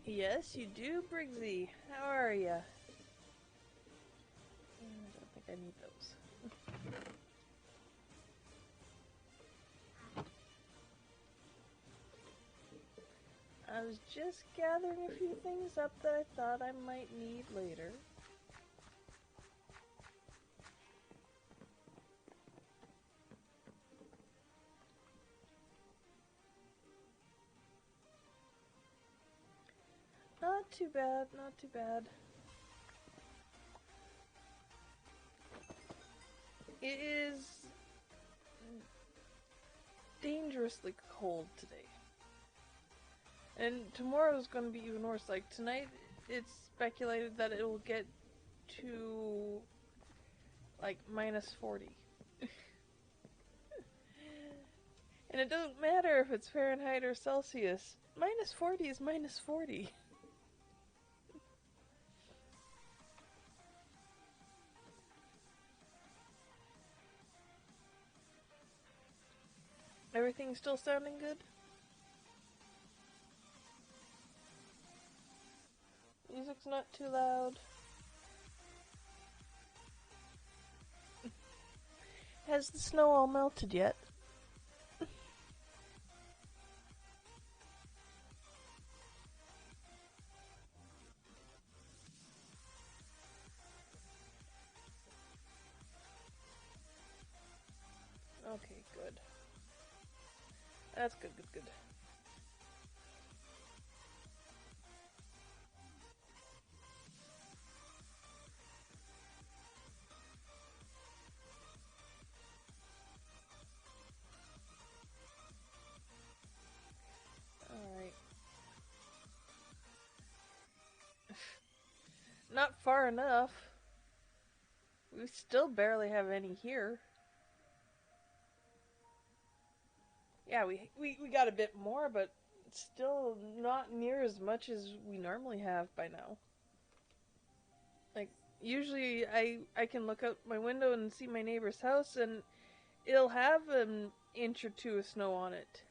Yes, you do, Briggsy. How are ya? I don't think I need those. I was just gathering a few things up that I thought I might need later. Not too bad, not too bad. It is dangerously cold today. And tomorrow's going to be even worse. Like tonight, it's speculated that it will get to like minus 40. And it doesn't matter if it's Fahrenheit or Celsius. Minus 40 is minus 40. Everything still sounding good? Music's not too loud. Has the snow all melted yet? Okay, good. That's good, good, good. Alright. Not far enough. We still barely have any here. Yeah, we got a bit more, but still not near as much as we normally have by now. Like, usually I can look out my window and see my neighbor's house, and it'll have an inch or two of snow on it.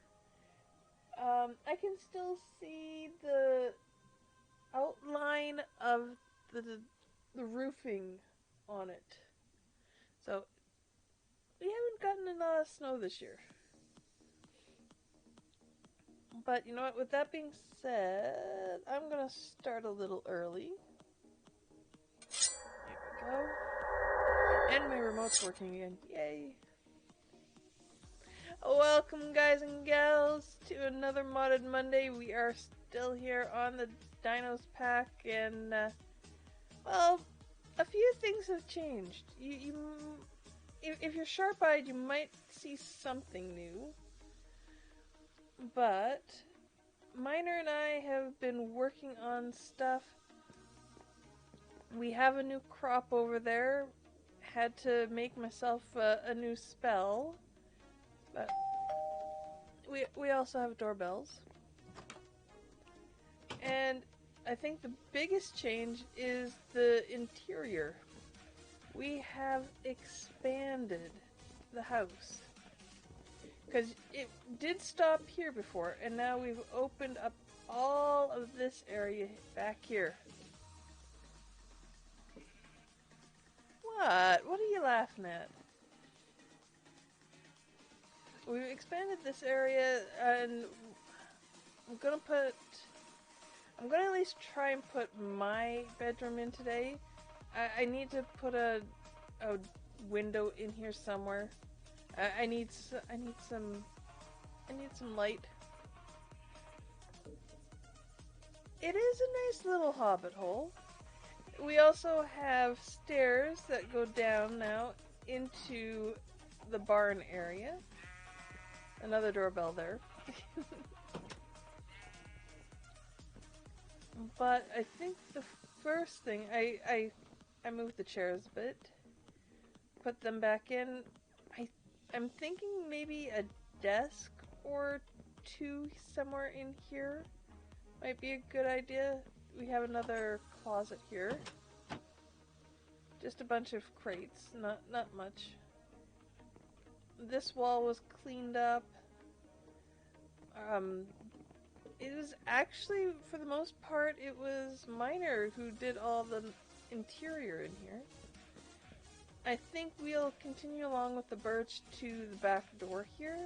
I can still see the outline of the roofing on it. So, we haven't gotten a lot of snow this year. But you know what, with that being said, I'm gonna start a little early. There we go. And my remote's working again. Yay! Welcome, guys and gals, to another Modded Monday. We are still here on the Dinos pack, and, well, a few things have changed. If you're sharp-eyed, you might see something new. But Miner and I have been working on stuff. We have a new crop over there. Had to make myself a new spell. But we also have doorbells. And I think the biggest change is the interior. We have expanded the house. Because it did stop here before, and now we've opened up all of this area back here. What? What are you laughing at? We've expanded this area, and I'm gonna at least try and put my bedroom in today. I need to put a window in here somewhere. I need some light. It is a nice little hobbit hole. We also have stairs that go down now into the barn area. Another doorbell there. But I think the first thing, I moved the chairs a bit, put them back in. I'm thinking maybe a desk or two somewhere in here might be a good idea. We have another closet here. Just a bunch of crates, not much. This wall was cleaned up. It was actually, for the most part, it was Miner who did all the interior in here. I think we'll continue along with the birch to the back door here.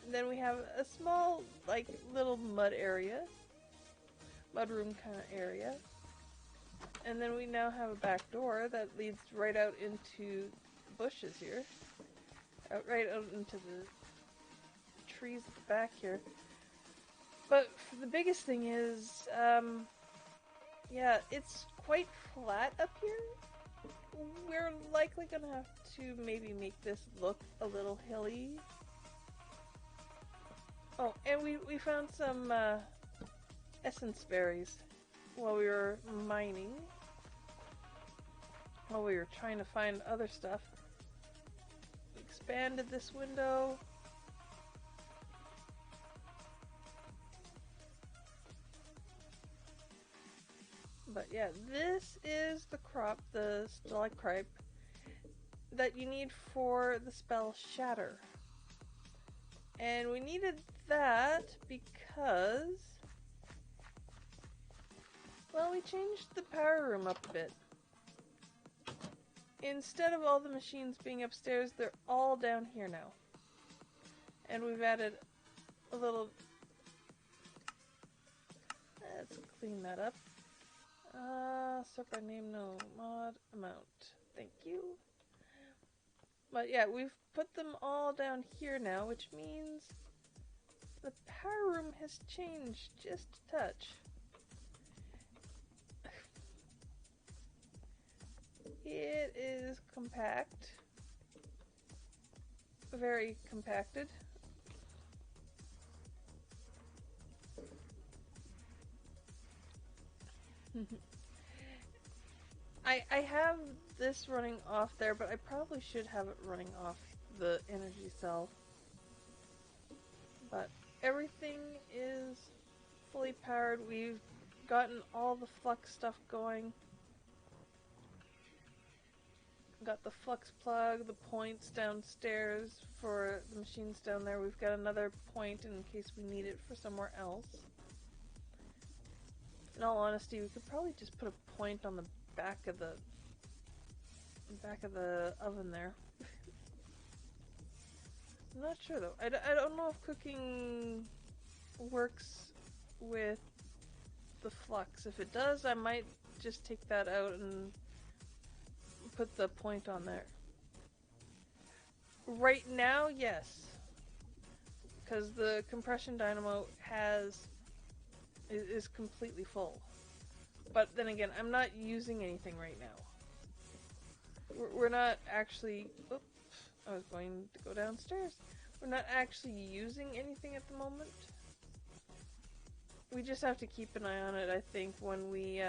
And then we have a small, like, little mud area. Mudroom kind of area. And then we now have a back door that leads right out into the bushes here. Right out into the trees at the back here. But the biggest thing is, yeah, it's quite flat up here. We're likely gonna have to maybe make this look a little hilly. Oh, and we found some essence berries while we were mining. While we were trying to find other stuff. We expanded this window. But yeah, this is the crop, the stalactite, that you need for the spell Shatter. And we needed that because, well, we changed the power room up a bit. Instead of all the machines being upstairs, they're all down here now. And we've added a little... Let's clean that up. Sort by name, no. Mod amount. Thank you. But yeah, we've put them all down here now, which means the power room has changed just a touch. It is compact. Very compacted. I have this running off there, but I probably should have it running off the energy cell. But everything is fully powered. We've gotten all the flux stuff going. Got the flux plug, the points downstairs for the machines down there. We've got another point in case we need it for somewhere else. In all honesty, we could probably just put a point on the back of the oven there. I'm not sure though. I don't know if cooking works with the flux. If it does, I might just take that out and put the point on there. Right now, yes. Because the compression dynamo is completely full. But then again, I'm not using anything right now. We're not actually... Oops, I was going to go downstairs. We're not actually using anything at the moment. We just have to keep an eye on it, I think, when we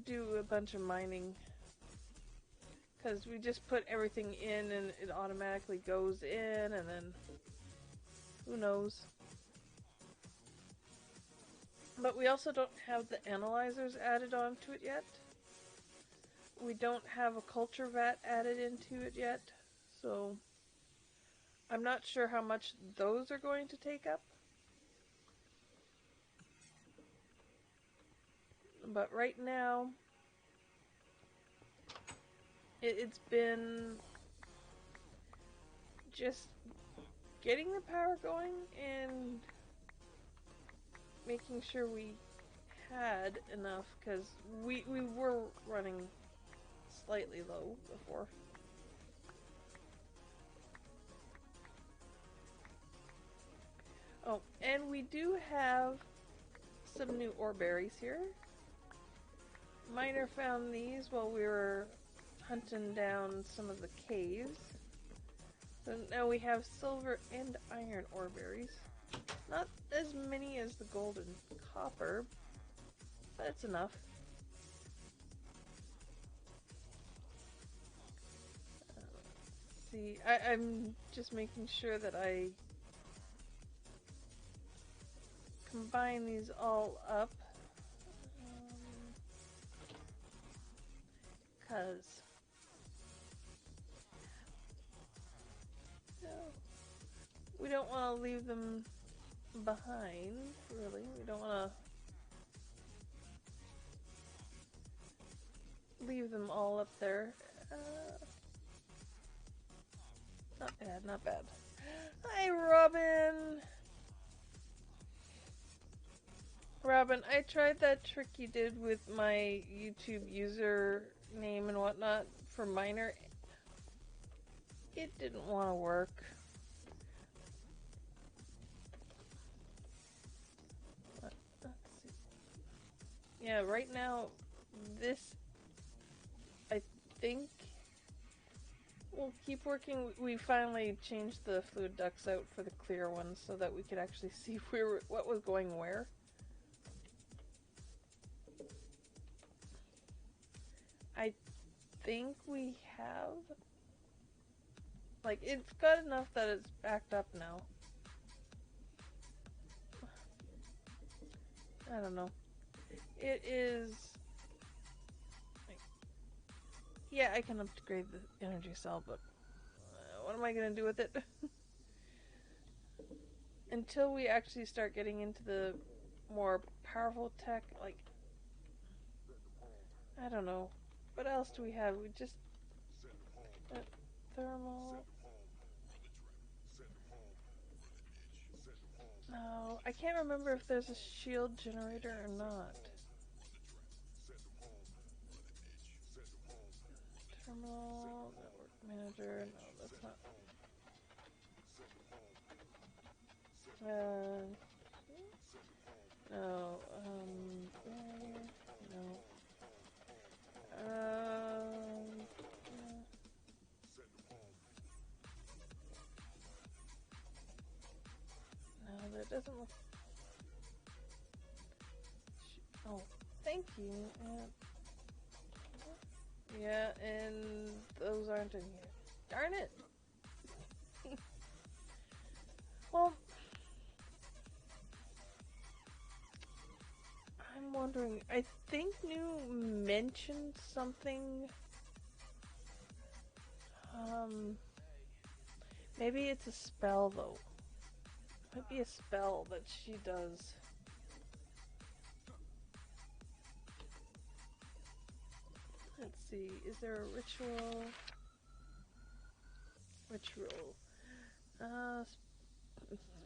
do a bunch of mining. Because we just put everything in and it automatically goes in, and then who knows. But we also don't have the analyzers added onto it yet. We don't have a culture vat added into it yet, so I'm not sure how much those are going to take up. But right now, it's been just getting the power going and making sure we had enough, because we were running slightly low before. Oh, and we do have some new ore berries here. Miner found these while we were hunting down some of the caves. So now we have silver and iron ore berries. Not as many as the gold and copper, but it's enough. Let's see, I'm just making sure that I combine these all up. Because we don't want to leave them behind, really. We don't want to leave them all up there. Not bad, not bad. Hi, Robin! Robin, I tried that trick you did with my YouTube user name and whatnot for Miner. It didn't want to work. Let's see. Yeah, right now, this, I think, will keep working. We finally changed the fluid ducts out for the clear ones so that we could actually see what was going where. I think we have, like, it's got enough that it's backed up now. I don't know. It is, like, yeah, I can upgrade the energy cell, but what am I gonna do with it? Until we actually start getting into the more powerful tech, like, I don't know. What else do we have? We just, thermal. No, I can't remember if there's a shield generator or not. Terminal, network manager, no, that's not. No, no. No, that doesn't look. Oh, thank you. Yeah, and those aren't in here. Darn it! Well, I'm wondering. I think New mentioned something. Maybe it's a spell though. Might be a spell that she does. Let's see. Is there a ritual? Ritual.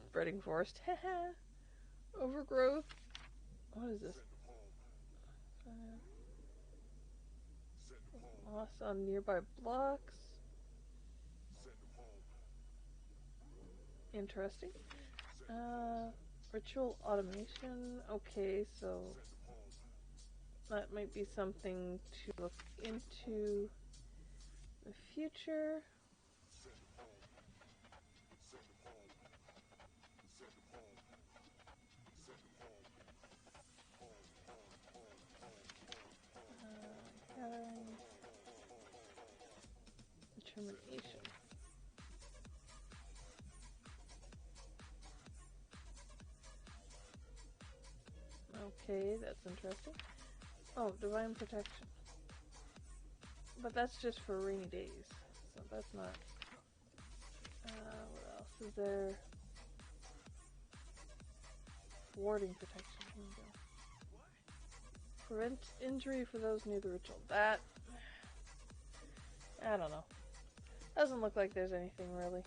Spreading forest. Overgrowth. What is this? Loss on nearby blocks. Interesting. Ritual automation. Okay, so that might be something to look into the future. Determination. Okay, that's interesting. Oh, divine protection. But that's just for rainy days. So that's not. What else is there? Warding protection. Here we go. Prevent injury for those near the ritual. That. I don't know. Doesn't look like there's anything really.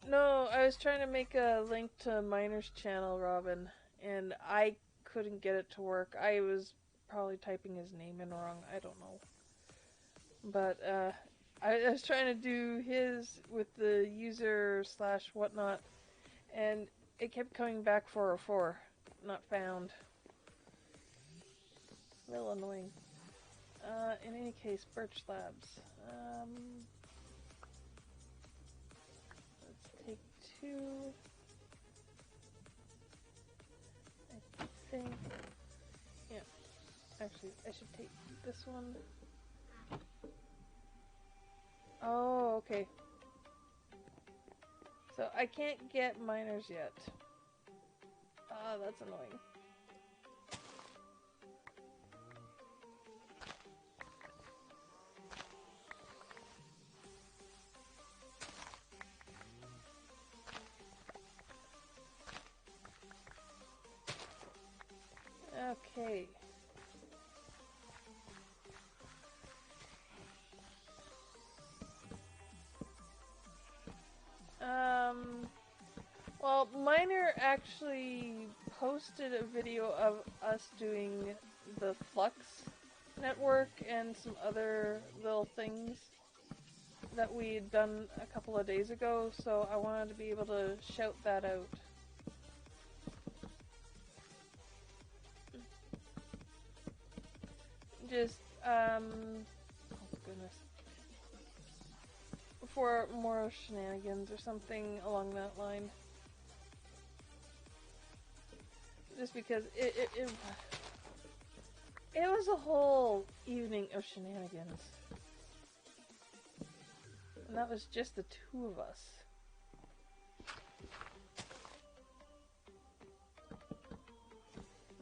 No, I was trying to make a link to Miner's channel, Robin, and I couldn't get it to work. I was probably typing his name in wrong. I don't know. But I was trying to do his with the user slash whatnot, and it kept coming back 404. Not found. A little annoying. In any case, Birch Labs. Let's take 2. I think. Yeah. Actually, I should take this one. Oh, okay. So I can't get miners yet. Ah, that's annoying. actually posted a video of us doing the Flux network and some other little things that we had done a couple of days ago, so I wanted to be able to shout that out. Just, oh goodness. For more shenanigans or something along that line. Just because it was a whole evening of shenanigans. And that was just the two of us.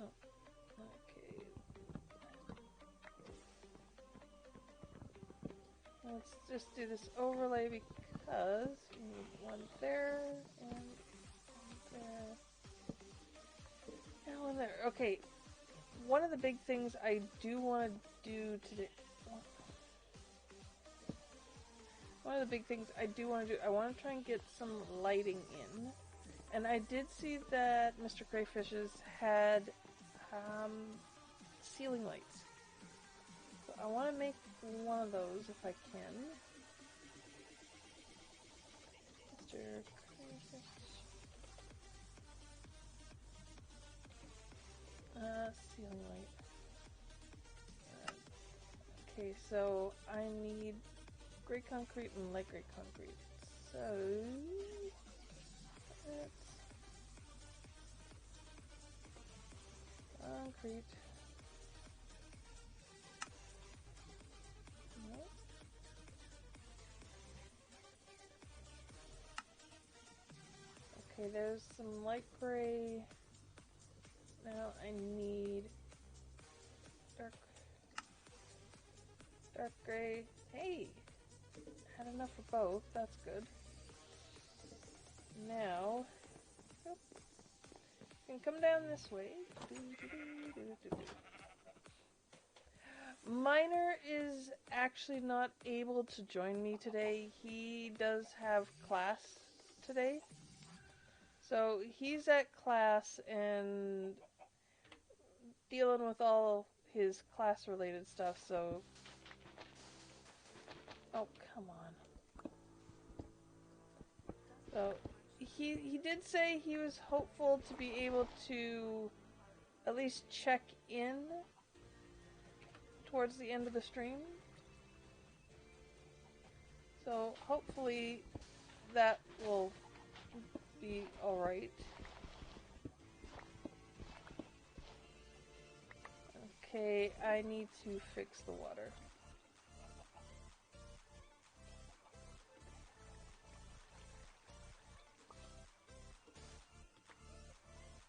Oh, okay. Let's just do this overlay because we need one there and there. And one there. Okay. One of the big things I do want to do today. One of the big things I do want to do, I want to try and get some lighting in. And I did see that Mr. Crayfish's had ceiling lights. So I want to make one of those if I can. Mr. Crayfish. Ceiling light. Okay, so I need gray concrete and light gray concrete. So let's concrete. Nope. Okay, there's some light gray. Now I need dark gray. Hey! Had enough for both, that's good. Now, you can come down this way. Miner is actually not able to join me today. He does have class today. So he's at class and dealing with all his class related stuff, so... Oh, come on. So, he did say he was hopeful to be able to at least check in towards the end of the stream. So, hopefully that will be alright. Okay, I need to fix the water.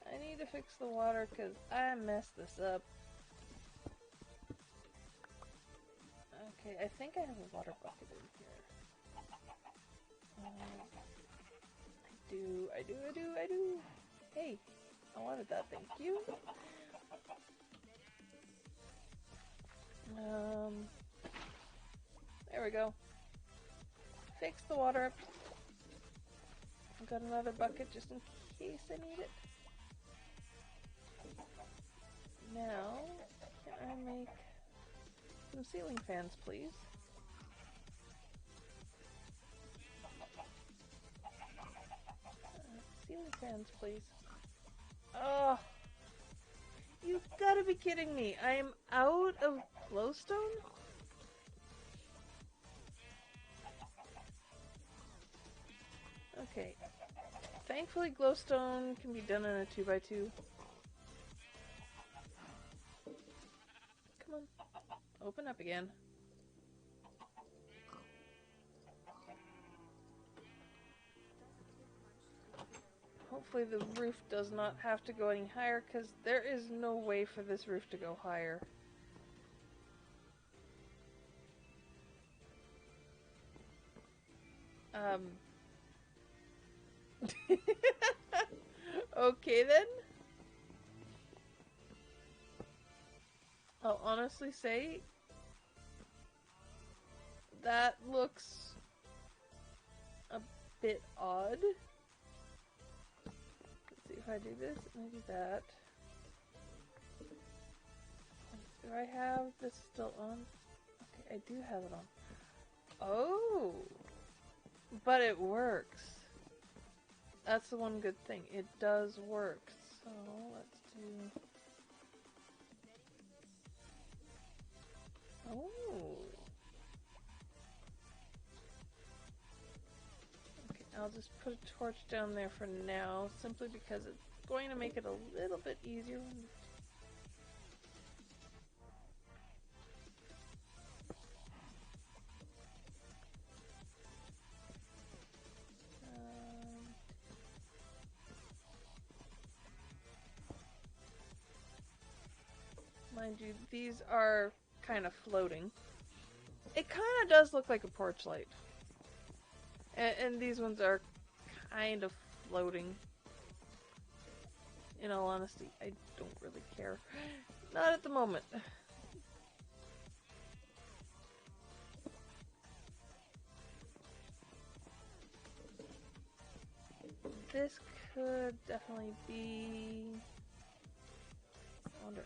I need to fix the water because I messed this up. Okay, I think I have a water bucket in here. I do. Hey, I wanted that, thank you. There we go. Fix the water up. I've got another bucket just in case I need it. Now, can I make some ceiling fans, please? Ceiling fans, please. Oh, you've got to be kidding me. I am out of glowstone? Okay. Thankfully, glowstone can be done in a 2x2. Come on. Open up again. Hopefully the roof does not have to go any higher, because there is no way for this roof to go higher. Okay then. I'll honestly say that looks a bit odd. Let's see if I do this and I do that. Do I have this still on? Okay, I do have it on. Oh! But it works. That's the one good thing. It does work. So, let's do... Oh! Okay, I'll just put a torch down there for now, simply because it's going to make it a little bit easier. Mind you, these are kind of floating. It kind of does look like a porch light. And these ones are kind of floating. In all honesty, I don't really care. Not at the moment. This could definitely be... I wonder.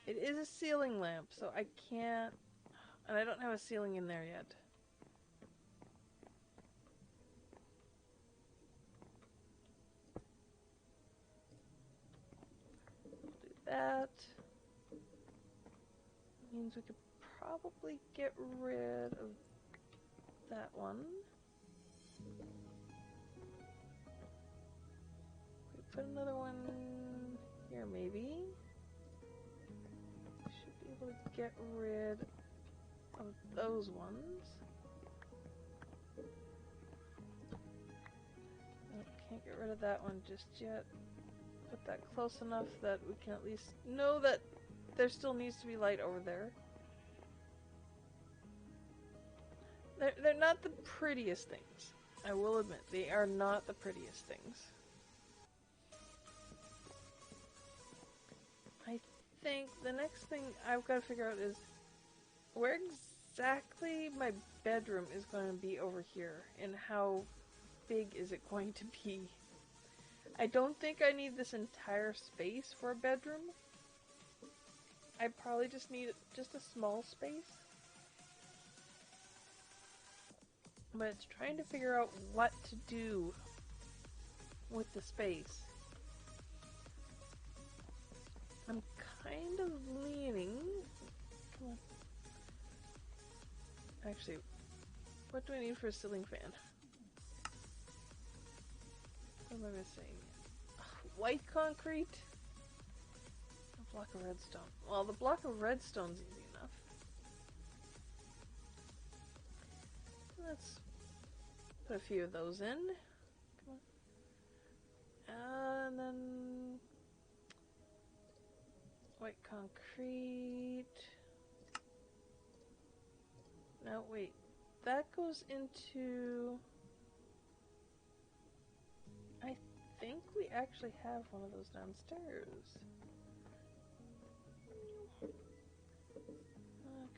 It is a ceiling lamp, so I can't... And I don't have a ceiling in there yet. Do that. Means we could probably get rid of that one. We put another one here, maybe. Should be able to get rid of those ones. Nope, can't get rid of that one just yet. Put that close enough that we can at least know that there still needs to be light over there. They're not the prettiest things. I will admit, they are not the prettiest things. I think the next thing I've got to figure out is where exactly my bedroom is going to be over here, and how big is it going to be. I don't think I need this entire space for a bedroom. I probably just need just a small space. But it's trying to figure out what to do with the space. I'm kind of leaning... Come on. Actually, what do I need for a ceiling fan? What am I missing? White concrete? A block of redstone. Well, the block of redstone's easy enough. Let's put a few of those in. Come on. And then... white concrete. No, wait. That goes into... I think we actually have one of those downstairs.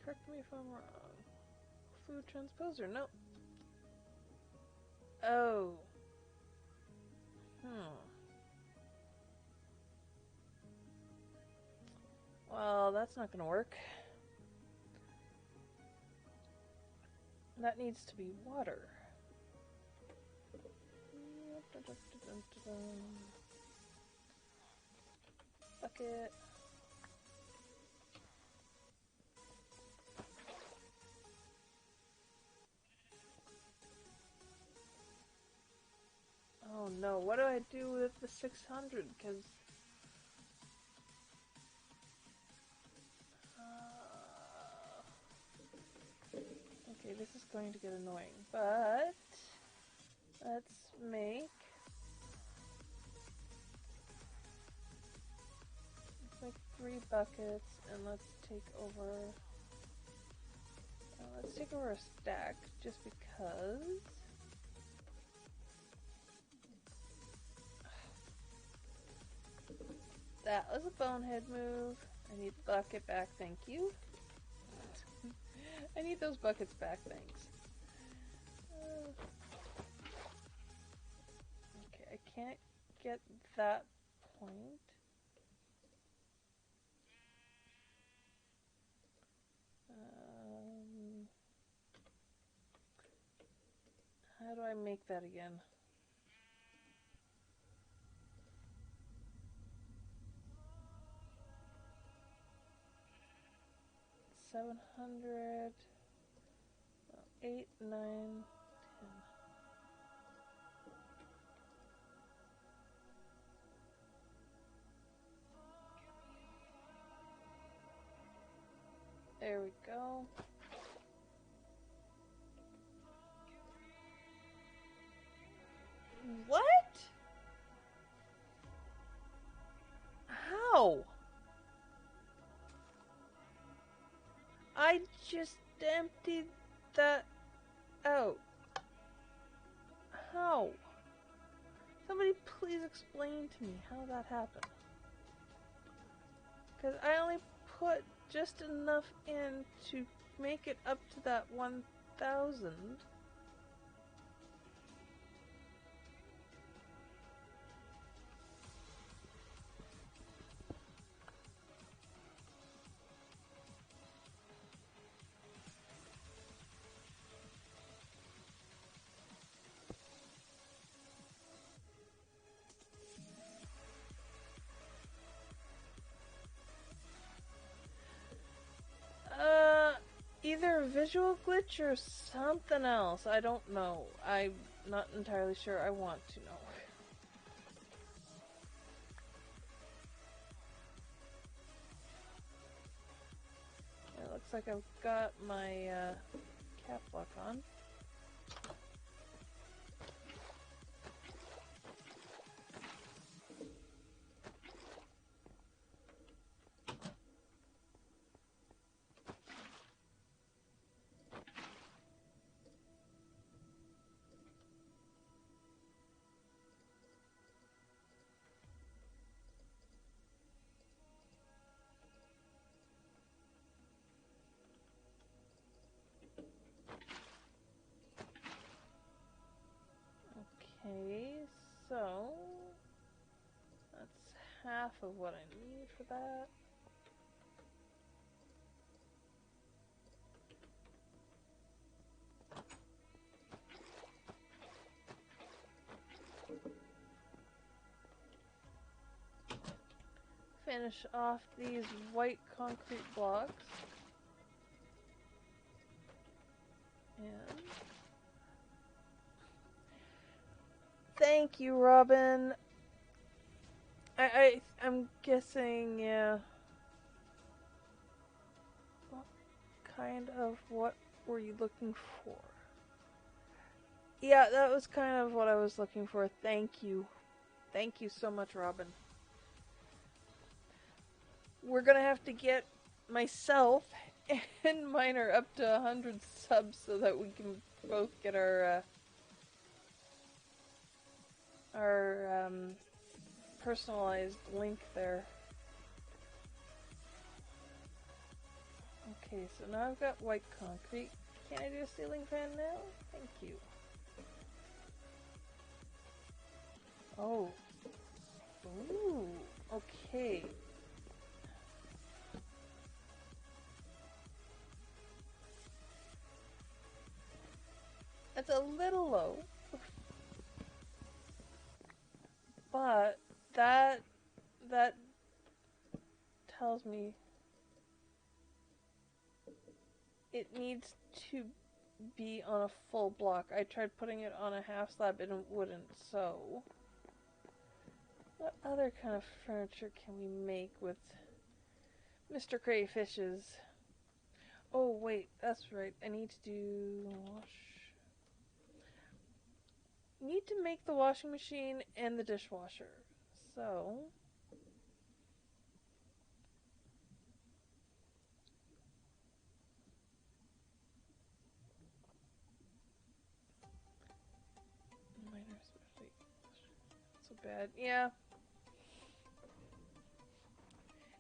Correct me if I'm wrong. Food transposer, no. Oh. Well, that's not gonna work. That needs to be water. Bucket. Oh no, what do I do with the 600? Because... okay, this is going to get annoying, but... let's make 3 buckets, and let's take over a stack, just because. That was a bonehead move. I need the bucket back, thank you. I need those buckets back, thanks. Okay, I can't get that point. How do I make that again? $700, 8, 9, 10. There we go. What? How? I just emptied that out. How? Somebody please explain to me how that happened. Because I only put just enough in to make it up to that 1,000. Either a visual glitch or something else. I don't know. I'm not entirely sure I want to know. It looks like I've got my cap lock on. Okay, so that's half of what I need for that. Finish off these white concrete blocks. And thank you, Robin. I'm guessing, yeah. What kind of what were you looking for? Yeah, that was kind of what I was looking for. Thank you. Thank you so much, Robin. We're gonna have to get myself and Miner up to 100 subs so that we can both get our personalized link there. Okay, so now I've got white concrete. Can I do a ceiling fan now? Thank you. Oh. Ooh. Okay. That's a little low. But that tells me it needs to be on a full block. I tried putting it on a half slab and it wouldn't, so what other kind of furniture can we make with Mr. Crayfish's? Oh wait, that's right. I need to do need to make the washing machine and the dishwasher. So so bad. Yeah.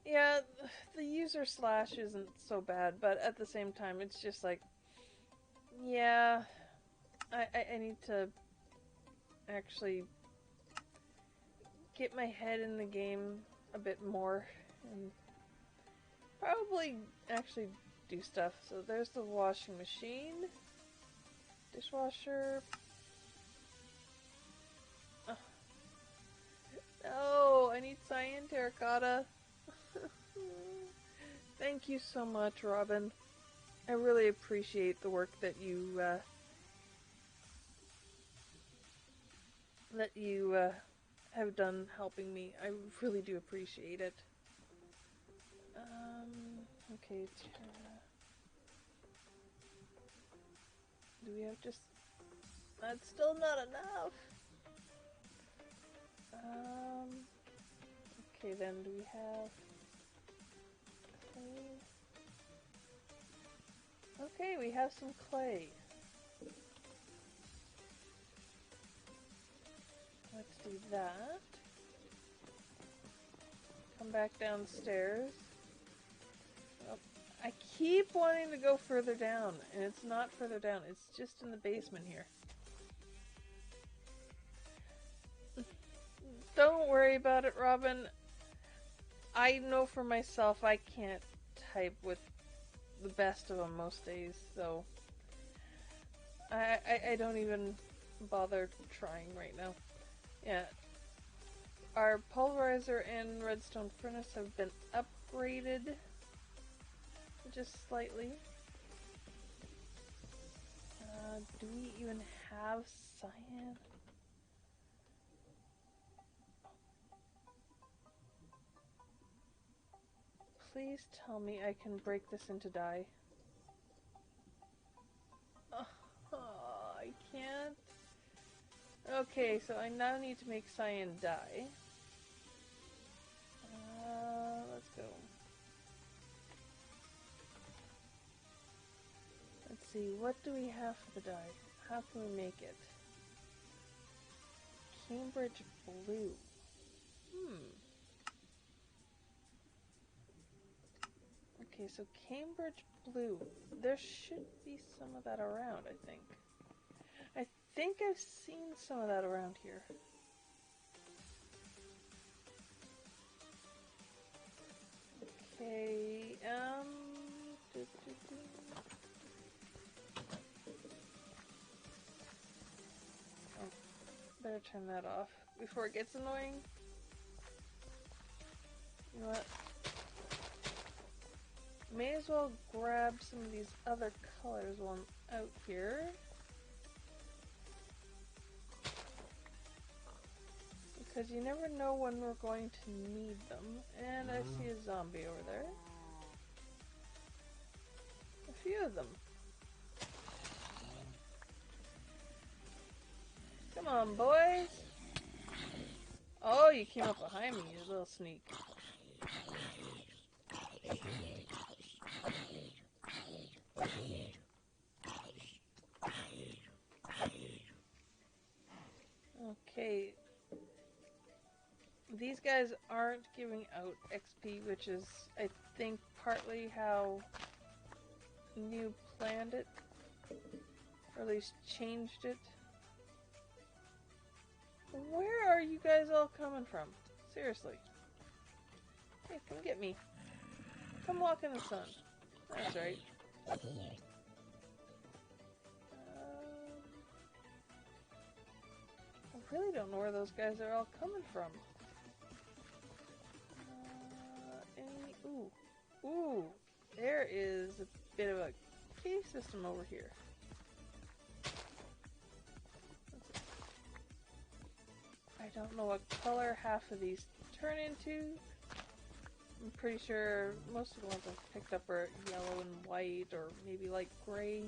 Yeah, the user slash isn't so bad, but at the same time, it's just like, yeah, I need to actually get my head in the game a bit more and probably actually do stuff. So there's the washing machine, dishwasher. Oh. No, I need cyan terracotta. Thank you so much, Robin. I really appreciate the work that you have done helping me. I really do appreciate it. Okay, do we have just... That's still not enough. Okay, then do we have clay? Okay, we have some clay. Let's do that. Come back downstairs. Oh, I keep wanting to go further down, and it's not further down. It's just in the basement here. Don't worry about it, Robin. I know for myself I can't type with the best of them most days, so I don't even bother trying right now. Yeah. Our pulverizer and redstone furnace have been upgraded just slightly. Do we even have cyan? Please tell me I can break this into dye. Oh, I can't. Okay, so I now need to make cyan dye. Let's go. Let's see, what do we have for the dye? How can we make it? Cambridge blue. Okay, so Cambridge blue. There should be some of that around, I think. I think I've seen some of that around here. Okay, Oh, better turn that off before it gets annoying. You know what? May as well grab some of these other colors while I'm out here. Because you never know when we're going to need them. And I see a zombie over there. A few of them. Come on, boys. Oh, you came up behind me, you little sneak. Okay. These guys aren't giving out XP, which is, I think, partly how you planned it. Or at least changed it. Where are you guys all coming from? Seriously. Hey, come get me. Come walk in the sun. That's right. I really don't know where those guys are all coming from. Ooh, there is a bit of a cave system over here. I don't know what color half of these turn into. I'm pretty sure most of the ones I've picked up are yellow and white, or maybe like gray.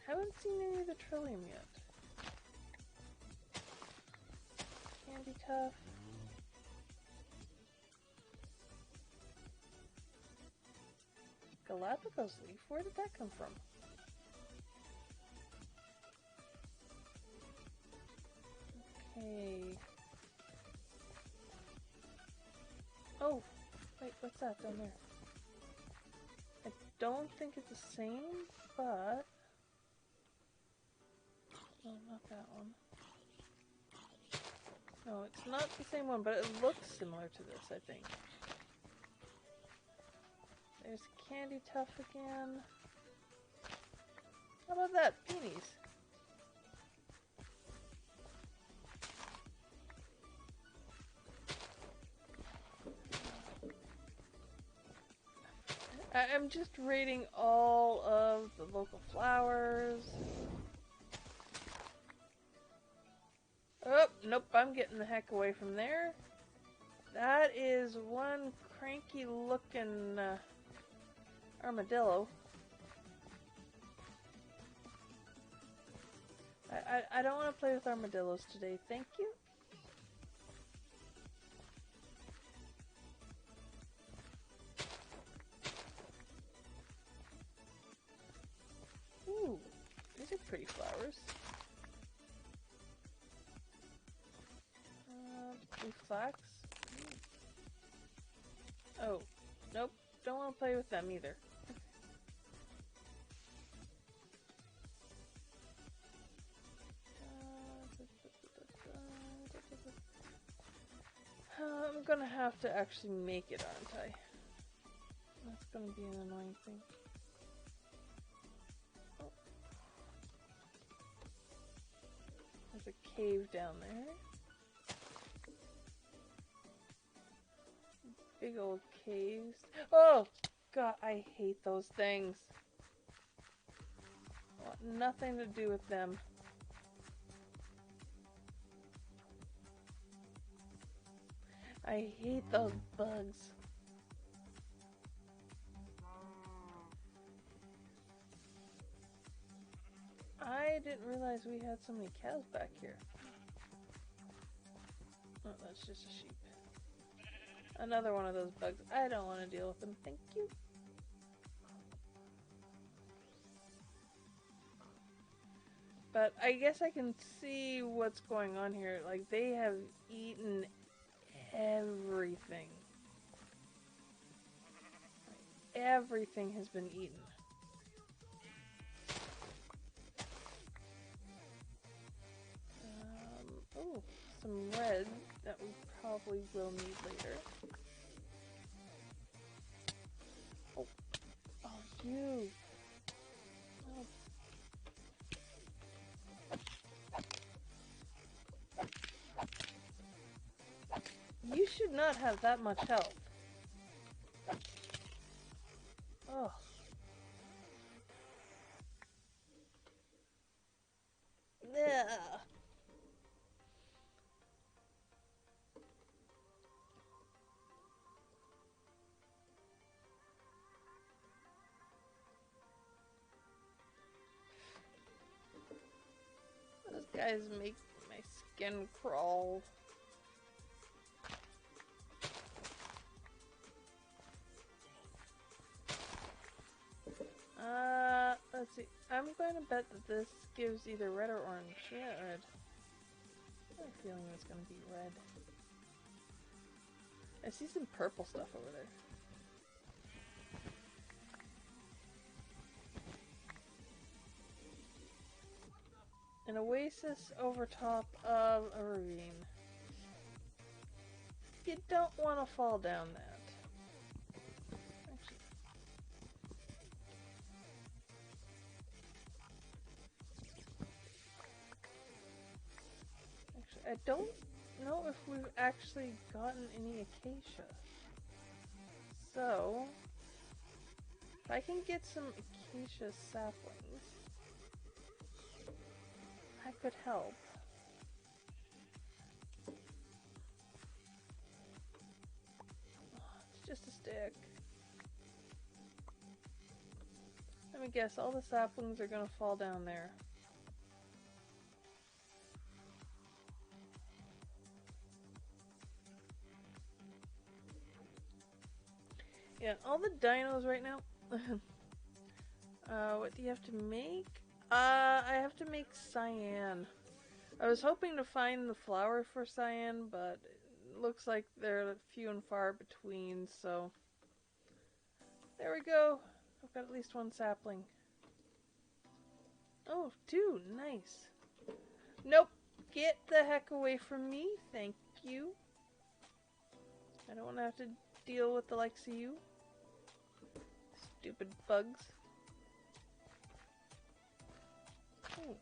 Haven't seen any of the trillium yet. Candy Tuff. Galapagos leaf? Where did that come from? Okay. Oh, wait, what's that down there? I don't think it's the same, but... No, not that one. No, it's not the same one, but it looks similar to this, I think. There's Candy Tuff again. How about that? Beanies. I'm just raiding all of the local flowers. Oh, nope, I'm getting the heck away from there. That is one cranky looking armadillo. I don't want to play with armadillos today, thank you. Ooh, these are pretty flowers. Blue flax. Oh, nope, don't want to play with them either. I'm gonna have to actually make it, aren't I? That's gonna be an annoying thing. Oh. There's a cave down there. Big old caves. Oh! God, I hate those things. I want nothing to do with them. I hate those bugs. I didn't realize we had so many cows back here. Oh, that's just a sheep. Another one of those bugs. I don't want to deal with them. Thank you. But I guess I can see what's going on here. Like, they have eaten everything. Everything has been eaten. Oh, some red that we probably will need later. Oh, oh, you. Oh. You should not have that much health. Oh. Yeah. Those guys make my skin crawl. Let's see. I'm going to bet that this gives either red or orange. Yeah, red. I have a feeling it's going to be red. I see some purple stuff over there. An oasis over top of a ravine. You don't want to fall down that. Actually, I don't know if we've actually gotten any acacia. So, if I can get some acacia saplings, that could help. Oh, it's just a stick. Let me guess, all the saplings are gonna fall down there. Yeah, all the dinos right now. What do you have to make? I have to make cyan. I was hoping to find the flower for cyan, but it looks like they're few and far between, so... There we go. I've got at least one sapling. Oh, two. Nice. Nope. Get the heck away from me, thank you. I don't want to have to deal with the likes of you. Stupid bugs. Ooh.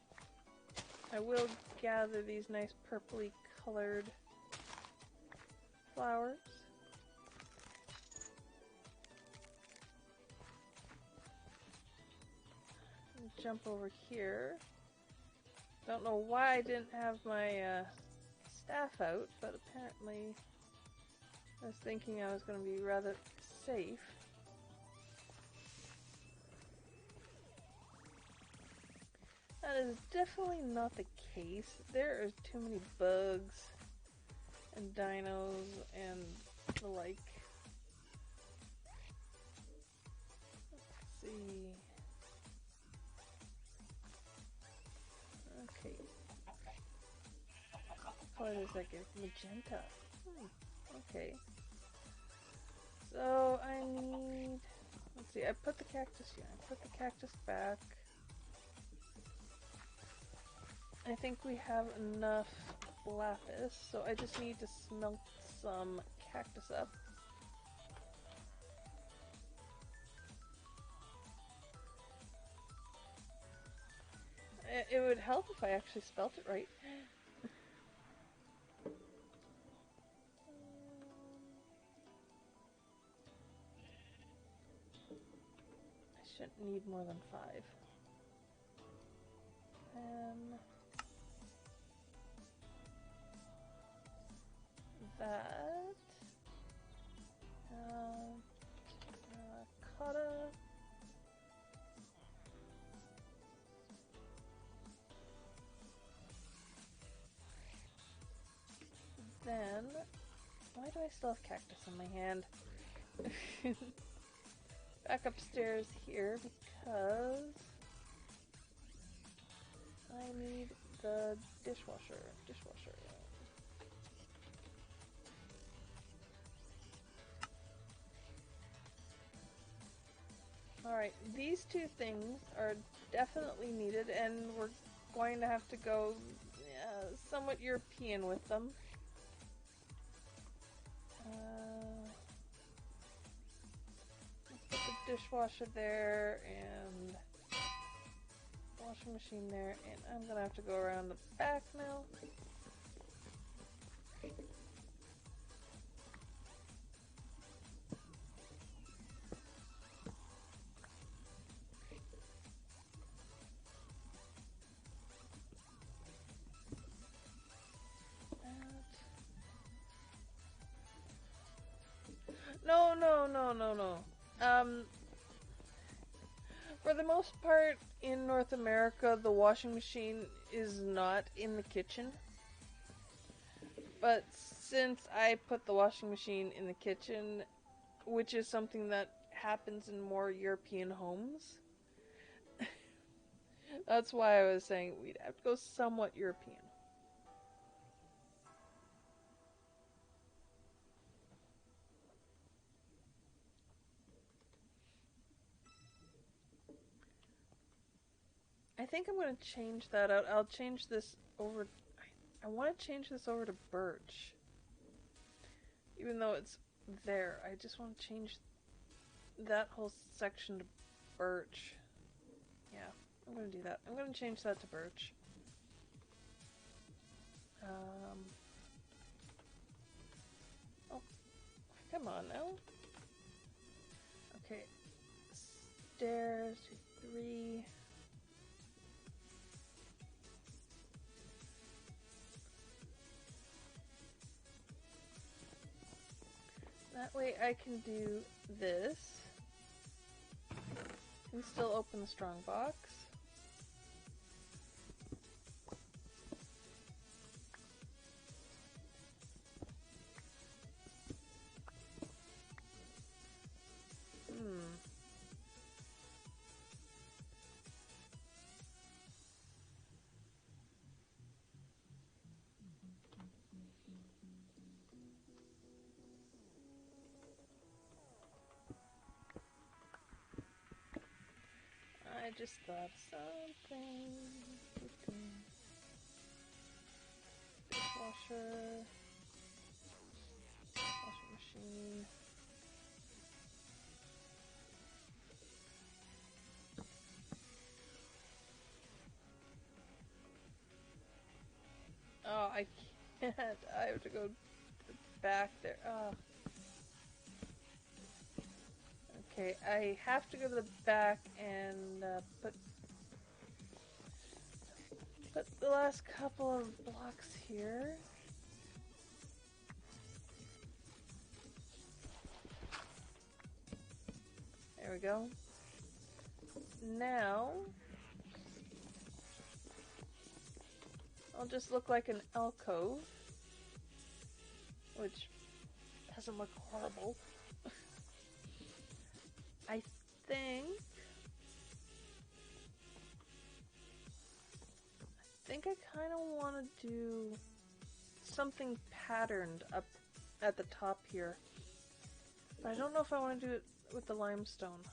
I will gather these nice purpley colored flowers. Jump over here. Don't know why I didn't have my staff out, but apparently I was thinking I was going to be rather safe. That is definitely not the case. There are too many bugs and dinos and the like. Let's see. Okay. What color does that give? Magenta. Okay. So I need... Let's see, I put the cactus here. I put the cactus back. I think we have enough lapis, so I just need to smelt some cactus up. It would help if I actually spelt it right. I shouldn't need more than 5. That. Cotta. Then, why do I still have cactus in my hand? Back upstairs here because I need the dishwasher. Alright, these two things are definitely needed, and we're going to have to go somewhat European with them. Put the dishwasher there, and washing machine there, and I'm gonna have to go around the back now. No. For the most part, in North America, the washing machine is not in the kitchen. But since I put the washing machine in the kitchen, which is something that happens in more European homes, that's why I was saying we'd have to go somewhat European. I think I'm going to change that out. I'll change this over... I want to change this over to birch. Even though it's there, I just want to change that whole section to birch. Yeah, I'm going to do that. I'm going to change that to birch. Oh, come on now. Okay, stairs, 3... That way I can do this and still open the strong box. I just thought of something. Dishwasher. Washing machine. Oh, I can't. I have to go back there. Oh. Okay, I have to go to the back and put the last couple of blocks here. There we go. Now, I'll just look like an alcove, which doesn't look horrible. I think I kind of want to do something patterned up at the top here. But I don't know if I want to do it with the limestone.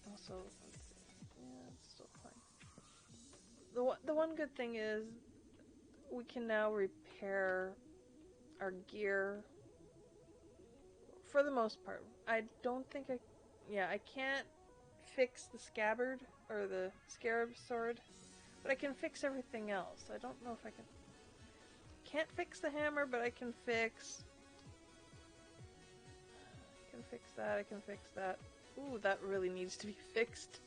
Also, yeah, it's still fine. The one good thing is we can now repair our gear for the most part. I don't think I can't fix the scabbard or the scarab sword, but I can fix everything else. I don't know if I can't fix the hammer, but I can fix that, I can fix that. Ooh, that really needs to be fixed.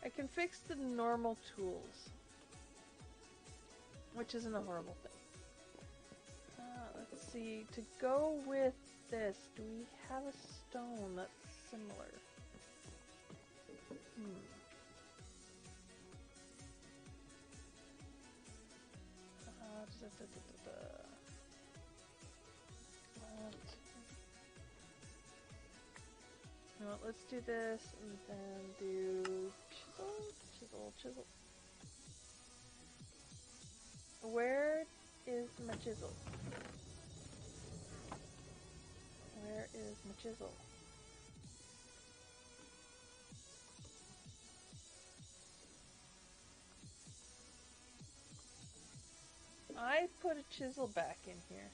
I can fix the normal tools, which isn't a horrible thing. Let's see, to go with this, do we have a stone that's similar? Well, let's do this and then do chisel. Where is my chisel? Where is my chisel? I put a chisel back in here.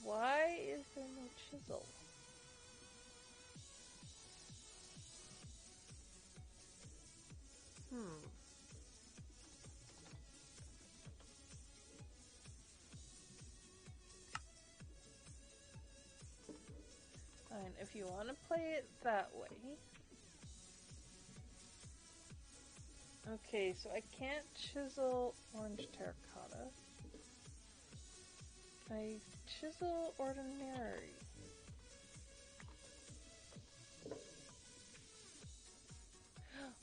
Why is there no chisel? Fine, if you want to play it that way. Okay, so I can't chisel orange terracotta. I chisel ordinary.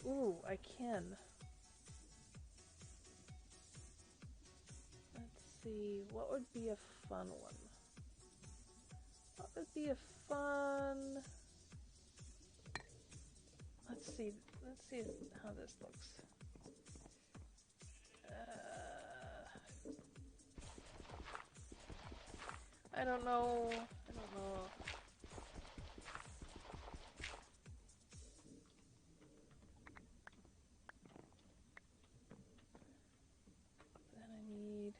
Ooh, I can. Let's see, what would be a fun one? What would be a fun... Let's see how this looks. I don't know. Then I need...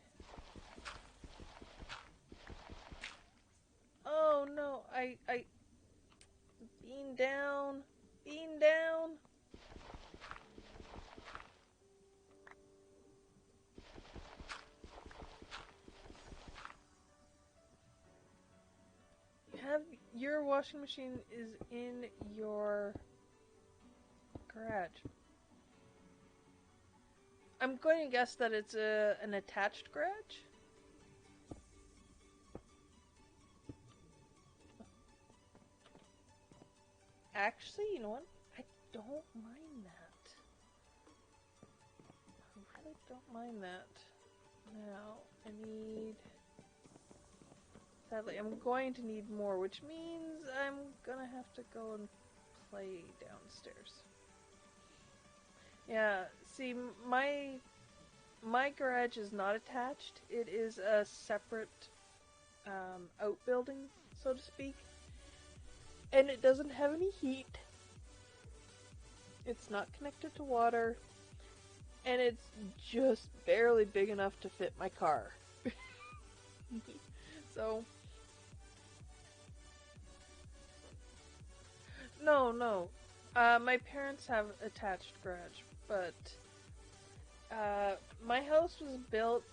Oh no, I... Bean down. Your washing machine is in your garage. I'm going to guess that it's an attached garage. Actually, you know what? I don't mind that. I really don't mind that. Now, I need... Sadly, I'm going to need more, which means I'm gonna have to go and play downstairs. Yeah, see, my garage is not attached. It is a separate outbuilding, so to speak. And it doesn't have any heat. It's not connected to water. and it's just barely big enough to fit my car. So, no, no. My parents have attached garage, but my house was built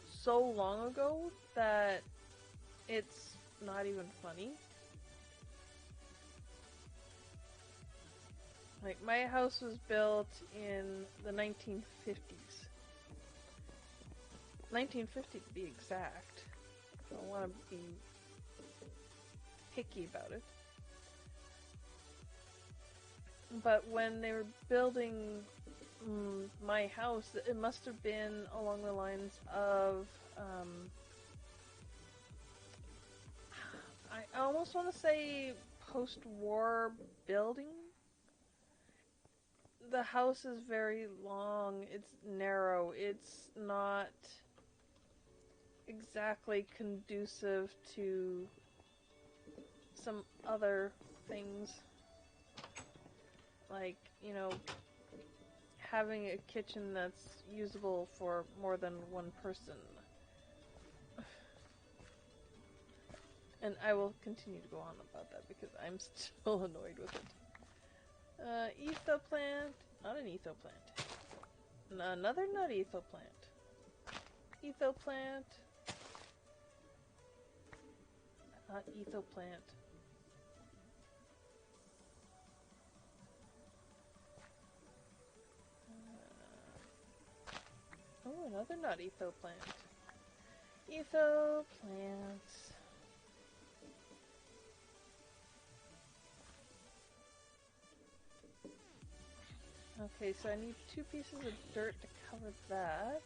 so long ago that it's not even funny. Like, my house was built in the 1950s. 1950 to be exact. I don't want to be picky about it. But when they were building my house, it must have been along the lines of, I almost want to say post-war building. The house is very long, it's narrow, it's not exactly conducive to some other things. Like, having a kitchen that's usable for more than one person. And I will continue to go on about that because I'm still annoyed with it. Etho plant. Not an etho plant. Another not etho plant. Etho plant. Not etho plant. Oh, another not etho plant. Etho plants. Okay, so I need 2 pieces of dirt to cover that.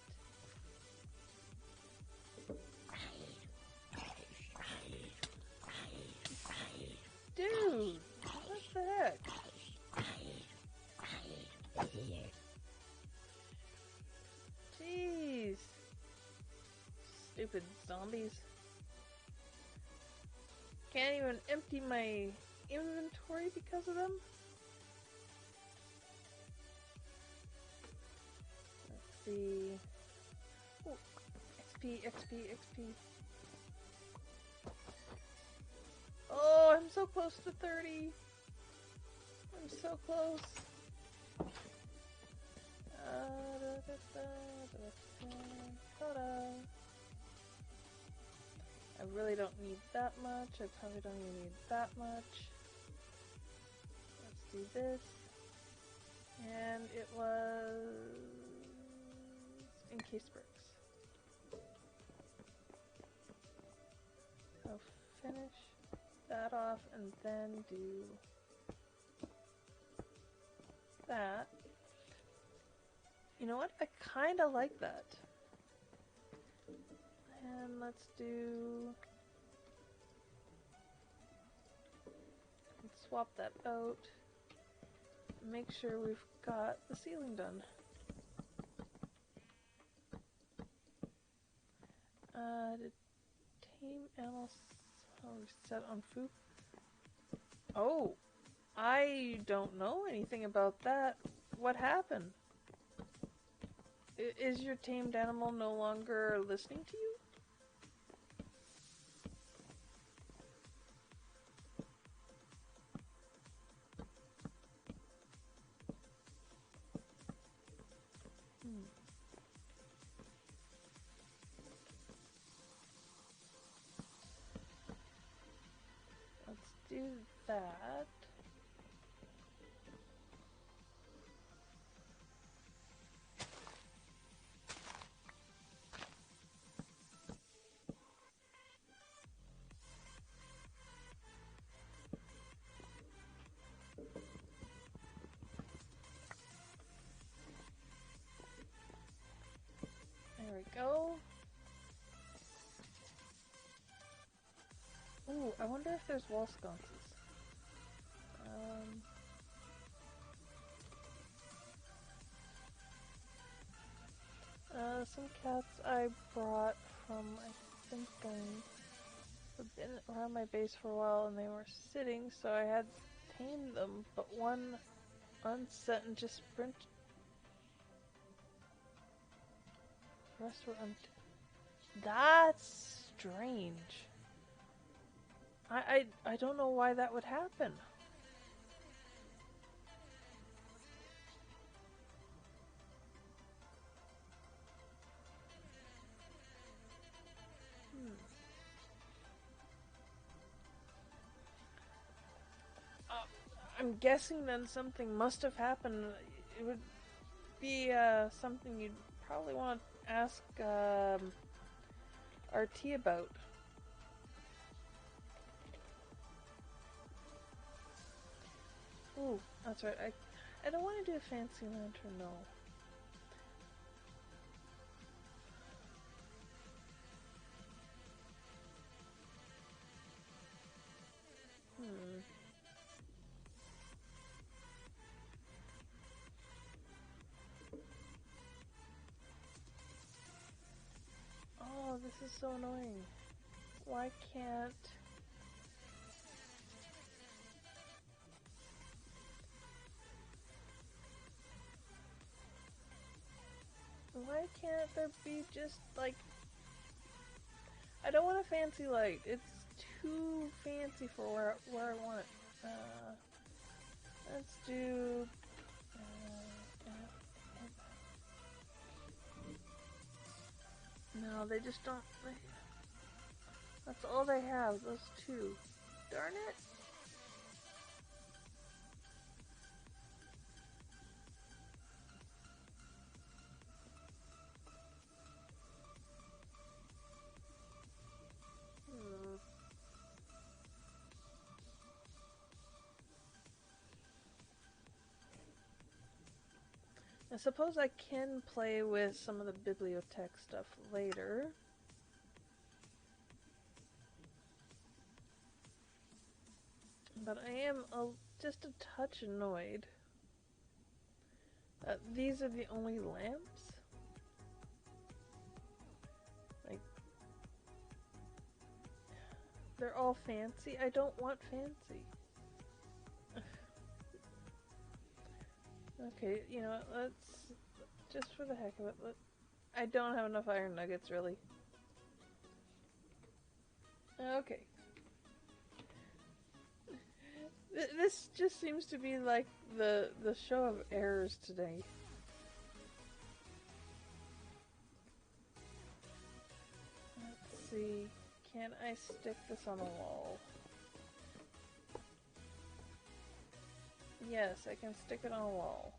Dude! What the heck? Jeez! Stupid zombies. Can't even empty my inventory because of them? Let's see. Oh, XP, XP, XP. Oh, I'm so close to 30. I'm so close. I really don't need that much. I probably don't even need that much. Let's do this. And it was encased bricks. So finish that off and then do that. You know what? I kind of like that. And let's swap that out. Make sure we've got the ceiling done. Did tame animals set on food? Oh, I don't know anything about that. What happened? Is your tamed animal no longer listening to you? Let's do that. There we go. Ooh, I wonder if there's wall sconces. Some cats I brought from, I think they've been around my base for a while and they were sitting, so I had tamed them, but one unset and just sprint. rest were That's strange. I don't know why that would happen. Hmm. I'm guessing then something must have happened. It would be something you'd probably want to ask RT about. Ooh, that's right. I don't want to do a fancy lantern, no. Hmm. Oh, this is so annoying. Why can't... Why can't there be just, like... I don't want a fancy light. It's too fancy for where I want it. Let's do... no, they just don't... that's all they have, those two. Darn it! Hmm. I suppose I can play with some of the bibliotech stuff later. But I am just a touch annoyed. These are the only lamps? Like, they're all fancy. I don't want fancy. Okay, you know what, let's... just for the heck of it, I don't have enough iron nuggets, really. Okay. This just seems to be like the show of errors today. Let's see. Can I stick this on a wall? Yes, I can stick it on a wall.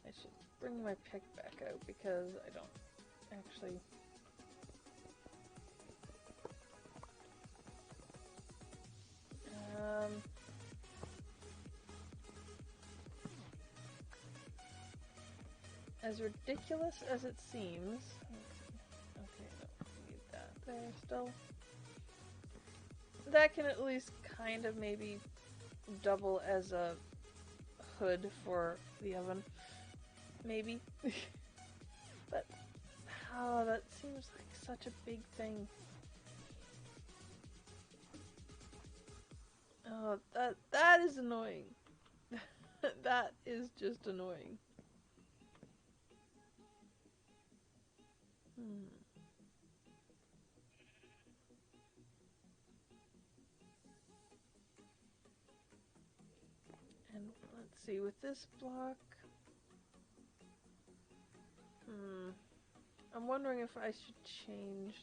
I should bring my pick back out because I don't actually... as ridiculous as it seems... okay, no, need that there still. That can at least kind of maybe double as a hood for the oven. Maybe. But, oh, that seems like such a big thing. Oh, that is annoying. That is just annoying. Hmm. And let's see, with this block... I'm wondering if I should change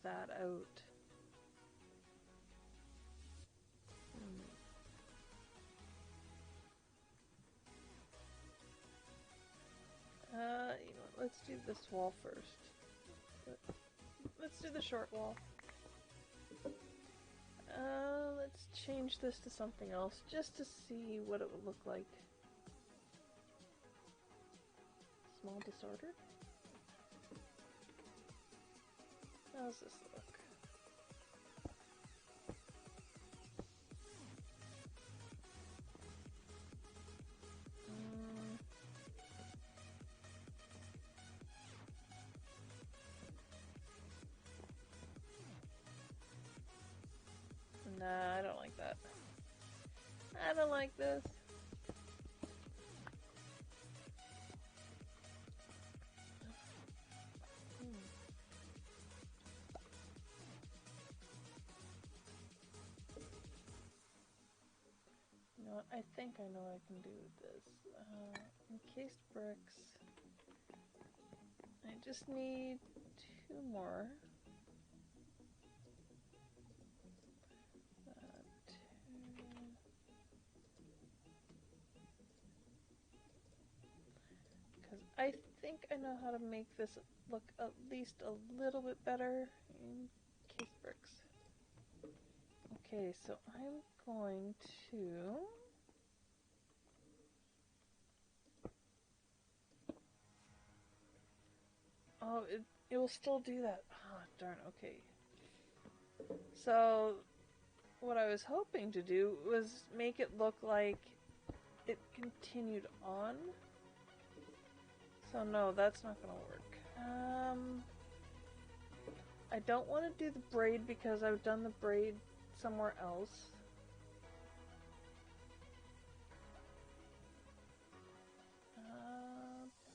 that out. You know what, let's do this wall first. Let's do the short wall. Let's change this to something else, just to see what it would look like. Small disorder? How's this look? Nah, I don't like that. I don't like this. I think I know what I can do with this. Encased bricks. I just need 2 more. 2. Because I think I know how to make this look at least a little bit better. Encased bricks. Okay, so I'm going to... Oh, it will still do that. Oh, darn, okay. So, what I was hoping to do was make it look like it continued on. So no, that's not gonna work. I don't want to do the braid because I've done the braid somewhere else.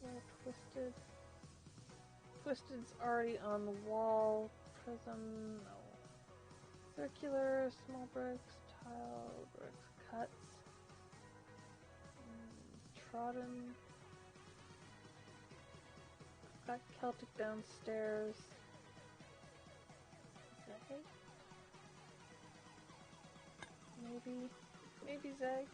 Pillar twisted. Twisted's already on the wall. Prism, no. Circular, small bricks, tile, bricks, cuts. Trodden. Got Celtic downstairs. Zeg? Maybe Zeg.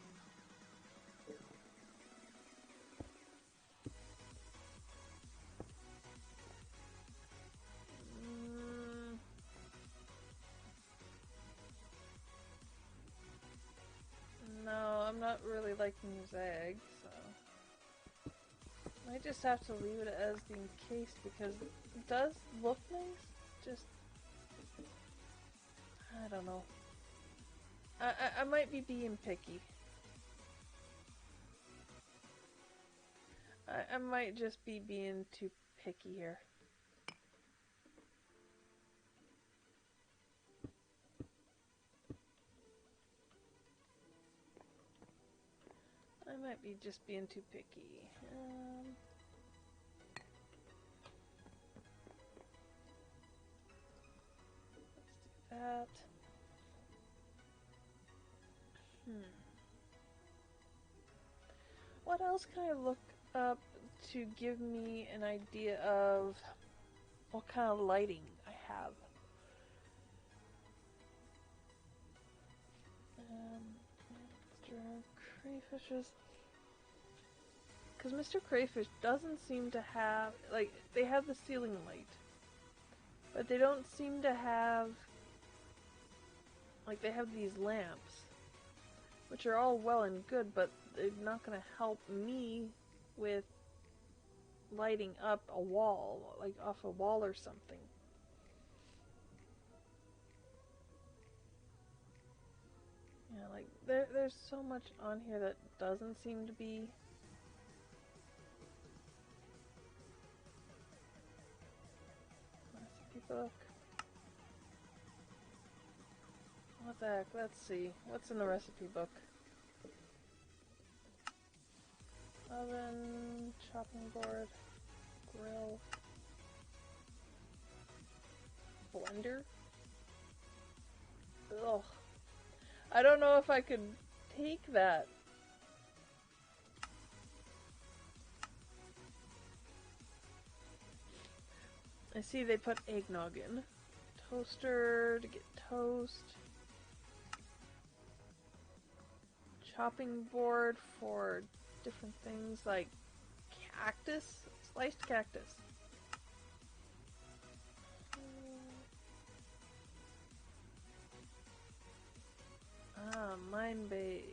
No, I'm not really liking Zeg, so I just have to leave it as the encased because it does look nice. Just I don't know. I might be being picky. I might just be being too picky here. I might be just being too picky. Let's do that. What else can I look up to give me an idea of what kind of lighting I have? Mr. Crayfish's... Because Mr. Crayfish doesn't seem to have... Like, they have the ceiling light. But they don't seem to have... Like, they have these lamps. Which are all well and good, but they're not going to help me with lighting up a wall. Like, off a wall or something. Yeah, like, there's so much on here that doesn't seem to be... Recipe book. What the heck? Let's see. What's in the recipe book? Oven, chopping board, grill, blender. Ugh. I don't know if I could take that. I see they put eggnog in. Toaster to get toast. Chopping board for different things like cactus, sliced cactus. Mine bay.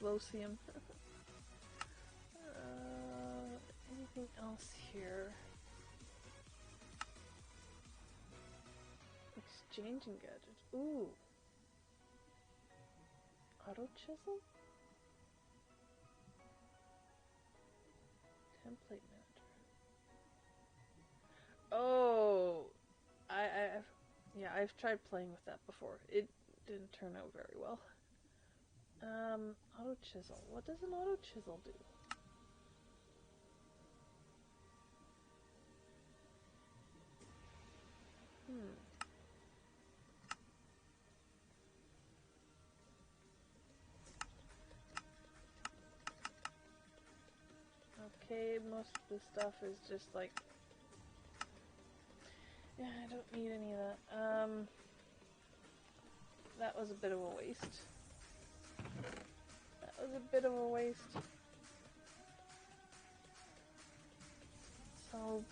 Glowsium. Anything else here? Exchanging gadgets. Ooh. Auto chisel? Template manager. Oh, I've tried playing with that before. It didn't turn out very well. Auto chisel. What does an auto chisel do? okay. Most of the stuff is just like, yeah, I don't need any of that. That was a bit of a waste. That was a bit of a waste. So,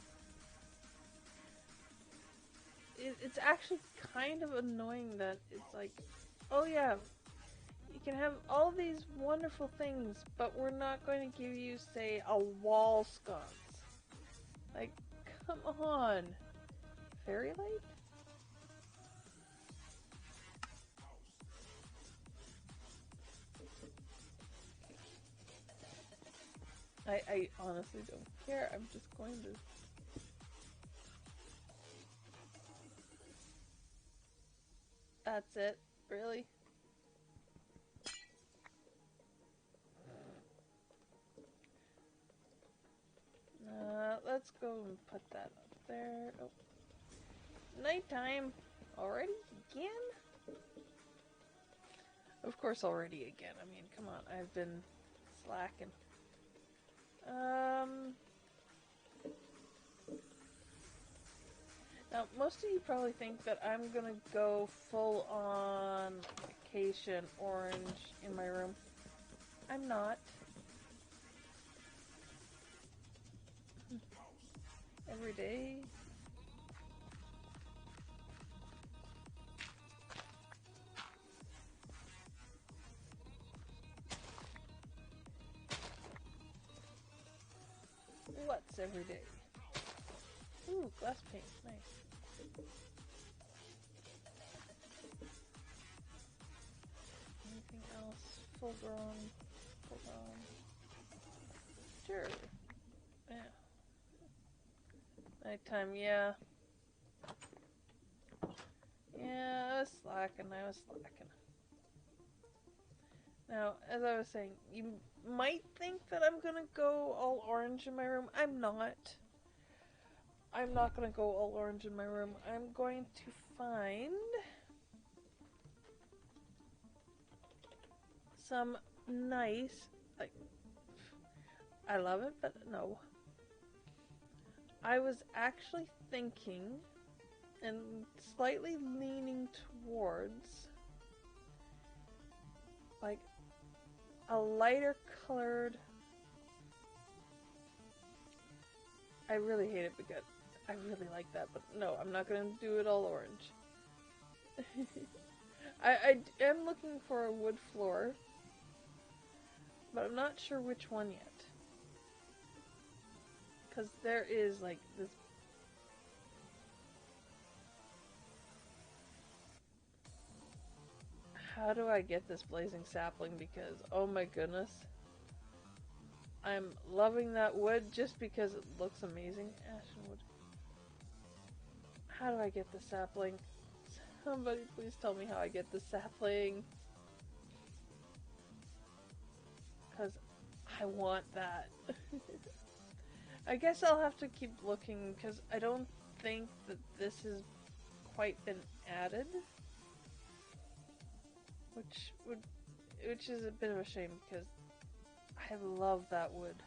it's actually kind of annoying that it's like, oh yeah, you can have all these wonderful things, but we're not going to give you, say, a wall sconce. Like, come on. Fairy light? I honestly don't care. I'm just going to... That's it? Really? Let's go and put that up there. Oh. Nighttime. Already? Again? Of course already again. I mean, come on. I've been slacking. Now, most of you probably think that I'm gonna go full on acacia orange in my room. I'm not. Every day. What's every day? Ooh, glass paint. Nice. Anything else? Full grown. Full grown. Sure. Yeah. Nighttime, yeah. Yeah, I was slacking. Now, as I was saying, you might think that I'm gonna go all orange in my room. I'm not. I'm not gonna go all orange in my room. I'm going to find some nice, like, I love it, but no. I was actually thinking and slightly leaning towards like a lighter colored. I really hate it because I really like that, but no, I'm not going to do it all orange. I am looking for a wood floor, but I'm not sure which one yet. Because there is like this. How do I get this blazing sapling? Because, oh my goodness. I'm loving that wood just because it looks amazing. Ashen wood. How do I get the sapling? Somebody please tell me how I get the sapling. Because I want that. I guess I'll have to keep looking because I don't think that this has quite been added. Which is a bit of a shame because I love that wood.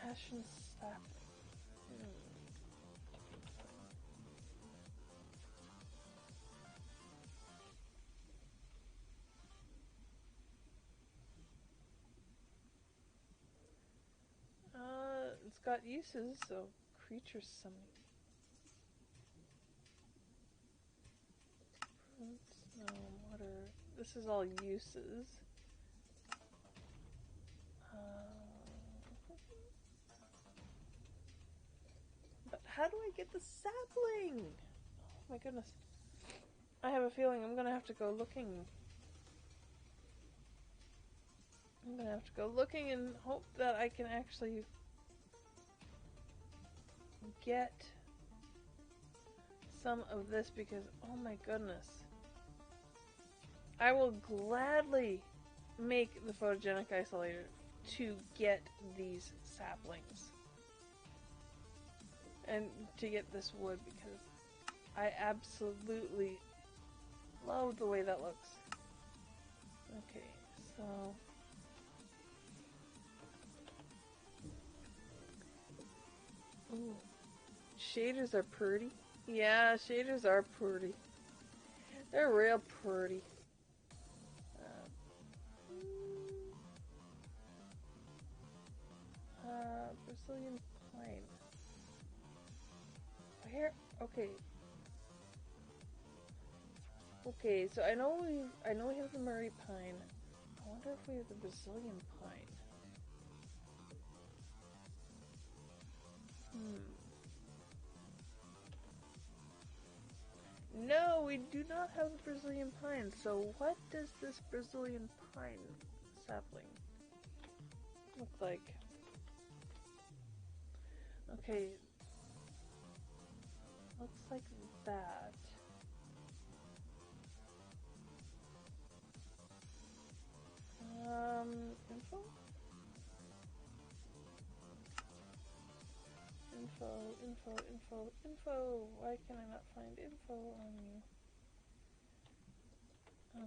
Ashen sapling. It's got uses, so creature summoning. No, water. This is all uses. But how do I get the sapling? Oh my goodness. I have a feeling I'm gonna have to go looking. I'm gonna have to go looking and hope that I can actually get some of this because, oh my goodness. I will gladly make the photogenic isolator to get these saplings. And to get this wood because I absolutely Love the way that looks. Okay, so... Ooh. Shaders are pretty. Yeah, shaders are pretty. They're real pretty. Brazilian pine. Where? Okay. Okay, so I know we have the Murray pine. I wonder if we have the Brazilian pine. No, we do not have a Brazilian pine. So what does this Brazilian pine sapling look like? Okay. Looks like that. Info? Info. Why can I not find info on you?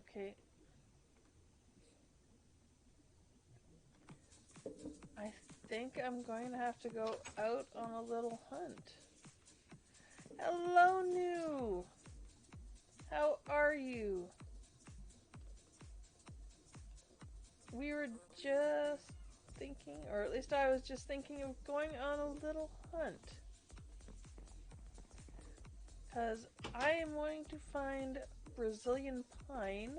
Okay. I think I'm going to have to go out on a little hunt. Hello, New! How are you? We were just thinking, or at least I was just thinking of going on a little hunt. Because I am wanting to find Brazilian pine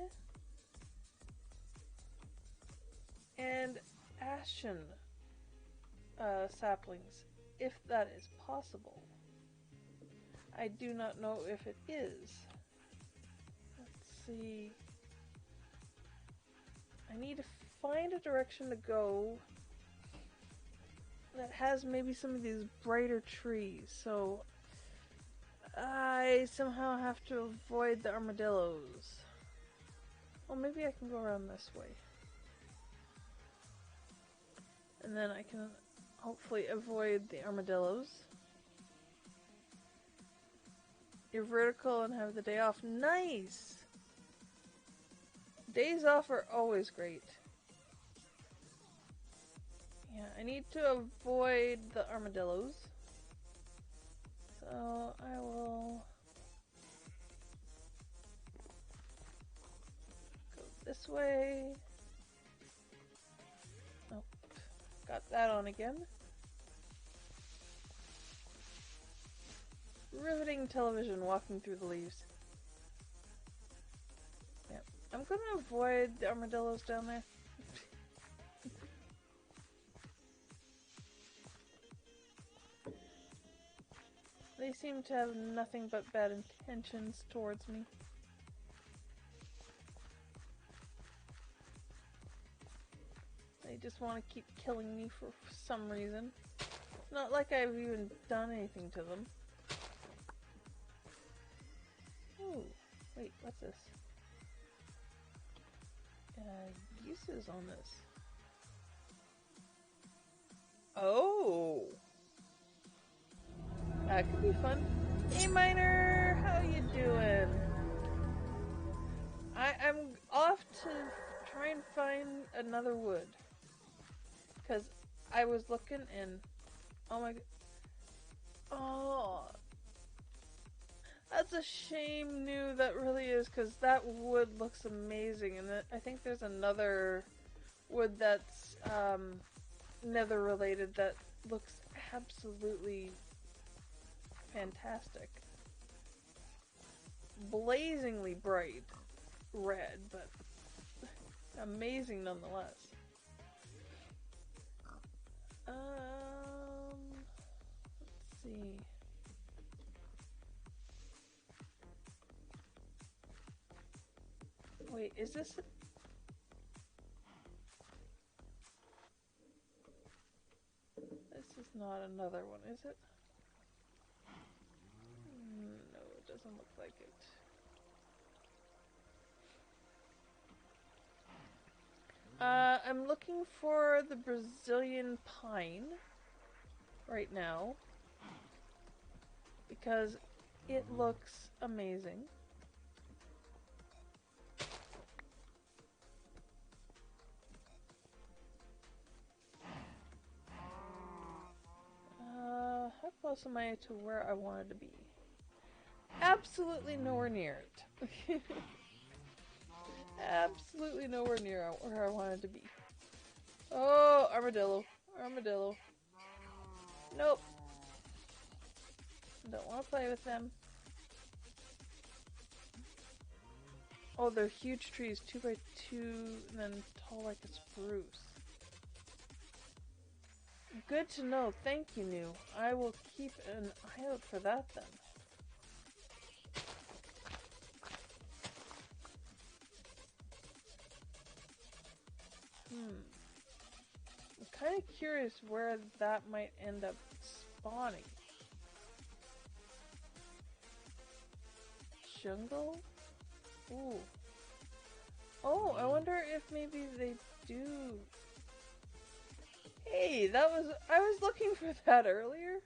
and ashen saplings, if that is possible. I do not know if it is. Let's see. I need to find a direction to go that has maybe some of these brighter trees, so I somehow have to avoid the armadillos. Well, maybe I can go around this way. And then I can hopefully avoid the armadillos. You're vertical and have the day off. Nice! Days off are always great. Yeah, I need to avoid the armadillos. So I will go this way. Oh, got that on again. Riveting television walking through the leaves. Yeah, I'm gonna avoid the armadillos down there. They seem to have nothing but bad intentions towards me. They just want to keep killing me for some reason. It's not like I've even done anything to them. Ooh, wait, what's this? Uses on this. Oh! That could be fun. Hey, Miner! How you doing? I'm off to try and find another wood. Because I was looking and... Oh my... Oh... That's a shame, New, that really is, because that wood looks amazing. And I think there's another wood that's nether related that looks absolutely fantastic. Blazingly bright red, but amazing nonetheless. Let's see. Wait, is this... This is not another one, is it? No, it doesn't look like it. I'm looking for the Brazilian pine right now because it looks amazing. close am I to where I wanted to be? Absolutely nowhere near it. Absolutely nowhere near where I wanted to be. Oh, armadillo. Armadillo. Nope. Don't want to play with them. Oh, they're huge trees, 2 by 2, and then tall like a spruce. Good to know. Thank you, New. I will keep an eye out for that then. I'm kind of curious where that might end up spawning. Jungle? Ooh. Oh, I wonder if maybe they do. Hey, I was looking for that earlier.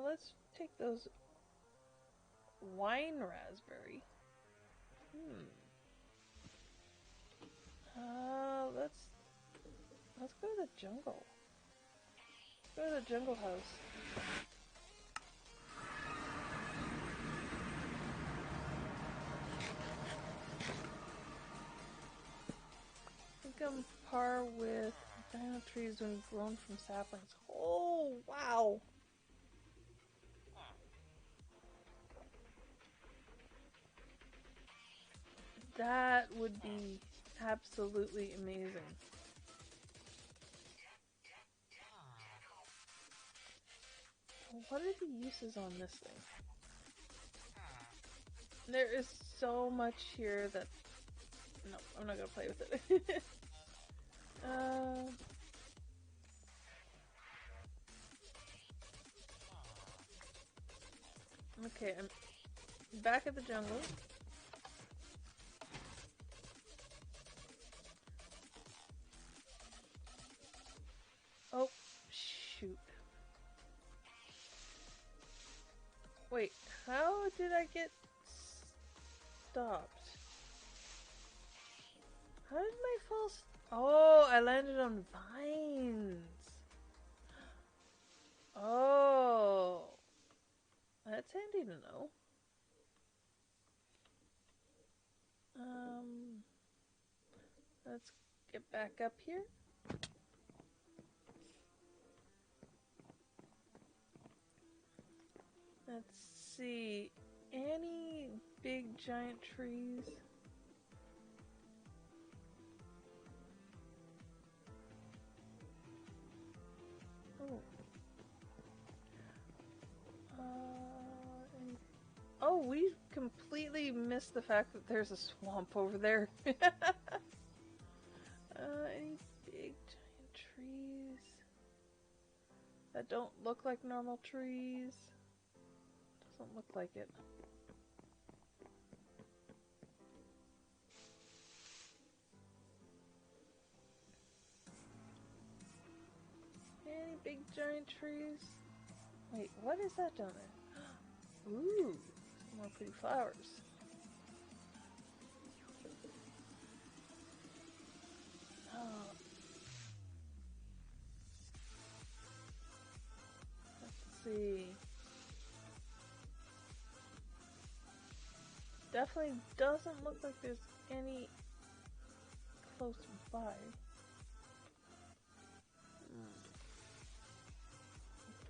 Let's take those wine raspberry. Let's go to the jungle. Let's go to the jungle house. I think I'm par with dino trees when grown from saplings. Oh, wow! That would be absolutely amazing. What are the uses on this thing? There is so much here that... No, I'm not gonna play with it. Okay, I'm back at the jungle. Oh, shoot. Wait, how did I get stopped? How did my fall Oh, I landed on vines. Oh. That's handy to know. Let's get back up here. Let's see. Any big giant trees? Oh. Oh, we completely missed the fact that there's a swamp over there. Any big giant trees that don't look like normal trees? Doesn't look like it. Any big giant trees? Wait, what is that down there? Ooh, some more pretty flowers. Oh. Let's see. Definitely doesn't look like there's any close by.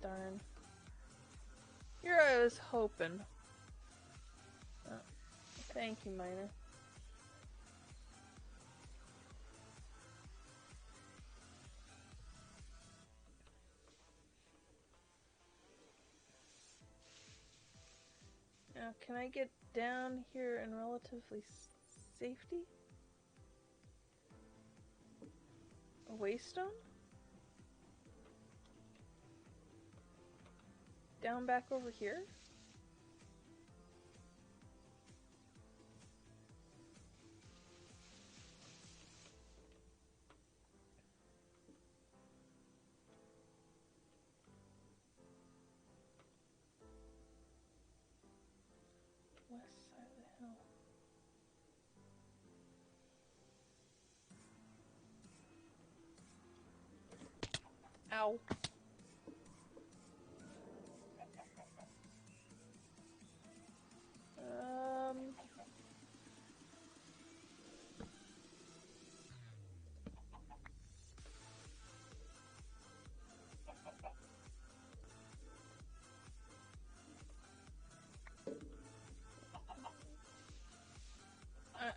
Darn. Here I was hoping. Oh, thank you, Miner. Now, can I get down here in relatively safety? A waystone? Down back over here? West side of the hill. Ow.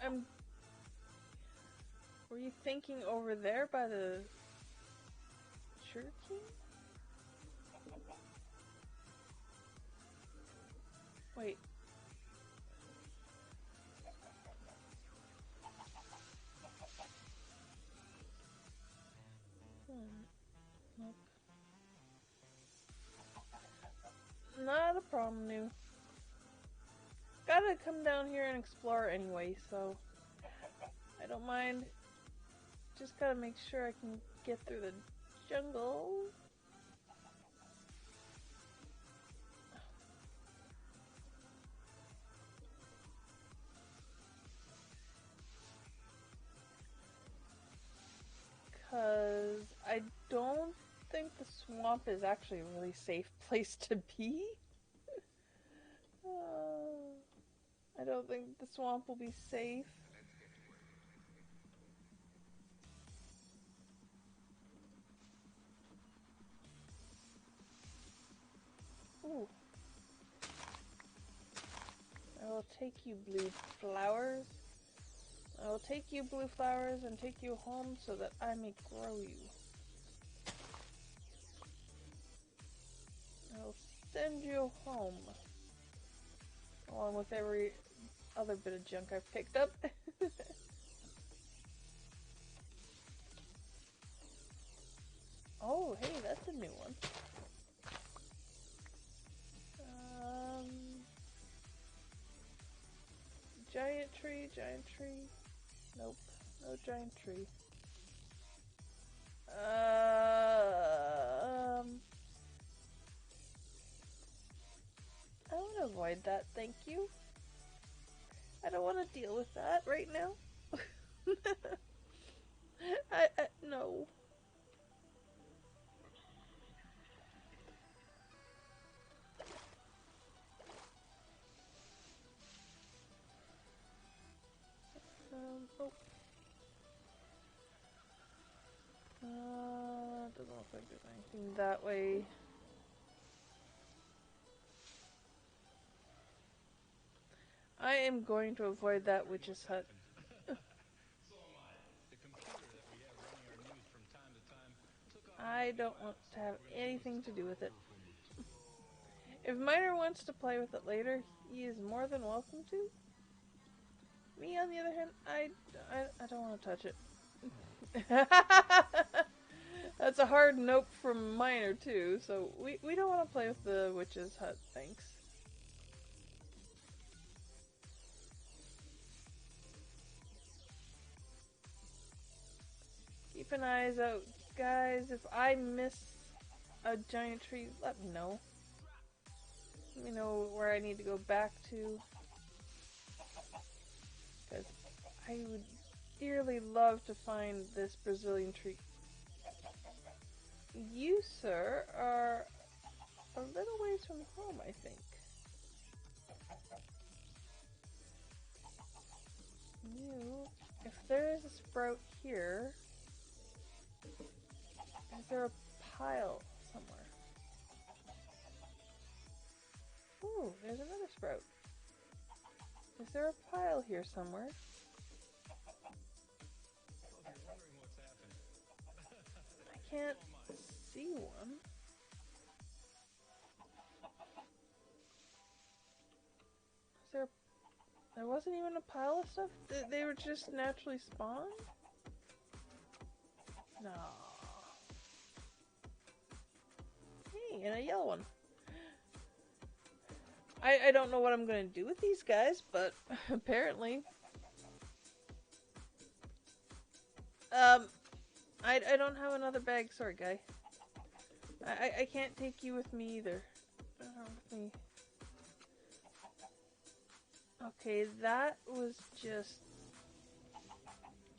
I'm... Were you thinking over there by the sugar cane? Wait. Nope. Not a problem, new. Gotta come down here and explore anyway, so I don't mind. Just gotta make sure I can get through the jungle. Because I don't think the swamp is actually a really safe place to be. I don't think the swamp will be safe. Ooh. I will take you, blue flowers. I will take you, blue flowers, and take you home so that I may grow you. I will send you home. Along with every other bit of junk I've picked up. Oh, hey, that's a new one. Giant tree, giant tree. Nope, no giant tree. I want to avoid that, thank you. I don't want to deal with that right now. No. Oh. Doesn't look like there's anything that way. I am going to avoid that witch's hut. I don't want to have anything to do with it. If Miner wants to play with it later, he is more than welcome to. Me, on the other hand, I don't want to touch it. That's a hard nope from Miner too, so we don't want to play with the witch's hut, thanks. Keep an eyes out, guys. If I miss a giant tree, let me know. Let me know where I need to go back to. Because I would dearly love to find this Brazilian tree. You, sir, are a little ways from home, I think. You, if there is a sprout here, is there a pile somewhere? Ooh, there's another sprout. Is there a pile here somewhere? I can't see one. Is there? There wasn't even a pile of stuff? They were just naturally spawned? No. Hey, and a yellow one. I don't know what I'm gonna do with these guys, but apparently. I don't have another bag, sorry guy. I can't take you with me either. With me. Okay, that was just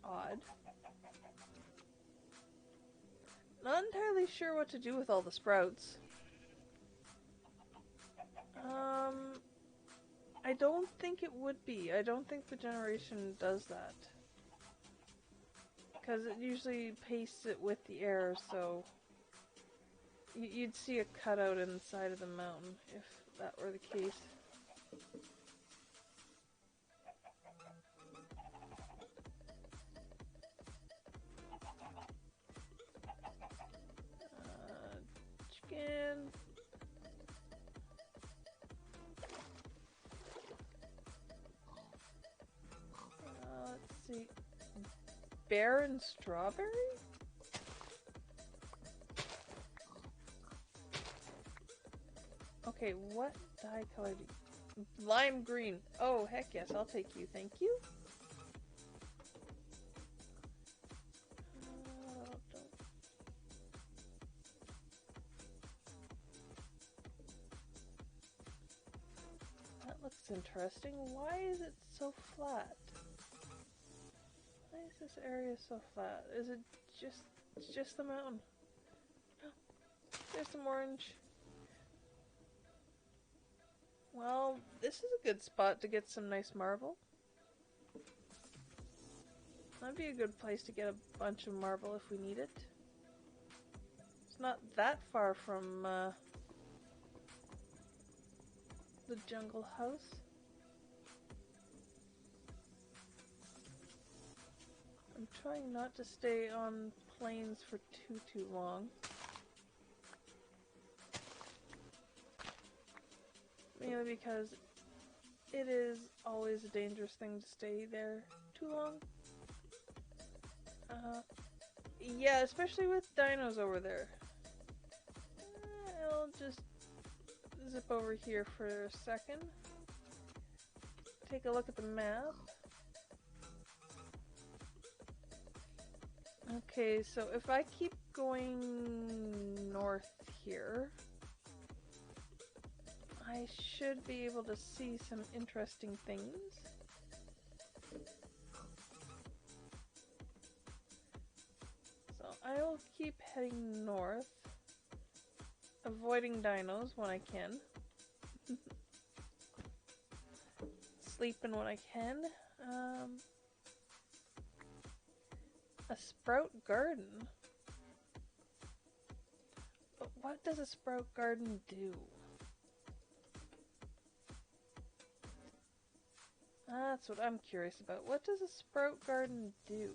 odd. Not entirely sure what to do with all the sprouts. I don't think it would be. I don't think the generation does that. Because it usually pastes it with the air, so you'd see a cutout in the side of the mountain if that were the case. see. Bear and strawberry? Okay, what dye color do you... Lime green. Oh, heck yes, I'll take you. Thank you. That looks interesting. Why is it so flat? Why is this area so flat? Is it just... It's just the mountain. Oh, there's some orange. Well, this is a good spot to get some nice marble. That'd be a good place to get a bunch of marble if we need it. It's not that far from the jungle house. I'm trying not to stay on plains for too long. Mainly because it is always a dangerous thing to stay there too long. Yeah, especially with dinos over there. I'll just zip over here for a second. Take a look at the map. Okay, so if I keep going north here, I should be able to see some interesting things. So I will keep heading north, avoiding dinos when I can. Sleeping when I can. A sprout garden? But what does a sprout garden do? That's what I'm curious about. What does a sprout garden do?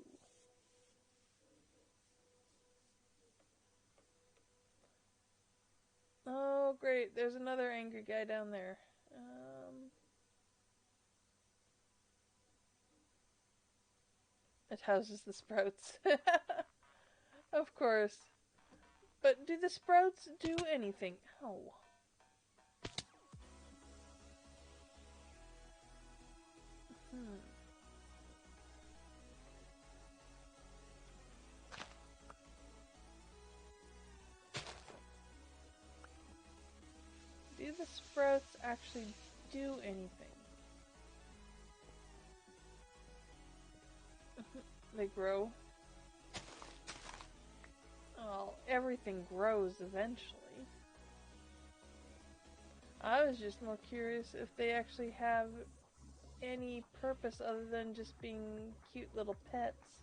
Oh, great. There's another angry guy down there. It houses the sprouts. Of course. But do the sprouts do anything? Oh. Do the sprouts actually do anything? They grow. Well, everything grows eventually. I was just more curious if they actually have any purpose other than just being cute little pets.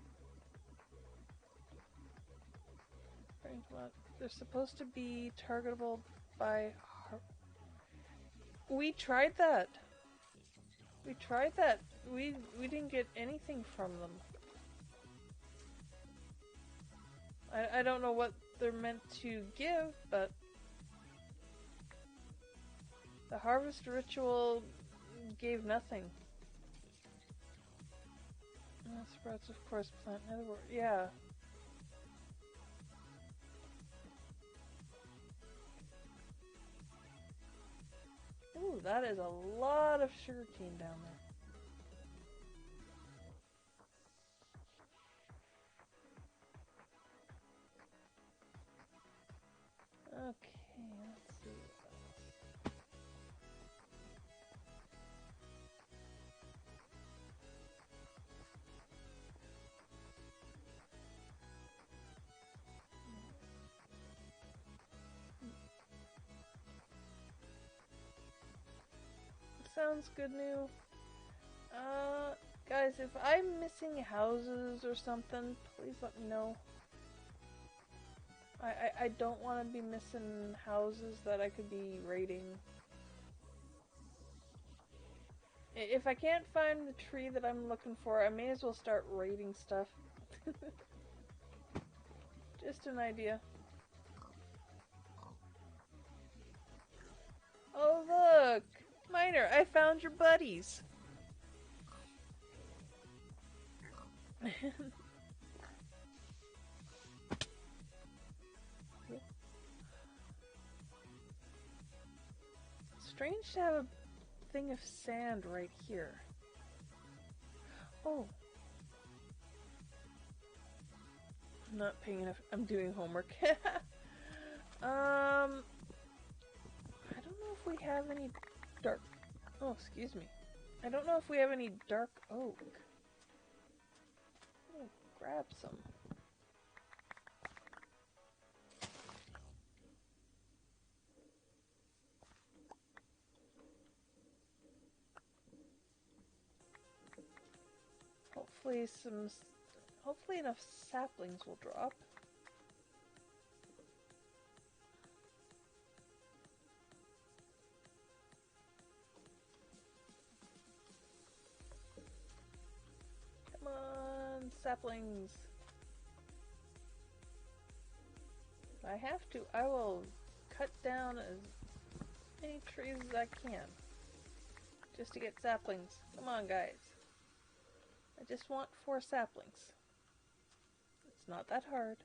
They're supposed to be targetable by... We tried that! We tried that! We didn't get anything from them. I don't know what they're meant to give, but... The harvest ritual gave nothing. Sprouts, of course, plant netherwort. Yeah. Ooh, that is a lot of sugarcane down there. Okay, let's see. Sounds good, new. Guys, if I'm missing houses or something, please let me know. I don't want to be missing houses that I could be raiding. If I can't find the tree that I'm looking for, I may as well start raiding stuff. Just an idea. Oh look! Miner, I found your buddies! Strange to have a thing of sand right here. Oh. I'm not paying enough. I'm doing homework. I don't know if we have any dark... Oh, excuse me. I don't know if we have any dark oak. I'll grab some. Hopefully enough saplings will drop. Come on, saplings. If I have to, I will cut down as many trees as I can. Just to get saplings. Come on, guys. I just want 4 saplings. It's not that hard.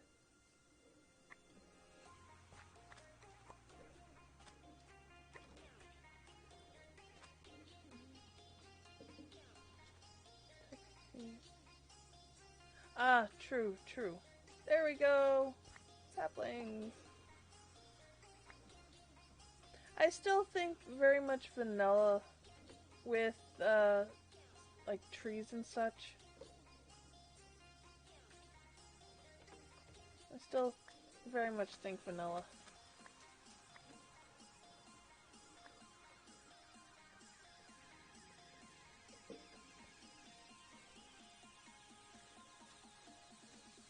Ah, true, true. There we go. Saplings. I still think very much vanilla with, like trees and such. I still very much think vanilla.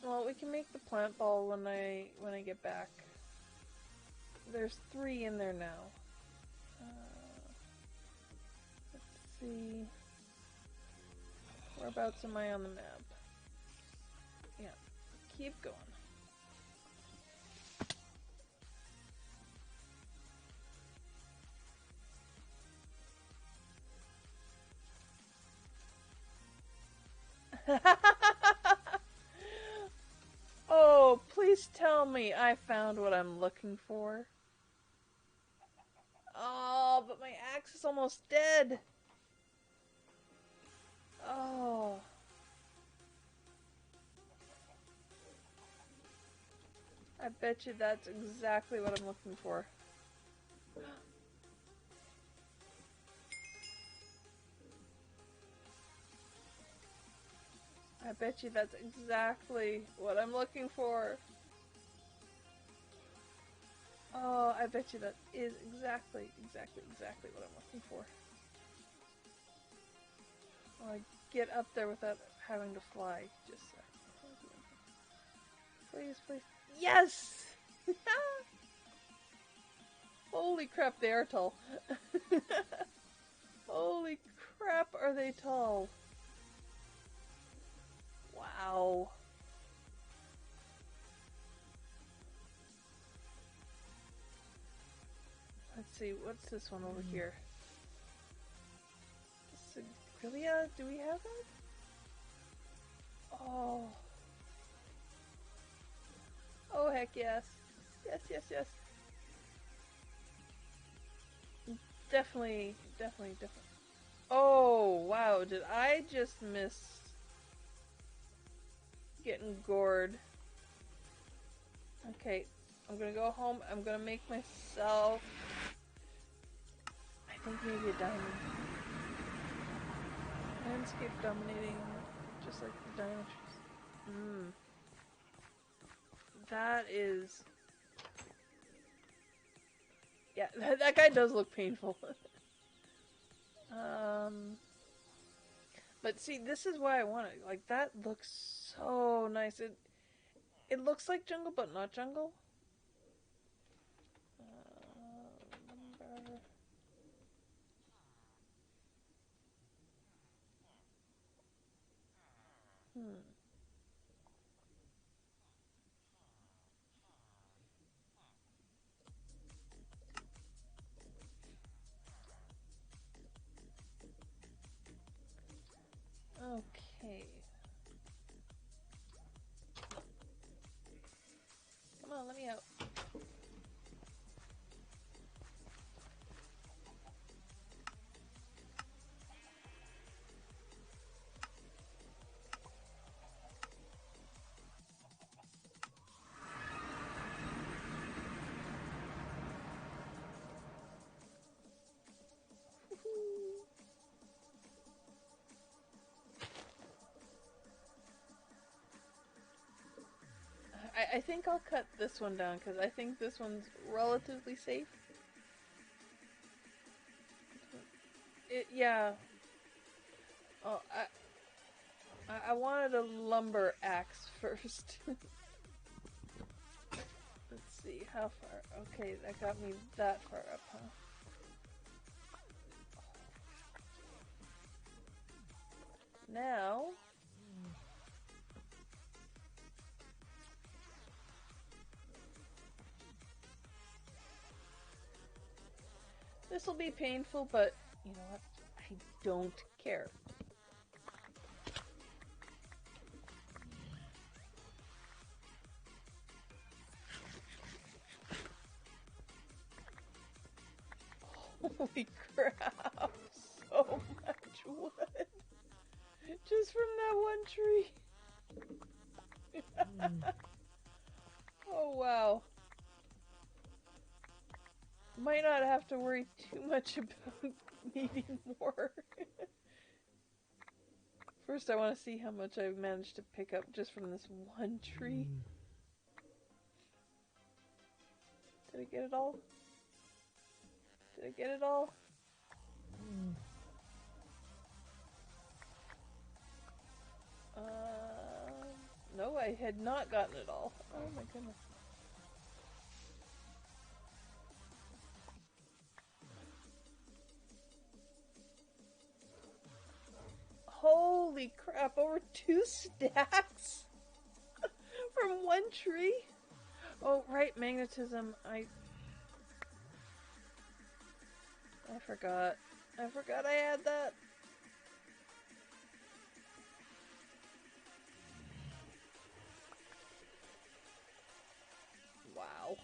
Well, we can make the plant ball when I get back. There's 3 in there now. Let's see. Whereabouts am I on the map? Yeah, keep going. Oh, please tell me I found what I'm looking for. Oh, but my axe is almost dead. Oh. I bet you that's exactly what I'm looking for. I bet you that's exactly what I'm looking for. Oh, I bet you that is exactly what I'm looking for. Well, I get up there without having to fly. Just so. Please, please. Yes! Holy crap, they are tall. Holy crap, are they tall. Wow. Let's see, what's this one over here? Sigrilia? Do we have that? Oh. Oh, heck yes. Yes, yes, yes. Definitely. Oh, wow. Did I just miss getting gored? Okay, I'm gonna go home. I'm gonna make myself... I think maybe a diamond. Landscape dominating, just like the diamond trees. Mmm. That is... Yeah, that guy does look painful. But see, this is why I want it. Like, that looks so nice. It looks like jungle, but not jungle. Lumber. Okay. I think I'll cut this one down because I think this one's relatively safe. Yeah. Oh, I wanted a lumber axe first. Let's see, how far? Okay, that got me that far up, huh? Now... this will be painful, but you know what? I don't care. Holy crap! So much wood! Just from that one tree! Oh wow. Might not have to worry too much about needing more. First I want to see how much I've managed to pick up just from this one tree. Did I get it all? Did I get it all? No, I had not gotten it all. Oh my goodness. Holy crap, over 2 stacks? From one tree? Oh, right, magnetism. I forgot. I forgot I had that. Wow.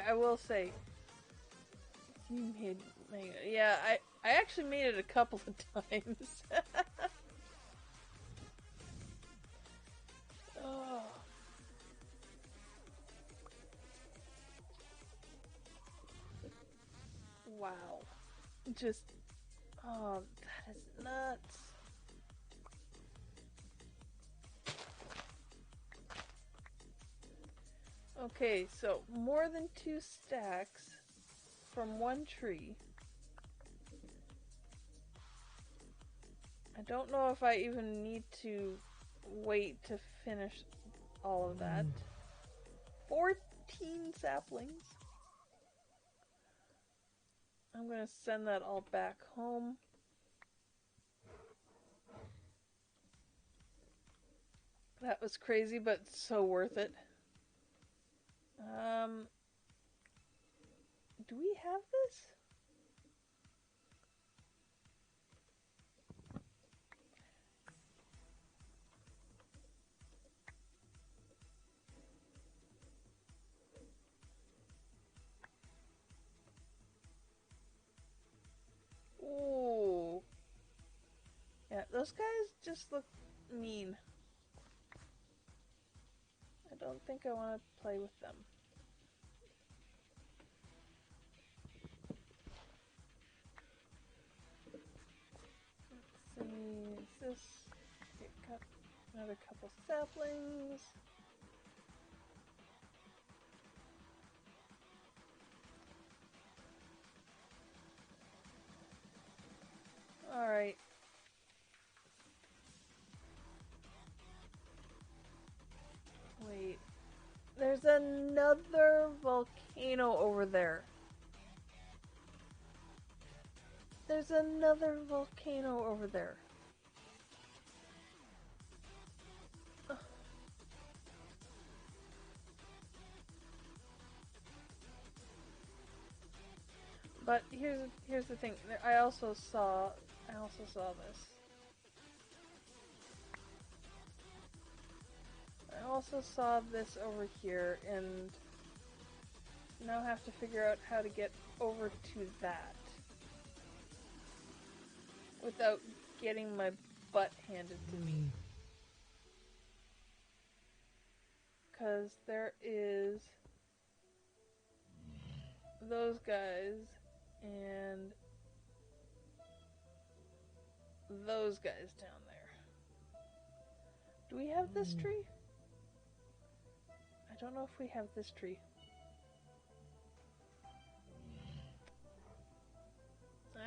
I will say, you made yeah, I actually made it a couple of times. Oh. Wow. Just, oh, that is nuts. Okay, so more than 2 stacks from one tree. I don't know if I even need to wait to finish all of that. 14 saplings. I'm gonna send that all back home. That was crazy, but so worth it. Do we have this? Ooh. Yeah, those guys just look mean. I don't think I want to play with them. Let's see, is this... Okay, got another couple saplings. Alright. Wait. There's another volcano over there. There's another volcano over there. Ugh. But here's the thing. I also saw this. I also saw this over here, and now have to figure out how to get over to that without getting my butt handed to me. Because there is those guys And those guys down there. Do we have this tree? I don't know if we have this tree.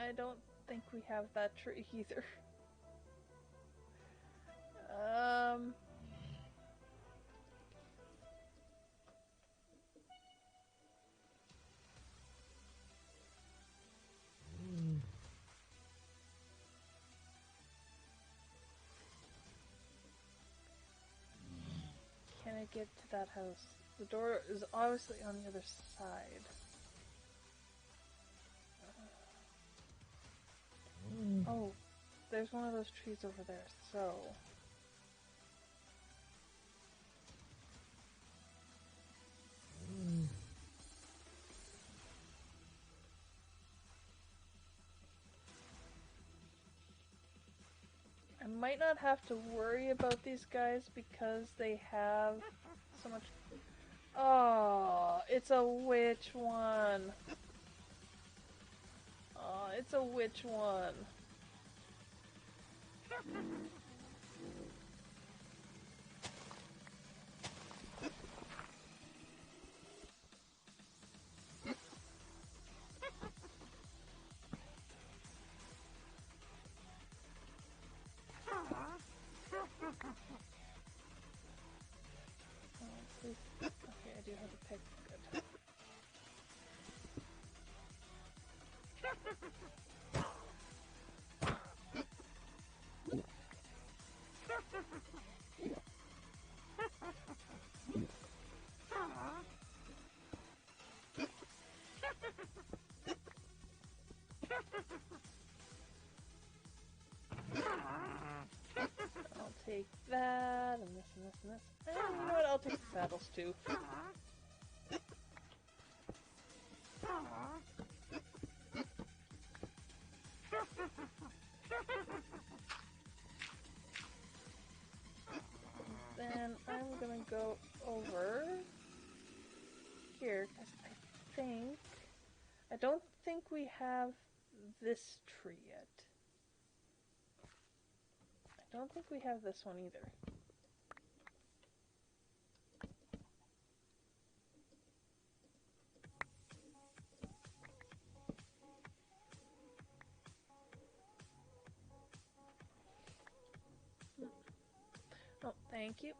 I don't think we have that tree either. Can I get to that house? The door is obviously on the other side. Oh, there's one of those trees over there, so... I might not have to worry about these guys because they have so much... Oh, it's a witch one. Oh, it's a witch one. Oh, please. Okay, I do have a pick. Good. I'll take that, and this, and this, and this. And you know what? I'll take the saddles too. Then I'm gonna go over here, because I don't think we have this tree yet. I don't think we have this one either. Oh, thank you.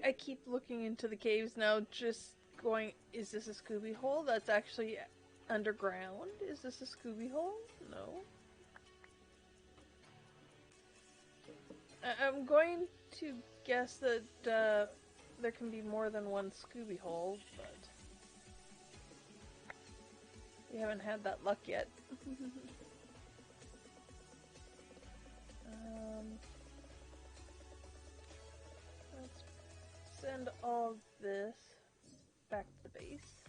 I keep looking into the caves now, just going, is this a Scooby hole? That's actually underground? Is this a Scooby hole? No. I'm going to guess that there can be more than one Scooby hole, but we haven't had that luck yet. Let's send all this back to the base.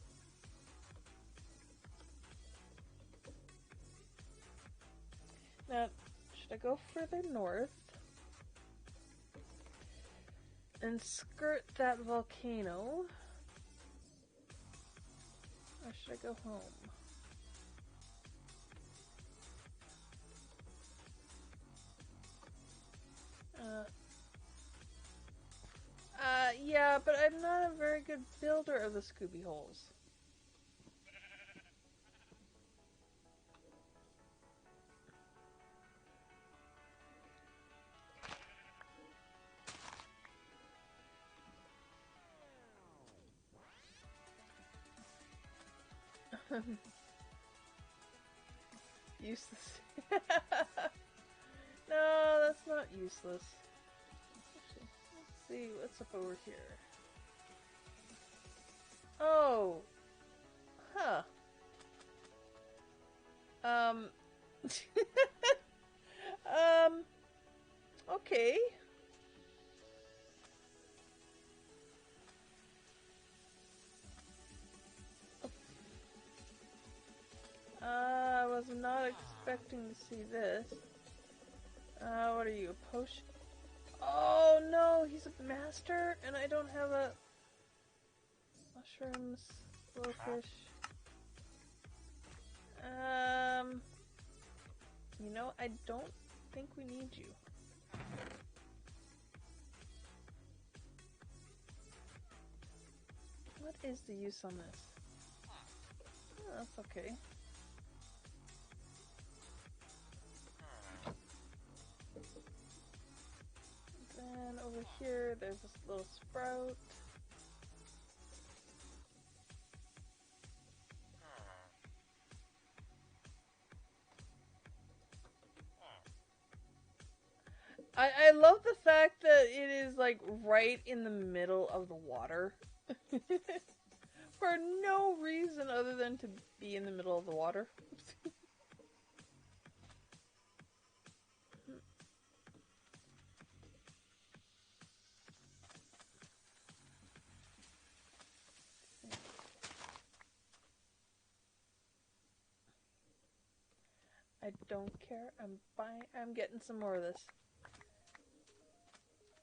Now, should I go further north and skirt that volcano? Or should I go home? Yeah, but I'm not a very good builder of the Scooby holes. Useless. No, that's not useless. Let's see, what's up over here? Oh. Huh. Um. um. Okay. I was not expecting to see this. What are you, a potion? Oh no, he's a master, and I don't have a mushrooms, blowfish. You know, I don't think we need you. What is the use on this? Oh, that's okay. Then over here, there's this little sprout. I love the fact that it is like right in the middle of the water. For no reason other than to be in the middle of the water. I don't care. I'm getting some more of this.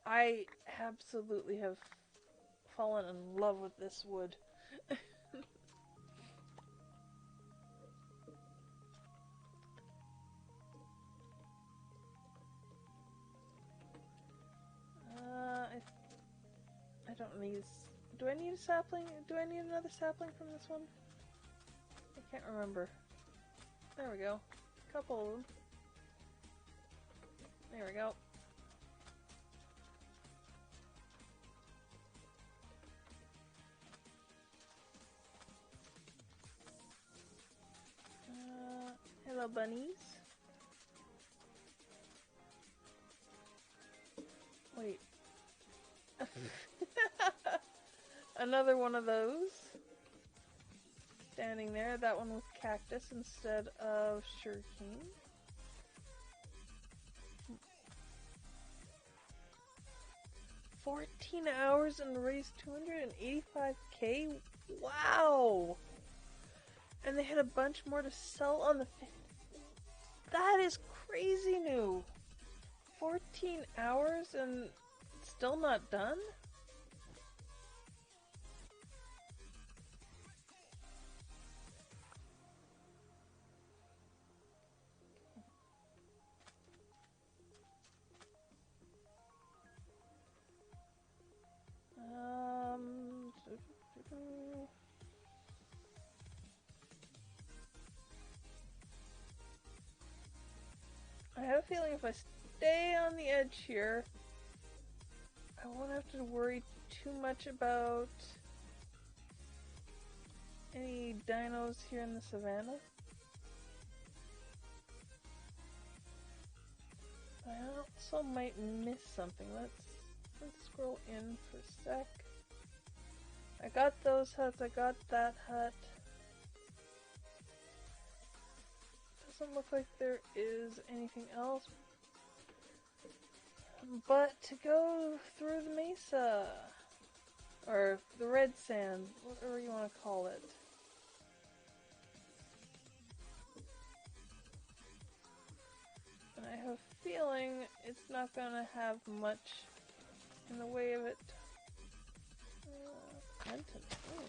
I absolutely have fallen in love with this wood. I don't need. Do I need a sapling? Do I need another sapling from this one? I can't remember. There we go. A couple of them. There we go. Hello, bunnies. Wait. Another one of those. Standing there. That one with cactus instead of sugarcane. $14 hours and raised 285k? Wow! And they had a bunch more to sell on the 5th. That is crazy new. 14 hours and still not done? I have a feeling if I stay on the edge here, I won't have to worry too much about any dinos here in the savannah. I also might miss something. Let's scroll in for a sec. I got those huts, I got that hut. Doesn't look like there is anything else but to go through the mesa. Or the red sand, whatever you want to call it. And I have a feeling it's not gonna have much in the way of it. Lenton. Ooh,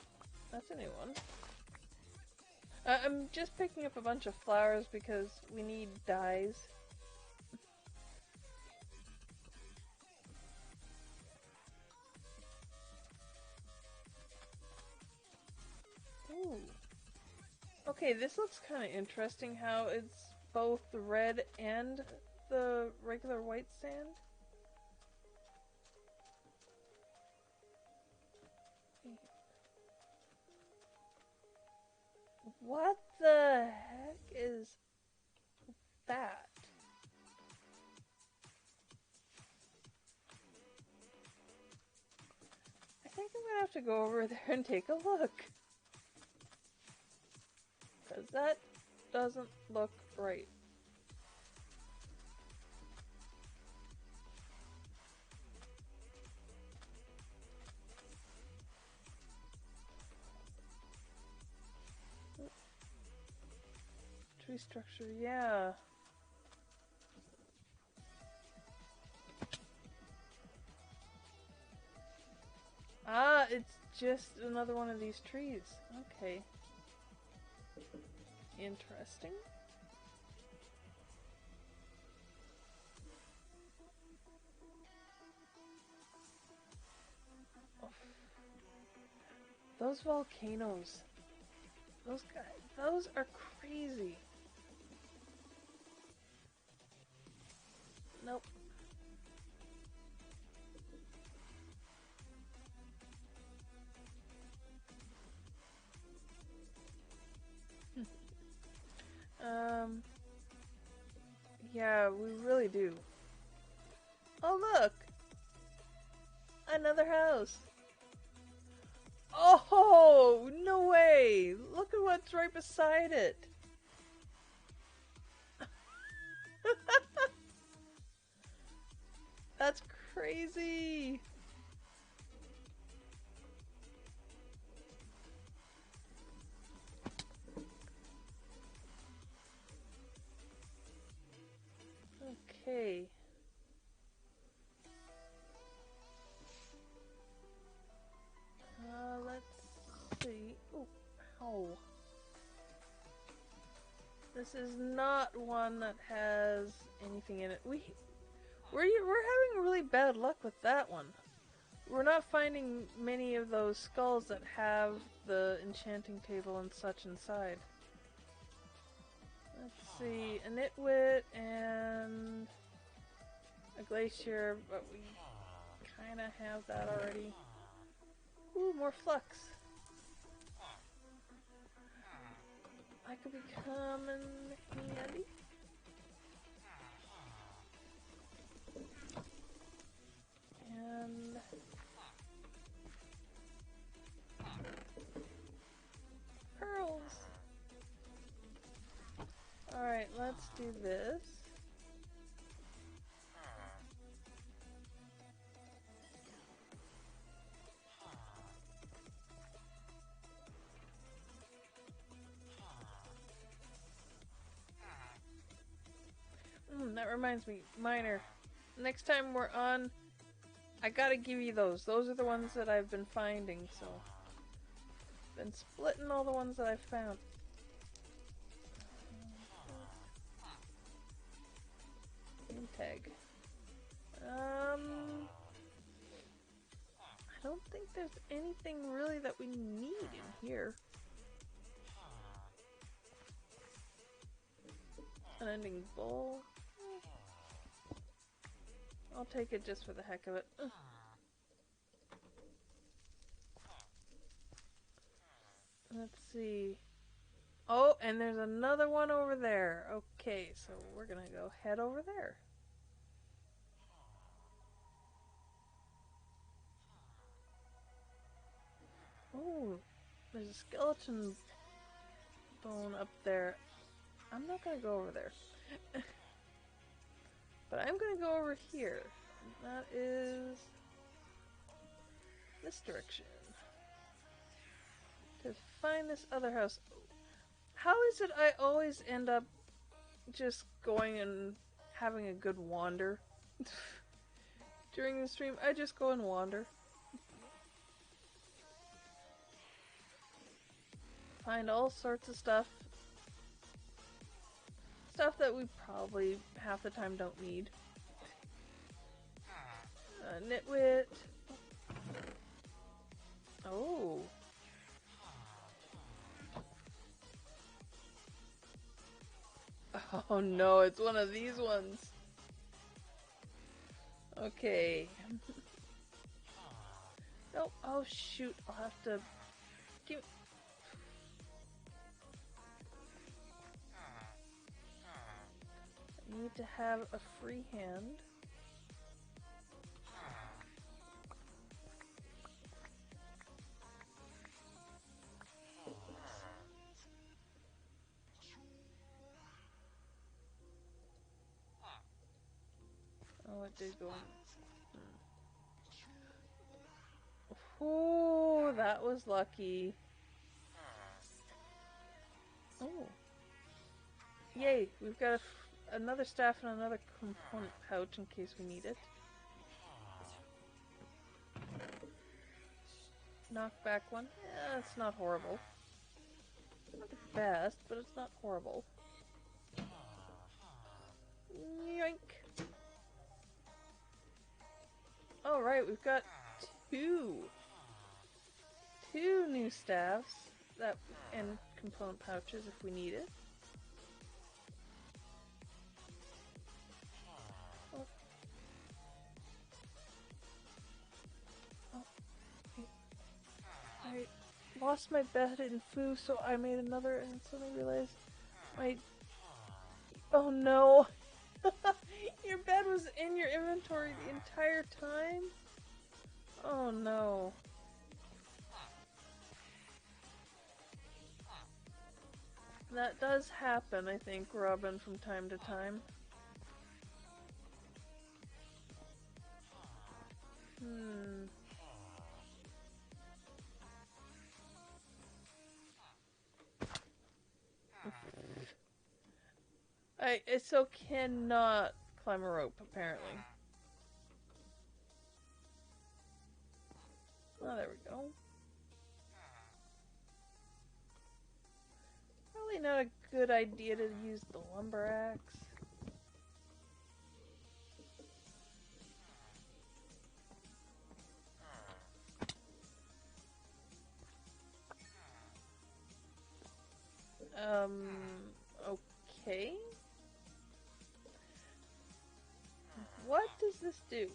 that's a new one. I'm just picking up a bunch of flowers because we need dyes. Ooh. Okay, this looks kind of interesting how it's both the red and the regular white sand. What the heck is that? I think I'm gonna have to go over there and take a look. Because that doesn't look right. Tree structure, yeah. Ah, it's just another one of these trees. Okay. Interesting. Oh. Those volcanoes. Those guys, those are crazy. Nope. Yeah, we really do. Oh, look! Another house! Oh, no way! Look at what's right beside it! That's crazy! Okay. Let's see. Oh, ow. This is not one that has anything in it. We're having really bad luck with that one. We're not finding many of those skulls that have the enchanting table and such inside. Let's see, a nitwit and a glacier, but we kind of have that already. Ooh, more flux. That could become handy. And pearls. Alright, let's do this. That reminds me, Miner. Next time we're on, I gotta give you those. Those are the ones that I've been finding, so. Been splitting all the ones that I've found. Name tag. I don't think there's anything really that we need in here. Unending bowl. I'll take it just for the heck of it. Ugh. Let's see. Oh, and there's another one over there. Okay, so we're gonna go head over there. Oh, there's a skeleton bone up there. I'm not gonna go over there. But I'm gonna go over here. That is this direction. To find this other house. How is it I always end up just going and having a good wander? During the stream, I just go and wander. Find all sorts of stuff. Stuff that we probably half the time don't need. Nitwit. Oh. Oh no, it's one of these ones. Okay. No, oh shoot, I'll have to give. I need to have a free hand. it did go in. Oh, that was lucky. Oh. Yay, we've got another staff and another component pouch in case we need it. Knock back one. Yeah, it's not horrible. Not the best, but it's not horrible. Yoink. Alright, we've got two new staffs and component pouches if we need it. Oh. Oh. I lost my bed in Foo, so I made another and suddenly realized oh no! Your bed was in your inventory the entire time? Oh no. That does happen, I think, Robin, from time to time. I so cannot climb a rope, apparently. Oh, there we go. Probably not a good idea to use the lumber axe. Okay. What does this do?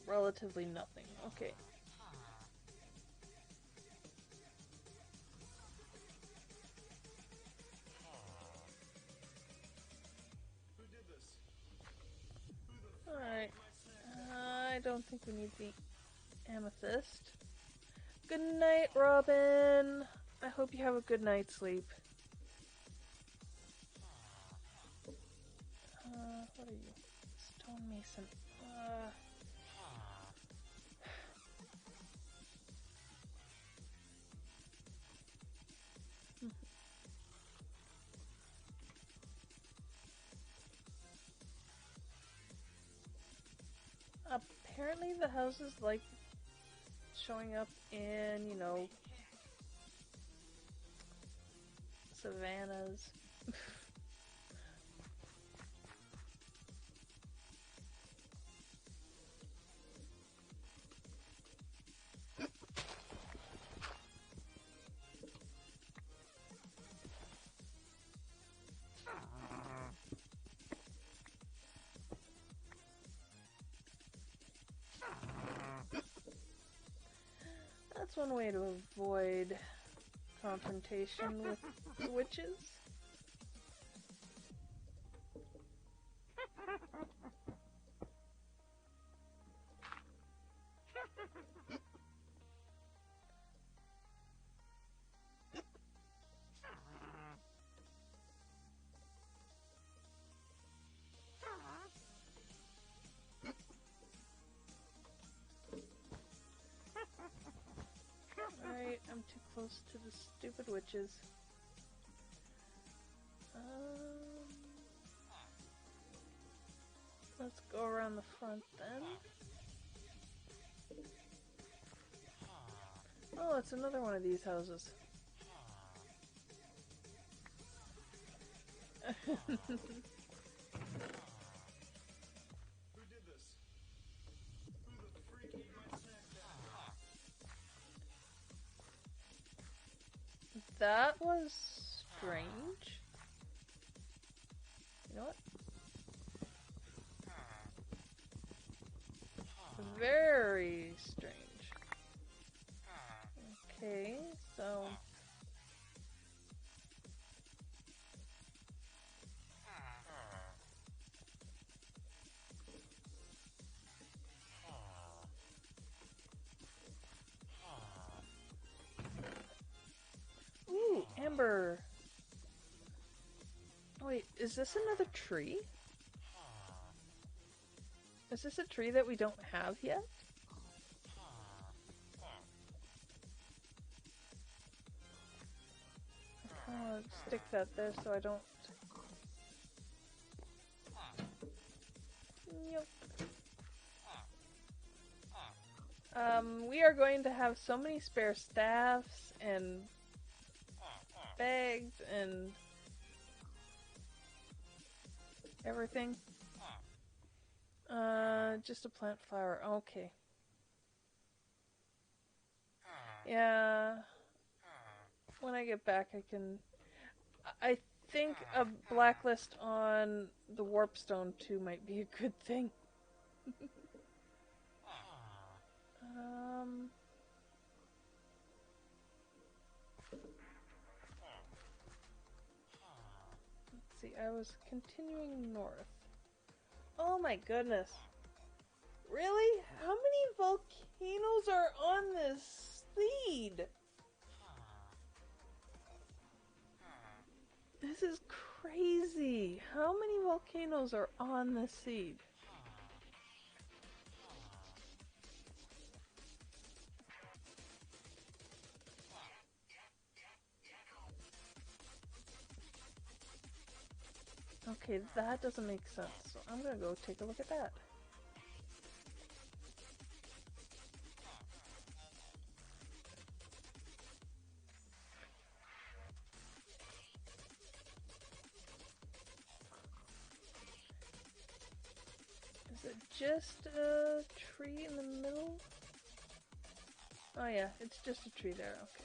Relatively nothing. Okay. Alright. I don't think we need the amethyst. Good night, Robin. I hope you have a good night's sleep. What are you? Stonemason. Apparently the houses like showing up in, you know, savannas. That's one way to avoid confrontation with the witches. Alright, I'm too close to the stupid witches. Let's go around the front then. Oh, it's another one of these houses. Who did this? Who the freak ate my snack bag? That was strange. You know what? Very strange. Okay, so... Ooh, amber! Oh wait, Is this another tree? Is this a tree that we don't have yet? I'll stick that there so I don't... Yep. We are going to have so many spare staffs and bags and everything. Just a plant flower. Okay. Yeah. When I get back, I can... I think a blacklist on the warpstone too might be a good thing. Let's see, I was continuing north. Oh my goodness. Really? How many volcanoes are on this seed? This is crazy. How many volcanoes are on this seed? Okay, that doesn't make sense. So I'm gonna go take a look at that. Is it just a tree in the middle? Oh yeah, it's just a tree there, okay.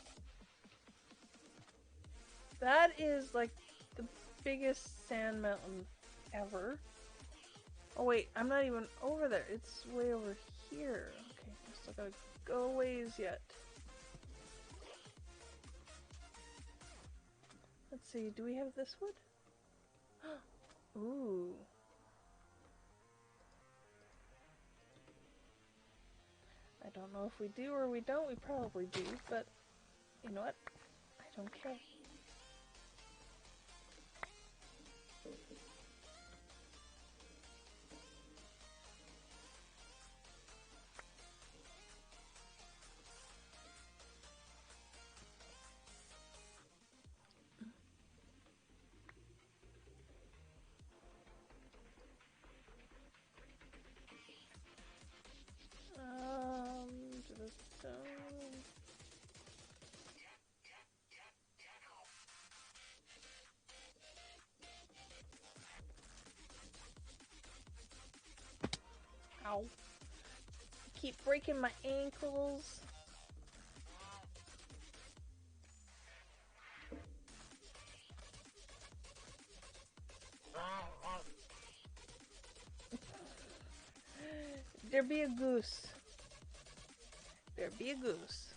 That is like the biggest sand mountain ever. Oh wait, I'm not even over there. It's way over here. Okay, I still gotta go ways yet. Let's see, do we have this wood? Ooh. I don't know if we do or we don't. We probably do, but you know what? I don't care. To the stone. Ow. Keep breaking my ankles. There be a goose. There be a goose.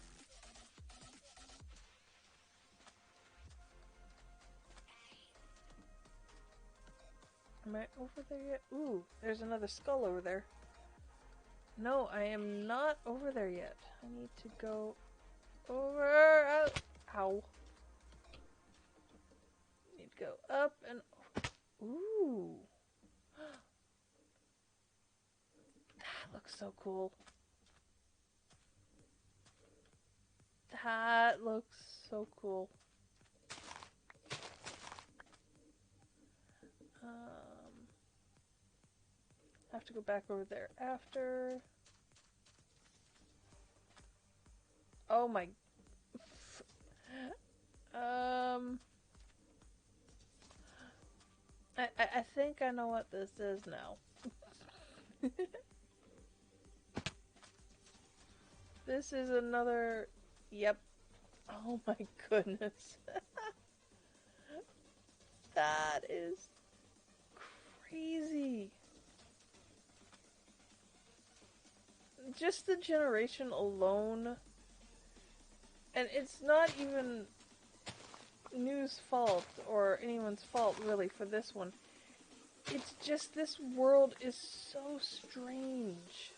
Am I over there yet? Ooh, there's another skull over there. No, I am not over there yet. I need to go over. Out. Ow. Need to go up and. Ooh. That looks so cool. That looks so cool. Have to go back over there after. Oh my. I think I know what this is now. This is another. Yep. Oh my goodness. That is crazy. Just the generation alone, and it's not even New's fault or anyone's fault really for this one. It's just this world is so strange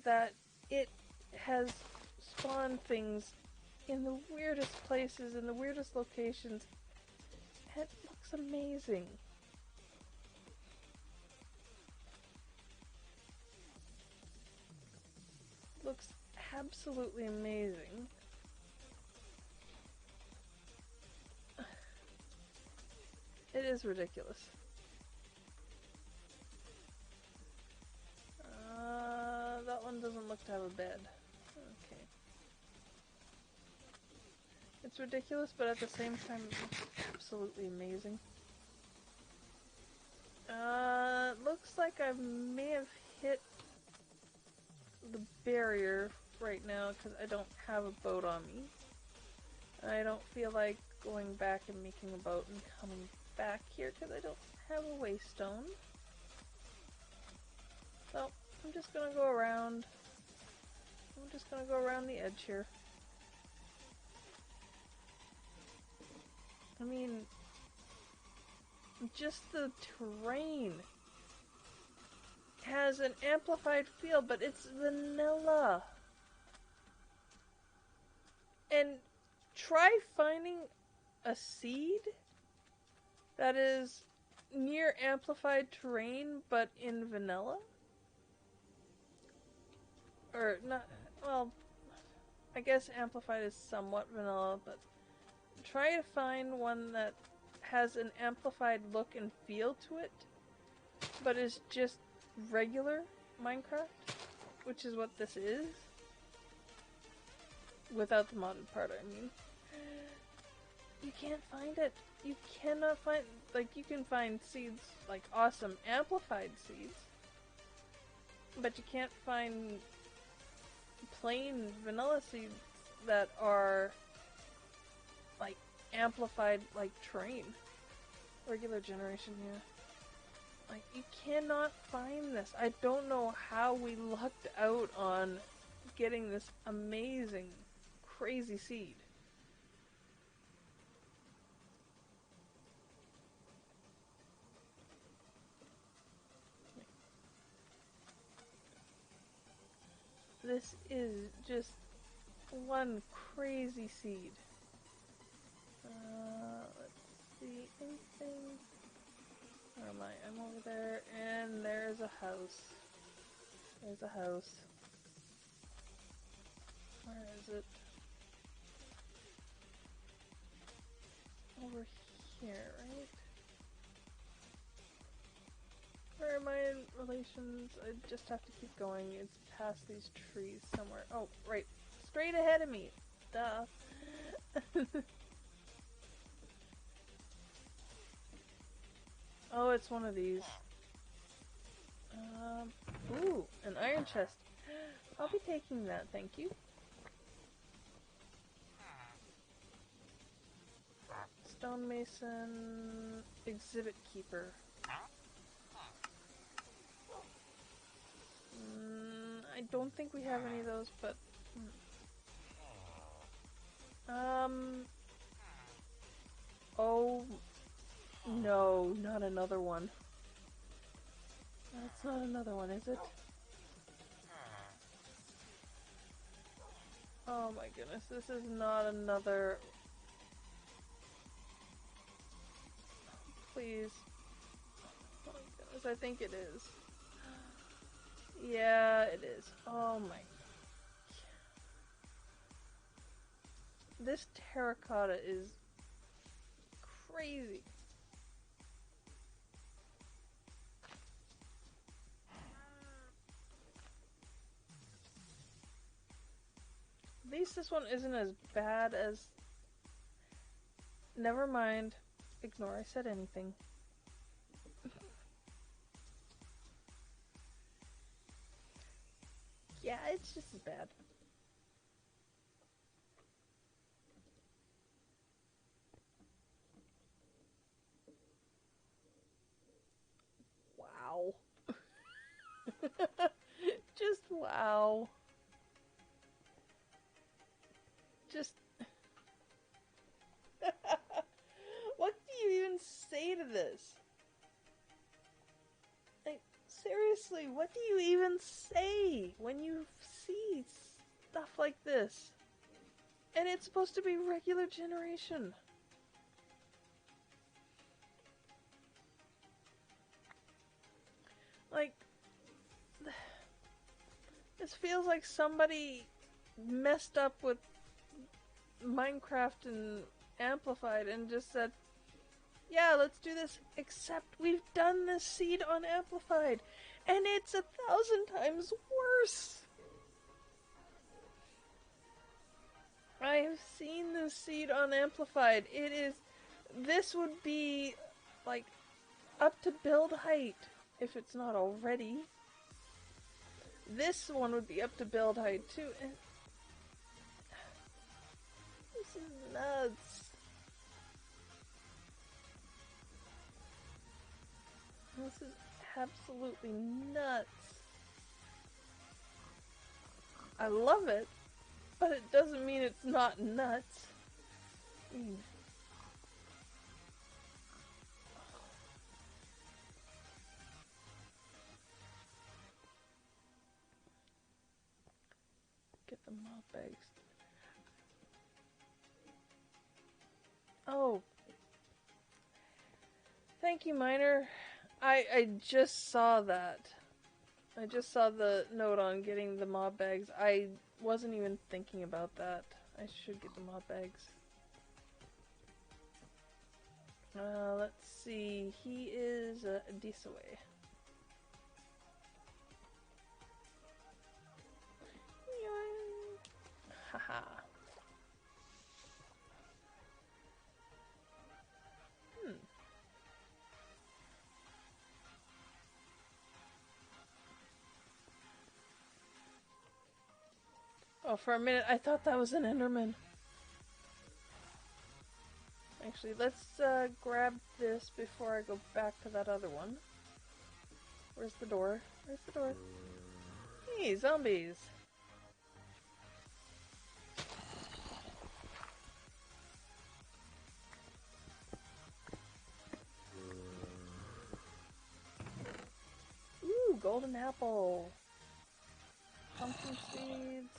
that it has spawned things in the weirdest places, in the weirdest locations. It looks looks amazing. Looks absolutely amazing. It is ridiculous. That one doesn't look to have a bed. Okay. It's ridiculous, but at the same time, it looks absolutely amazing. Looks like I may have hit the barrier right now because I don't have a boat on me. I don't feel like going back and making a boat and coming back here because I don't have a waystone. So, I'm just gonna go around. I'm just gonna go around the edge here. I mean, just the terrain has an amplified feel, but it's vanilla. And try finding a seed that is near amplified terrain, but in vanilla. Or not, well, I guess amplified is somewhat vanilla, but try to find one that has an amplified look and feel to it, but is just regular Minecraft, which is what this is. Without the modded part, I mean. You can't find it. You cannot find, like, you can find seeds, like awesome amplified seeds, but you can't find plain vanilla seeds that are like amplified like terrain. Regular generation, yeah. Like, you cannot find this. I don't know how we lucked out on getting this amazing, crazy seed. This is just one crazy seed. Let's see, anything? Where am I? I'm over there, and there's a house. There's a house. Where is it? Over here, right? Where am I in relations? I just have to keep going. It's past these trees somewhere. Oh, right. Straight ahead of me. Duh. Oh, it's one of these. Ooh, an iron chest. I'll be taking that, thank you. Stonemason, exhibit keeper. I don't think we have any of those, but... Oh... No, not another one. That's not another one, is it? Oh my goodness, this is not another... Please. Oh my goodness, I think it is. Yeah, it is. Oh my... This terracotta is crazy. At least this one isn't as bad as... Never mind. Ignore I said anything. Yeah, it's just as bad. Wow. Just wow. Just... What do you even say to this? Like, seriously, what do you even say when you see stuff like this? And it's supposed to be regular generation. This feels like somebody messed up with Minecraft and Amplified and just said, yeah, let's do this, except we've done this seed on Amplified, and it's 1,000 times worse. I have seen this seed on Amplified. This would be, like, up to build height, if it's not already. This one would be up to build height, too, and this is nuts. This is absolutely nuts. I love it, but it doesn't mean it's not nuts. Get the mob bags. Oh. Thank you, Miner. I just saw that. I just saw the note on getting the mob bags. I wasn't even thinking about that. I should get the mob bags. Let's see. He is this way. Haha. Oh, for a minute I thought that was an Enderman. Actually, let's grab this before I go back to that other one. Where's the door? Where's the door? Hey, zombies! Ooh, golden apple! Pumpkin seeds.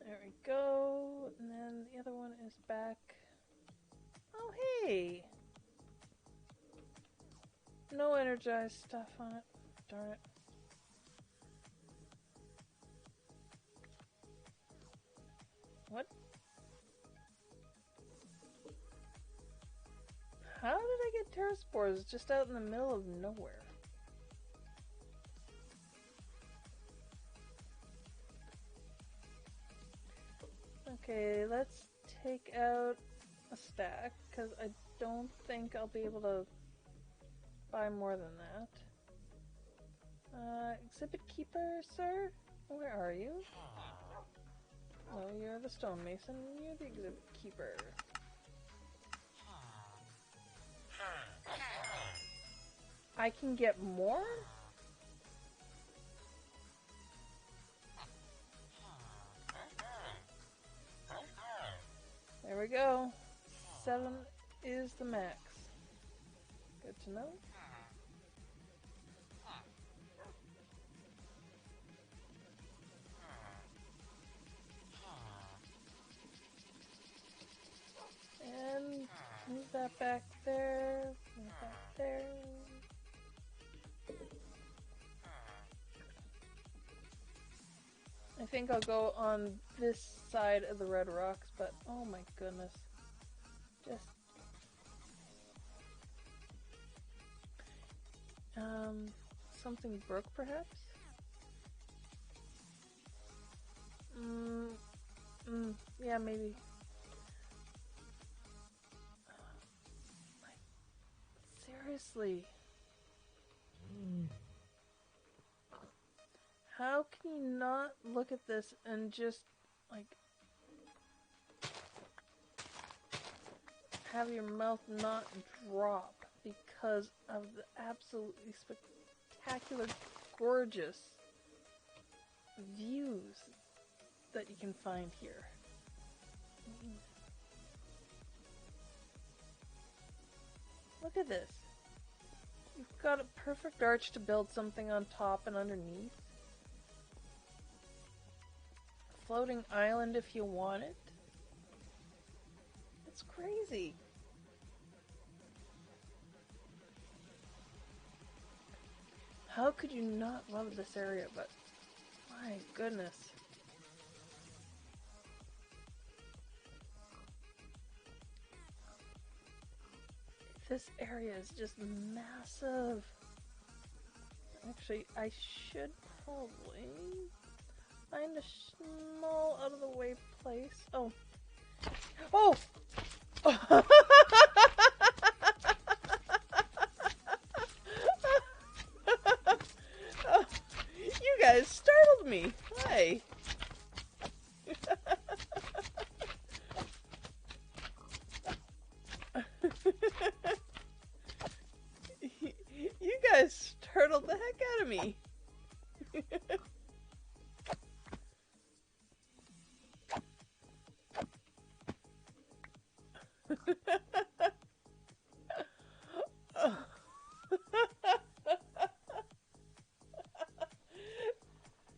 There we go. And then the other one is back. Oh, hey! No energized stuff on it. Darn it. What? How did I get pterospores just out in the middle of nowhere? Okay, let's take out a stack, because I don't think I'll be able to buy more than that. Exhibit keeper, sir? Where are you? Oh, you're the stonemason, you're the exhibit keeper. I can get more? There we go. 7 is the max. Good to know. And move that back there. Move that there. I think I'll go on this side of the red rocks, but oh my goodness. Just something broke perhaps? Yeah, maybe. Seriously. How can you not look at this and just, like, have your mouth not drop because of the absolutely spectacular, gorgeous views that you can find here? Look at this. You've got a perfect arch to build something on top and underneath. A floating island if you want it. It's crazy. How could you not love this area, but my goodness. This area is just massive. Actually, I should probably find a small out of the way place. Oh. Oh! Oh, you guys startled me. Hi. You guys startled the heck out of me.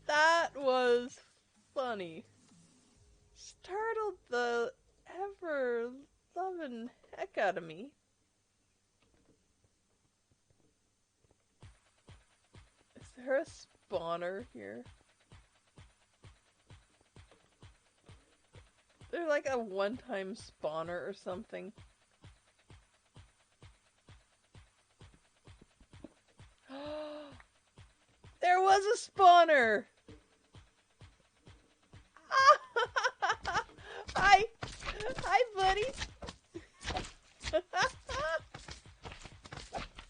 That was funny. Startled the ever loving heck out of me. Is there a spawner here? They're like a one-time spawner or something. There was a spawner! Hi! Hi, buddy!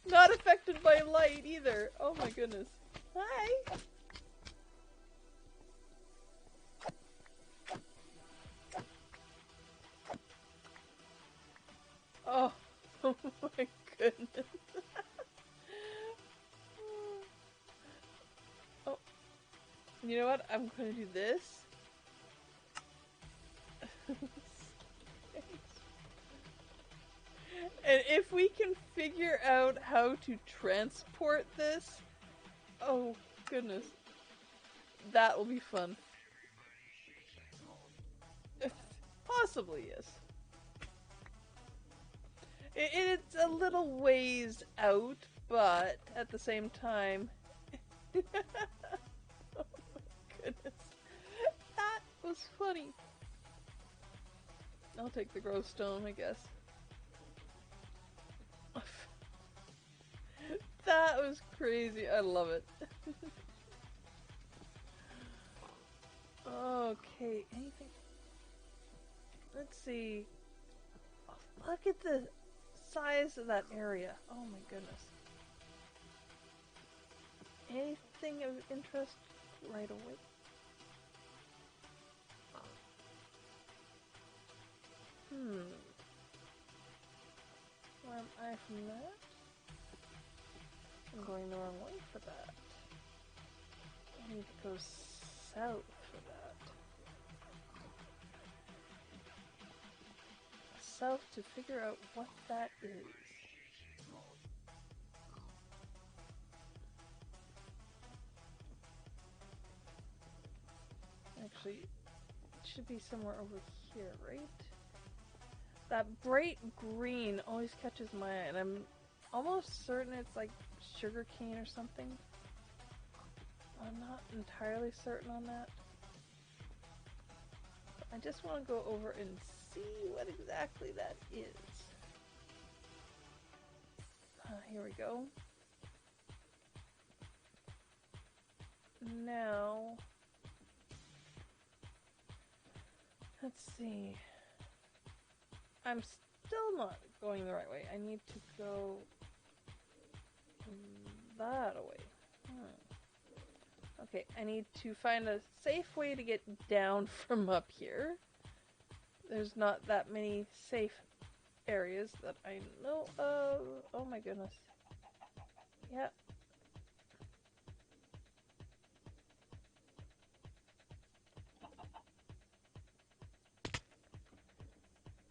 Not affected by light either. Oh my goodness. Hi! Oh, oh my goodness. Oh, you know what? I'm gonna do this. And if we can figure out how to transport this, oh goodness, that will be fun. Possibly, yes. It's a little ways out, but at the same time... Oh my goodness. That was funny. I'll take the grow stone, I guess. That was crazy. I love it. Okay, anything? Let's see. Oh, look at the size of that area. Oh my goodness. Anything of interest right away? Where am I from that? I'm going the wrong way for that. I need to go south for that. South to figure out what that is. Actually, it should be somewhere over here, right? That bright green always catches my eye, and I'm almost certain it's like sugarcane or something. I'm not entirely certain on that. I just want to go over and see what exactly that is. Here we go. Now, let's see. I'm still not going the right way. I need to go that way. Okay, I need to find a safe way to get down from up here. There's not that many safe areas that I know of. Oh my goodness. Yeah.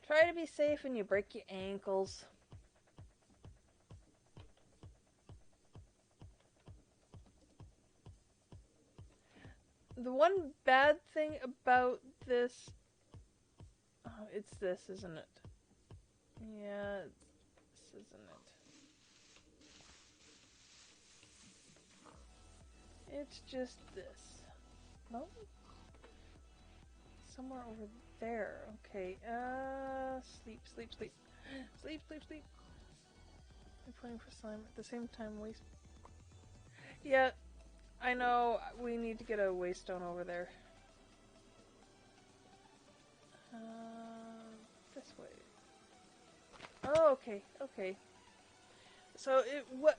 Try to be safe and you break your ankles. The one bad thing about this... Oh, it's this, isn't it? Yeah, this isn't it. It's just this. No? Somewhere over there. Okay, sleep, sleep, sleep. Sleep, sleep, sleep. I'm putting for slime at the same time waste. Yeah, I know, we need to get a waystone over there. This way. Oh, okay, okay. So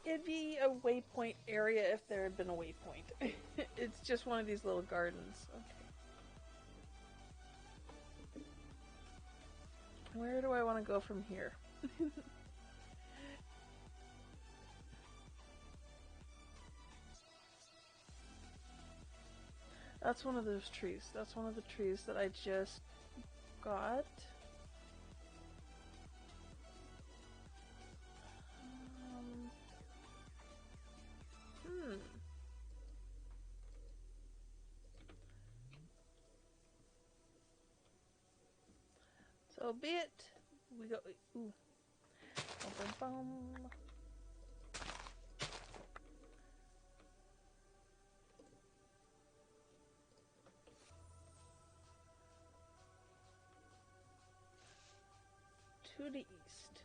it'd be a waypoint area if there had been a waypoint. It's just one of these little gardens. Okay. Where do I want to go from here? That's one of those trees. That's one of the trees that I just got. Hmm. So be it. We go. Ooh. Bum, bum, bum. To the east.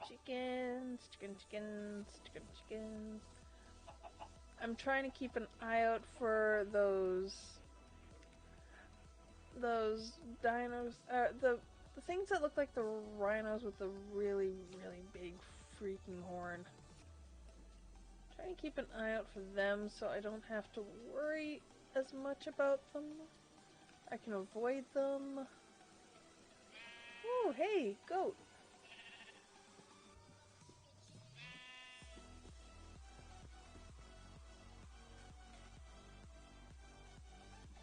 Chickens, chickens. I'm trying to keep an eye out for those dinos, the things that look like the rhinos with the really, really big freaking horn. Trying to keep an eye out for them so I don't have to worry as much about them. I can avoid them. Oh, hey, goat.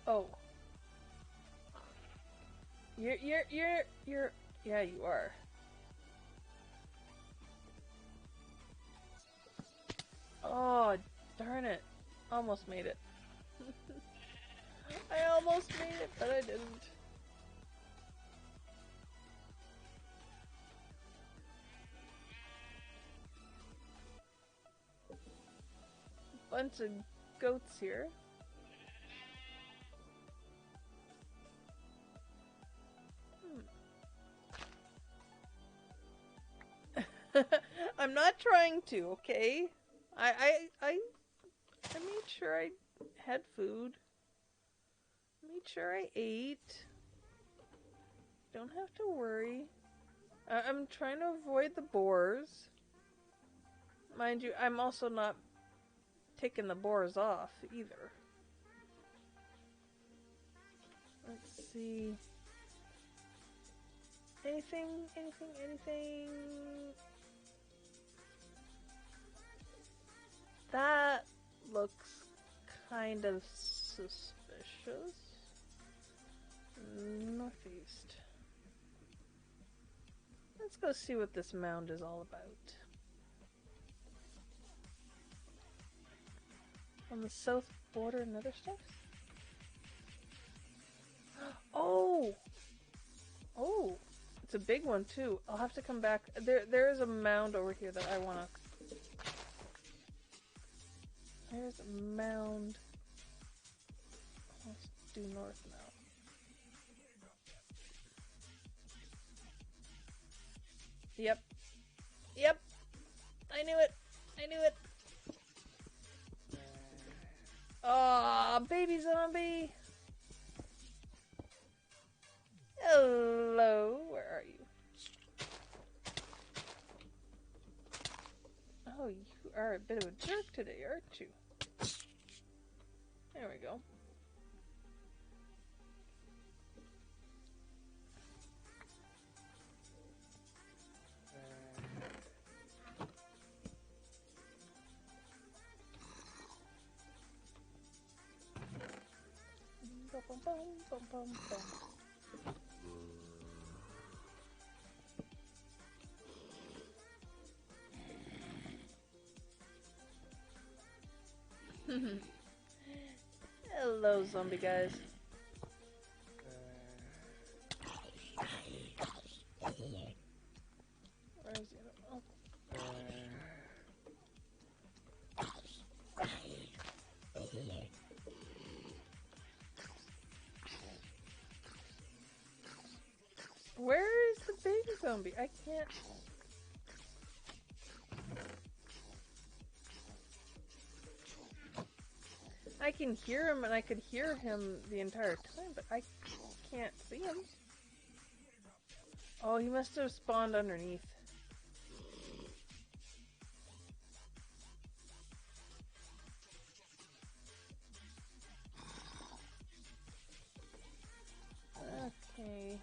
Oh. You're, yeah, you are. Oh, darn it. Almost made it. I almost made it, but I didn't. Bunch of goats here. I'm not trying to, okay? I made sure I had food. Made sure I ate. Don't have to worry. I'm trying to avoid the boars. Mind you, I'm also not taking the boars off either. Let's see. Anything? That looks kind of suspicious. Northeast. Let's go see what this mound is all about. On the south border and other stuff? Oh! Oh! It's a big one too. I'll have to come back. There is a mound over here that I wanna... There's a mound. Let's do north now. Yep. Yep! I knew it! I knew it! Aw, baby zombie! Hello, where are you? Oh, you are a bit of a jerk today, aren't you? There we go. Bum, bum, bum, bum, bum, bum. zombie guys. Where is he? Oh. Where is the baby zombie? I can't. I can hear him, and I could hear him the entire time, but I can't see him. Oh, he must have spawned underneath. Okay.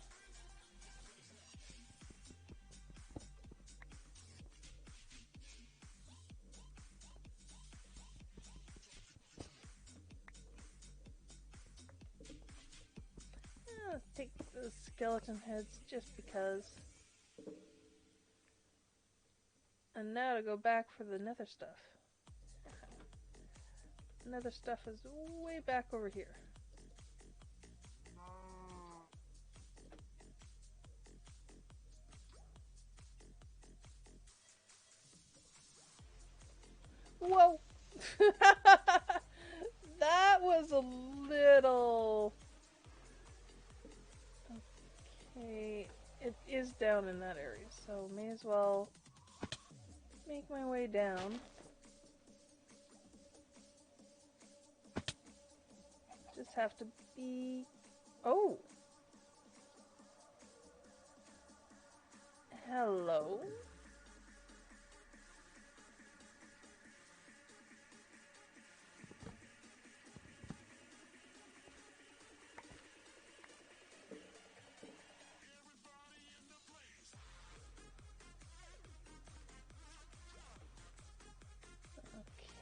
Let's take the skeleton heads just because. And now to go back for the nether stuff. Nether stuff is way back over here. Whoa! That was a little... Okay, it is down in that area, so may as well make my way down. Just have to be... Oh! Hello?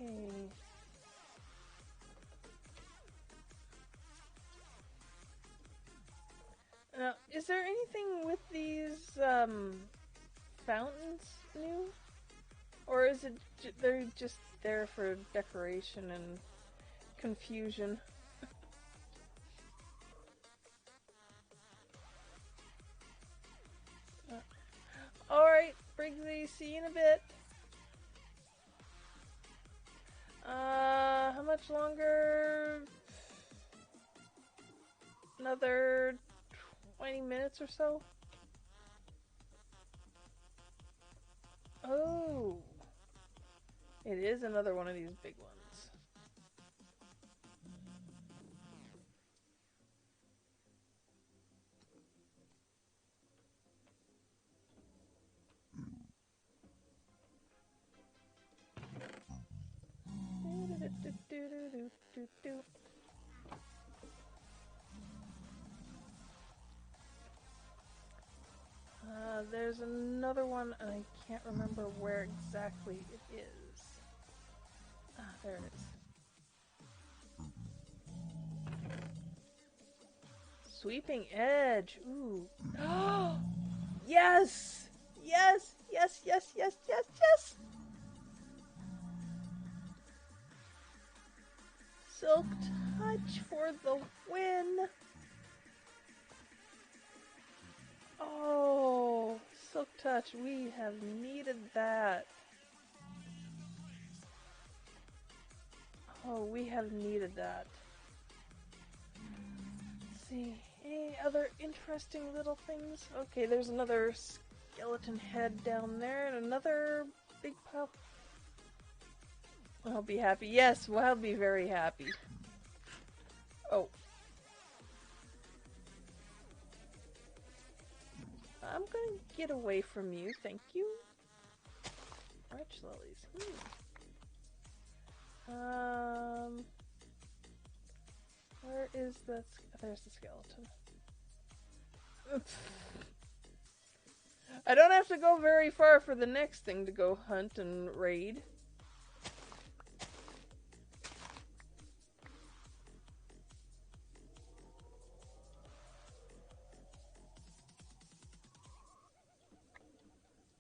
Okay. Now, is there anything with these, fountains new? Or is it they're just there for decoration and confusion? Alright, Briggsy, see you in a bit. How much longer? Another 20 minutes or so? Oh! It is another one of these big ones. There's another one, and I can't remember where exactly it is. Ah, there it is. Sweeping edge. Ooh. Yes! Yes! Yes, yes, yes, yes, yes! Silk touch for the win! Oh, silk touch. We have needed that. Oh, we have needed that. Let's see. Any other interesting little things? Okay, there's another skeleton head down there and another big pile. I'll be happy. Yes, well, I'll be very happy. Oh. I'm gonna get away from you, thank you. Arch lilies. Where is the... There's the skeleton. I don't have to go very far for the next thing to go hunt and raid.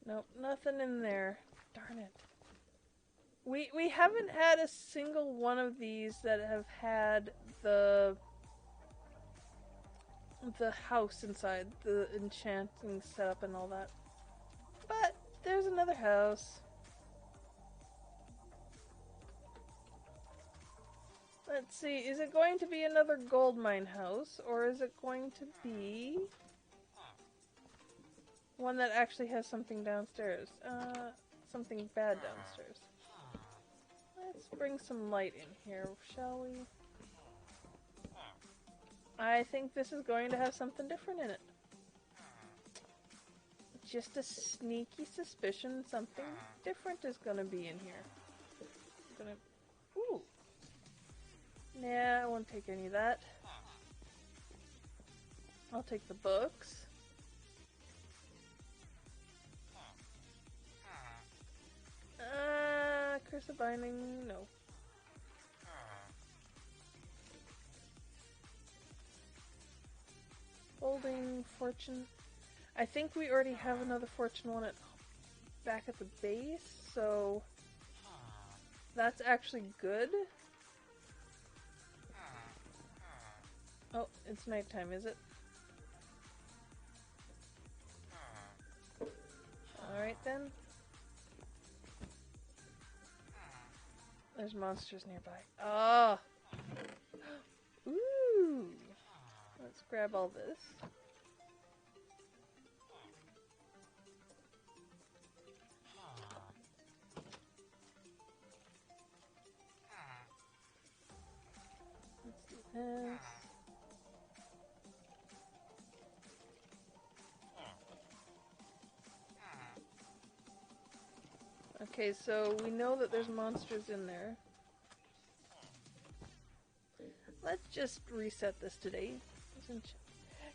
Nope, nothing in there. Darn it. We haven't had a single one of these that have had the house inside, the enchanting setup and all that. But there's another house. Let's see, is it going to be another gold mine house, or is it going to be one that actually has something downstairs? Something bad downstairs. Let's bring some light in here, shall we? I think this is going to have something different in it. Just a sneaky suspicion something different is gonna be in here. Ooh. Nah, I won't take any of that. I'll take the books. Curse of Binding, no. Holding Fortune. I think we already have another Fortune one back at the base, so that's actually good. Oh, it's nighttime, is it? Alright then. There's monsters nearby. Ah! Ooh! Let's grab all this. Let's do this. Okay, so we know that there's monsters in there. Let's just reset this today.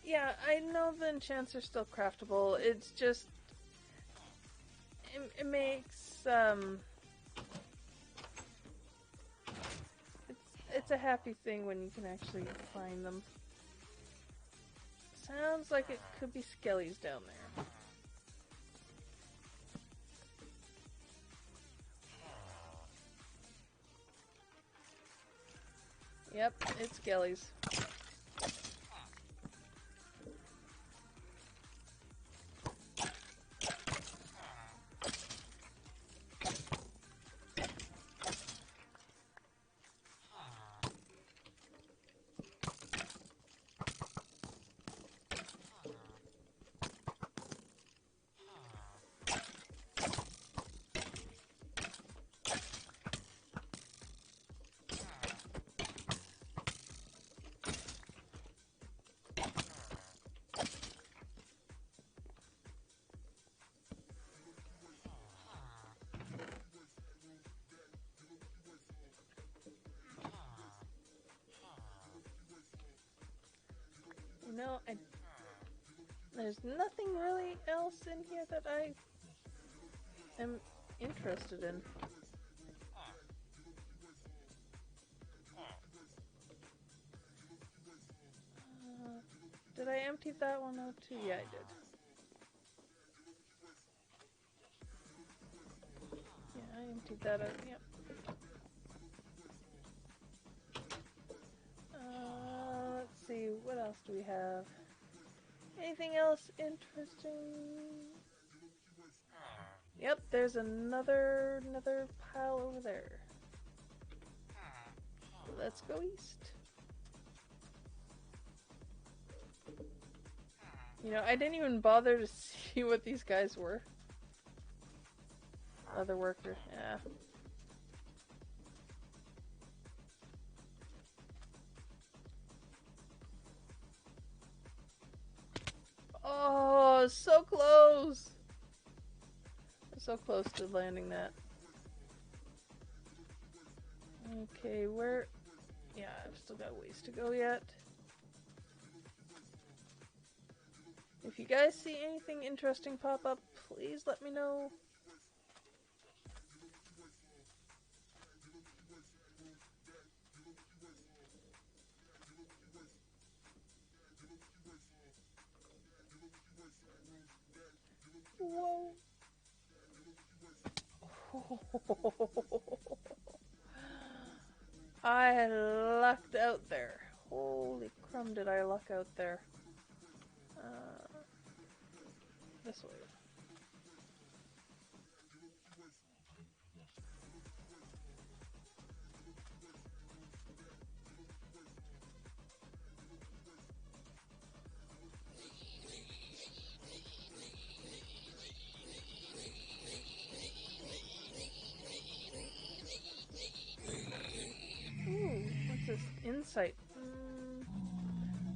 Yeah, I know the enchants are still craftable. It's just... It makes, It's a happy thing when you can actually find them. Sounds like it could be skellies down there. Yep, it's skellies. You know, there's nothing really else in here that I am interested in. Did I empty that one out too? Yeah, I did. Yeah, I emptied that out, yep. Let's see, what else do we have? Anything else interesting? Yep, there's another pile over there. Let's go east. You know, I didn't even bother to see what these guys were. Other worker, yeah. Oh, so close! So close to landing that. Okay, where... Yeah, I've still got ways to go yet. If you guys see anything interesting pop up, please let me know. Whoa. I lucked out there. Holy crumb, did I luck out there. This way. Ooh, what's this? Insight.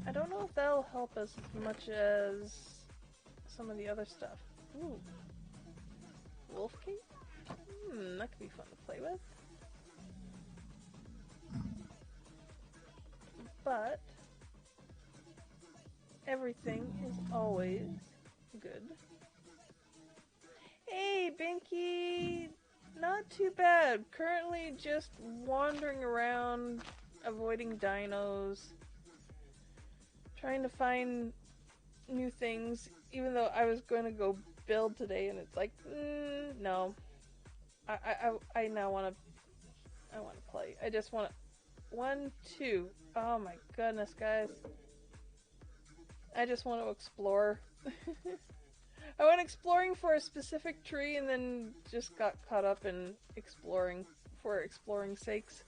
I don't know if that'll help as much as some of the other stuff. Ooh. Wolf King? That could be fun to play with. But everything is always good. Hey, Binky! Not too bad. Currently just wandering around, avoiding dinos, trying to find new things, even though I was going to go build today, and it's like, no. I now want to play. I just want to, 1, 2. Oh my goodness, guys. I just want to explore. I went exploring for a specific tree and then just got caught up in exploring for exploring's sakes.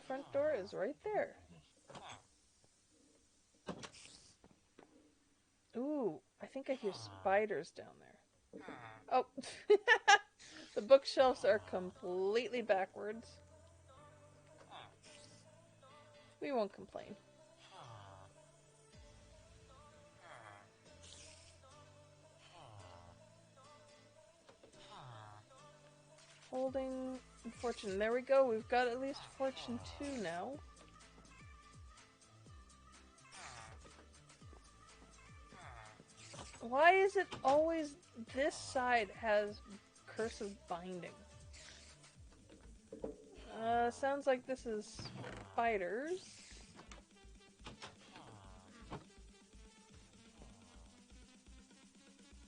Front door is right there. Ooh, I think I hear spiders down there. Oh, the bookshelves are completely backwards. We won't complain. Holding fortune. There we go. We've got at least fortune 2 now. Why is it always this side has Curse of Binding? Sounds like this is spiders.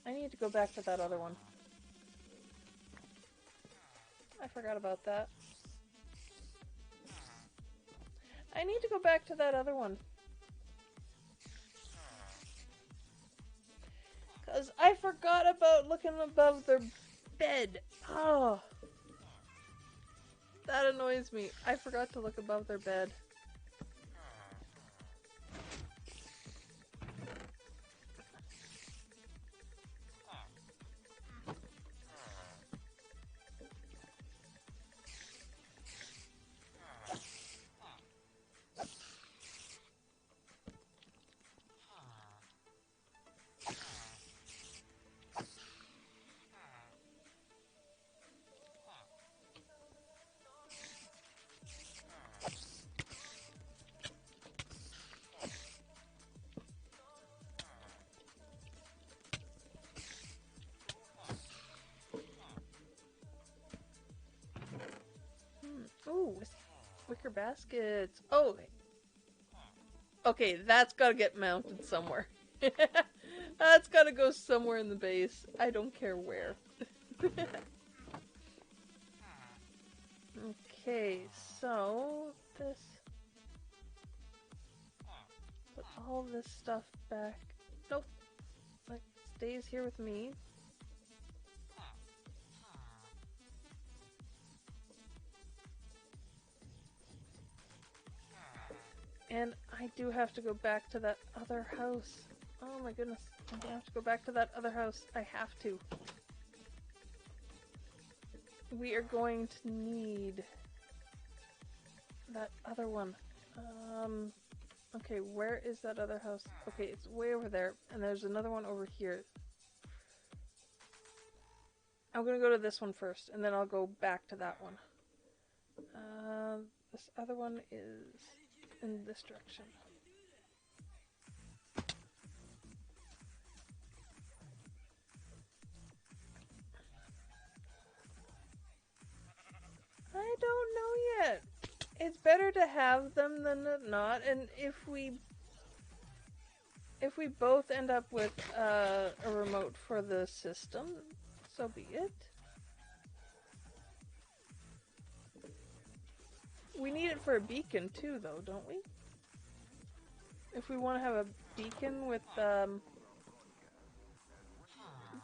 I need to go back to that other one. I forgot about that. I need to go back to that other one. Because I forgot about looking above their bed. Oh. That annoys me. I forgot to look above their bed. Ooh, wicker baskets. Oh, okay, that's gotta get mounted somewhere. That's gotta go somewhere in the base. I don't care where. Okay, so this... Put all this stuff back. Nope. Like, stays here with me. And I do have to go back to that other house. Oh my goodness. I'm gonna have to go back to that other house. I have to. We are going to need that other one. Okay, where is that other house? Okay, it's way over there, and there's another one over here. I'm gonna go to this one first, and then I'll go back to that one. This other one is in this direction. I don't know yet. to have them than not, and if we both end up with a remote for the system, so be it. We need it for a beacon too, though, don't we? If we want to have a beacon with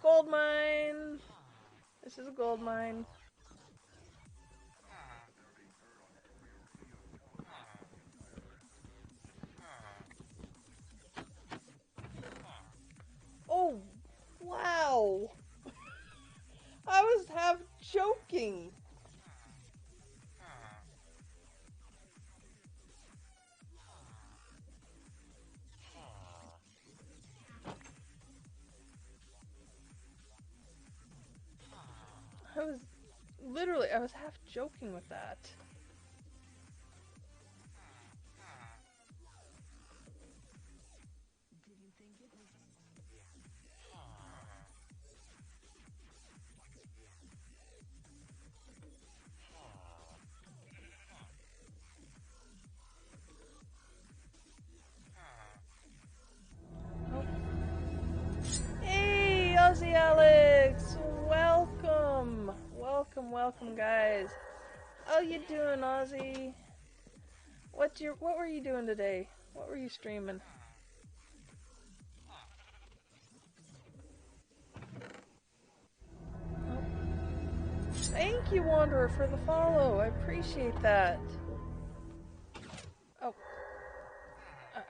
gold mine. This is a gold mine. Oh, wow! I was half joking. I was half joking with that. Oh. Hey, Aussie Alex! Welcome! Welcome, welcome, guys. How you doing, Aussie? What were you doing today? What were you streaming? Oh. Thank you, Wanderer, for the follow. I appreciate that. Oh.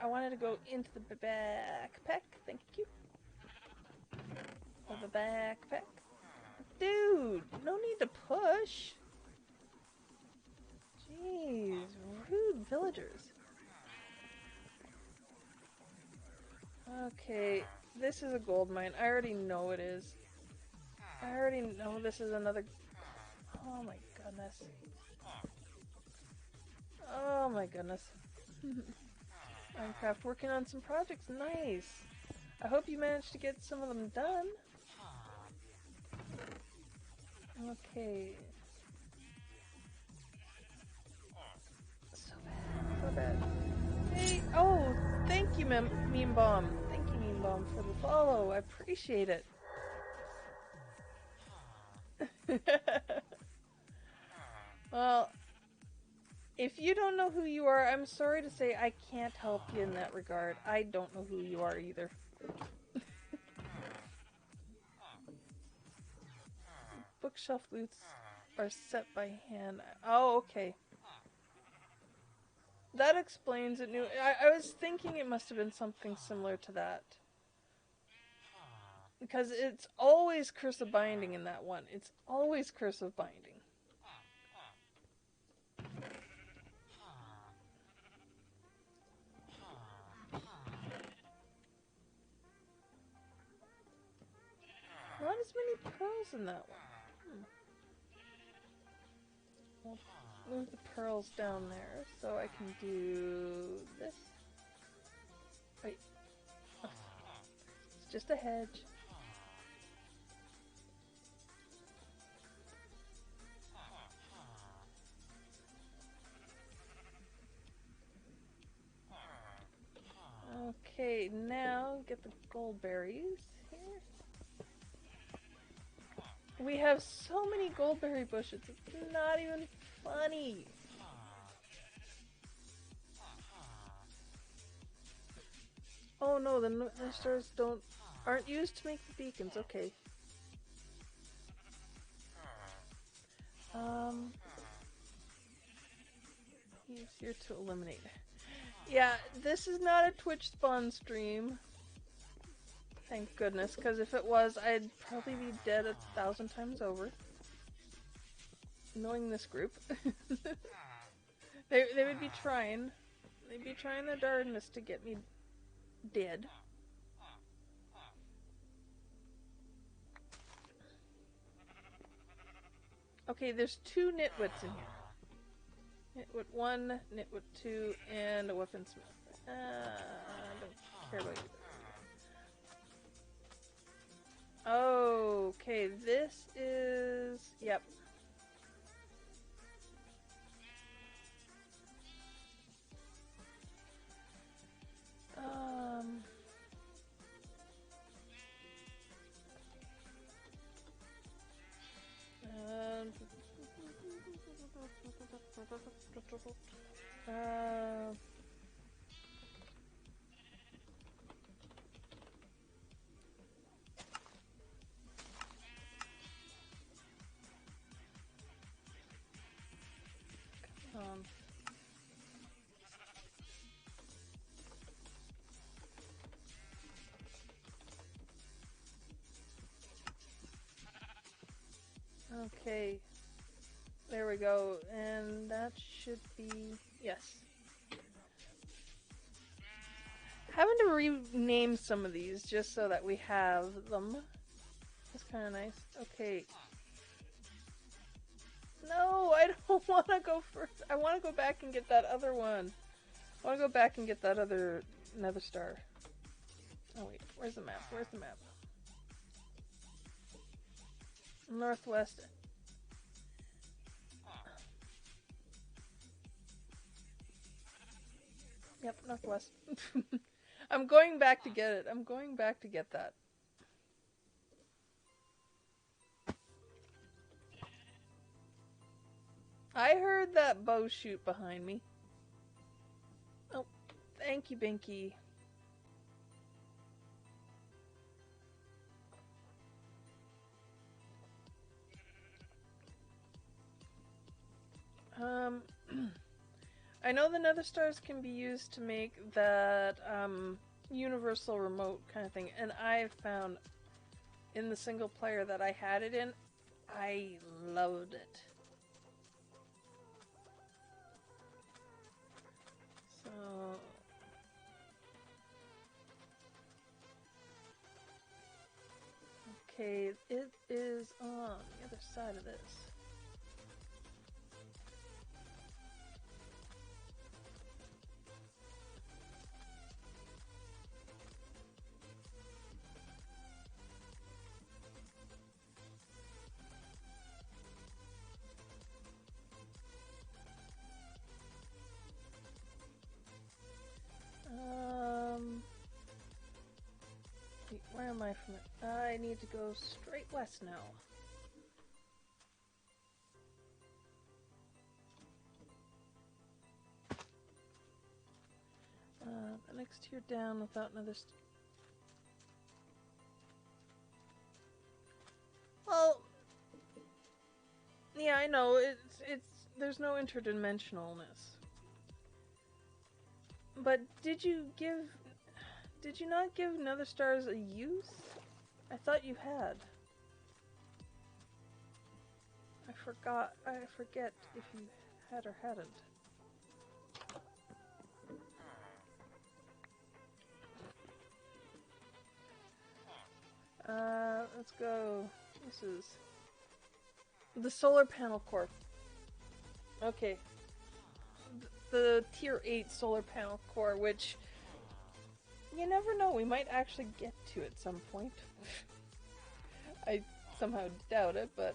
I wanted to go into the backpack. Thank you. Oh, the backpack. Dude, no need to push. Jeez, rude villagers. Okay, this is a gold mine. I already know it is. I already know this is another... Oh my goodness. Oh my goodness. Minecraft working on some projects. Nice. I hope you managed to get some of them done. Okay. So bad. So bad. Hey, oh, thank you, Meme Bomb. Thank you, Meme Bomb, for the follow. I appreciate it. Well, if you don't know who you are, I'm sorry to say I can't help you in that regard. I don't know who you are either. Bookshelf loots are set by hand. Oh, okay. That explains it. I was thinking it must have been something similar to that. Because it's always Curse of Binding in that one. It's always Curse of Binding. Not as many pearls in that one. We'll move the pearls down there so I can do this. Wait. Oh, it's just a hedge. Okay, now get the gold berries here. We have so many goldberry bushes, it's not even funny. Oh no, the stars aren't used to make the beacons, okay. Easier to eliminate. Yeah, this is not a Twitch spawn stream. Thank goodness, because if it was, I'd probably be dead 1,000 times over. Knowing this group. they would be trying. They'd be trying their darndest to get me dead. Okay, there's 2 nitwits in here. Nitwit 1, Nitwit 2, and a weaponsmith. I don't care about you. Okay, this is... Yep. Uh, um, okay. There we go. And that should be... Yes. Having to rename some of these just so that we have them is kind of nice. Okay. No, I don't want to go first. I want to go back and get that other one. I want to go back and get that other nether star. Oh wait, where's the map? Where's the map? Northwest. Yep, northwest. I'm going back to get it. I'm going back to get that. I heard that bow shoot behind me. Oh, thank you, Binky. I know the nether stars can be used to make that, universal remote kind of thing, and I've found in the single player that I had it in, I loved it. So... Okay, it is on the other side of this. Wait, where am I from? I need to go straight west now. The next tier down without another... Well... Yeah, I know, it's... There's no interdimensionalness. But did you not give nether stars a use? I thought you had. I forget if you had or hadn't. Let's go. This is the solar panel core. Okay. The tier 8 solar panel core, which you never know, we might actually get to at some point. I somehow doubt it, but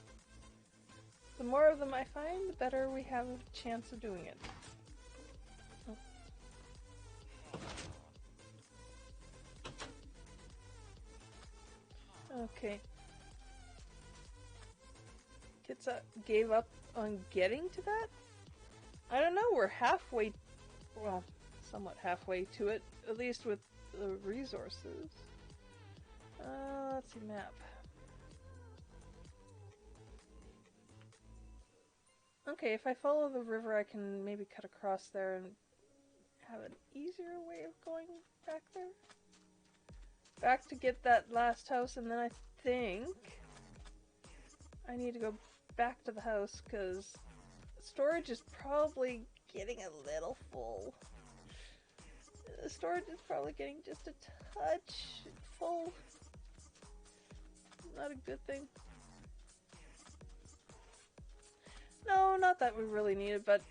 the more of them I find, the better we have a chance of doing it. Okay. Kitsa gave up on getting to that? I don't know, we're halfway, well, somewhat halfway to it, at least with the resources. Let's see, map. Okay, if I follow the river, I can maybe cut across there and have an easier way of going back there. Back to get that last house, and then I think I need to go back to the house because storage is probably getting a little full. The storage is probably getting just a touch full. Not a good thing. No, not that we really need it, but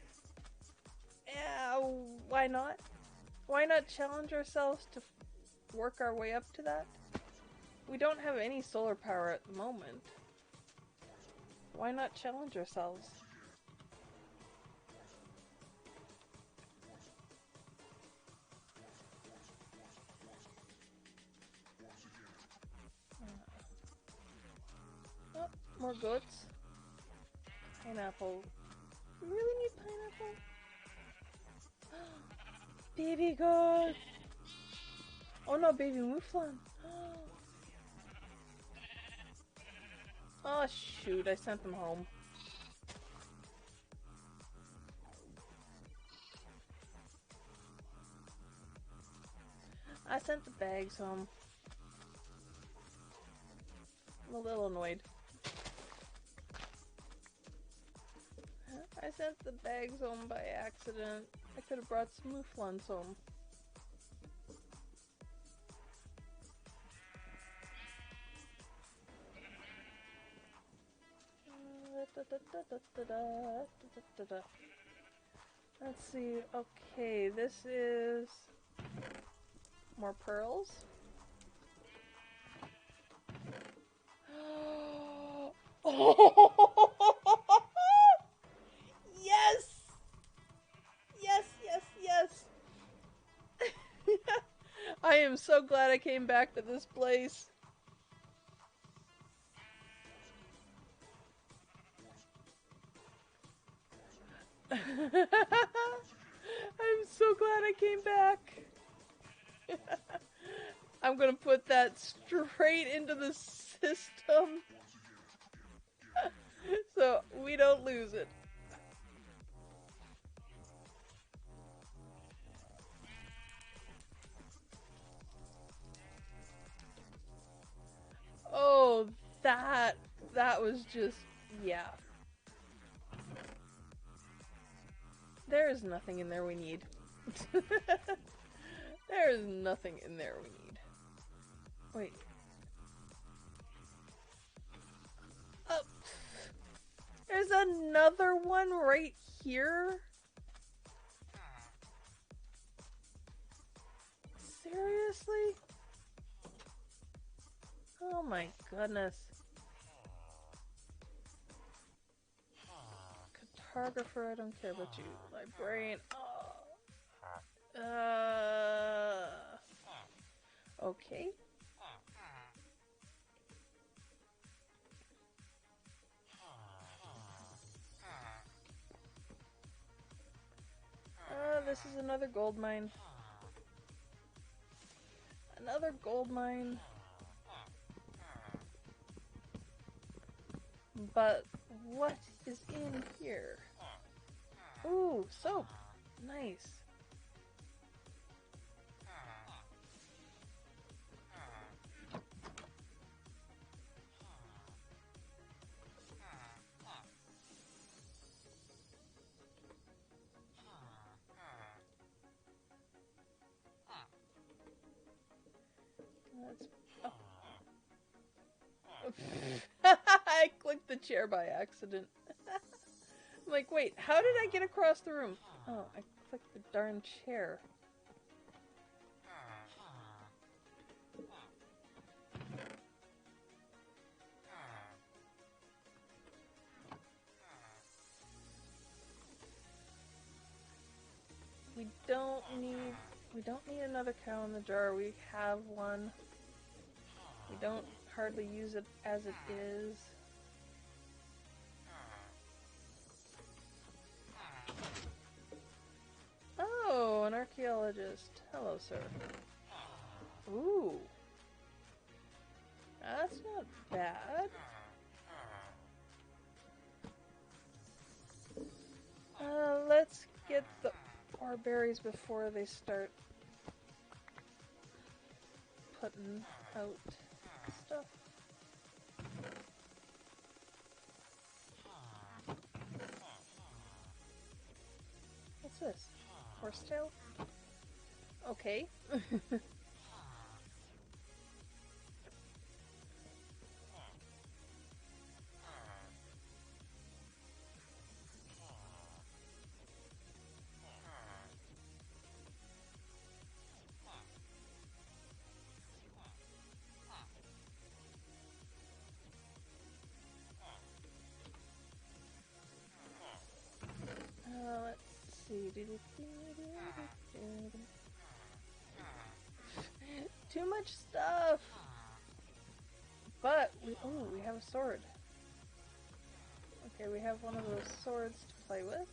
yeah, why not? Why not challenge ourselves to work our way up to that? We don't have any solar power at the moment. Why not challenge ourselves? Oh, more goats. Pineapple. We really need pineapple? Baby goat! Oh no, baby mouflon! Oh shoot, I sent them home. I sent the bags home. I'm a little annoyed. I sent the bags home by accident. I could have brought some mouflons home. Let's see. Okay, this is more pearls. Yes! Yes, yes, yes! I am so glad I came back to this place. I'm so glad I came back. I'm gonna put that straight into the system so we don't lose it. Oh, that was just, yeah. There is nothing in there we need. There is nothing in there we need. Wait. Oh, there's another one right here? Seriously? Oh my goodness. Cartographer, I don't care about you. Librarian, okay. This is another gold mine. Another gold mine. But what is in here? Ooh, soap. Nice. Let's... Oh. I clicked the chair by accident. I'm like, wait, how did I get across the room? Oh, I clicked the darn chair. We don't need another cow in the jar. We have one. We don't hardly use it as it is. Oh, an archaeologist. Hello, sir. Ooh. That's not bad. Let's get the ore berries before they start putting out stuff. What's this? Horsetail? Okay. Let's see. Too much stuff. But we have a sword. Okay, we have one of those swords to play with.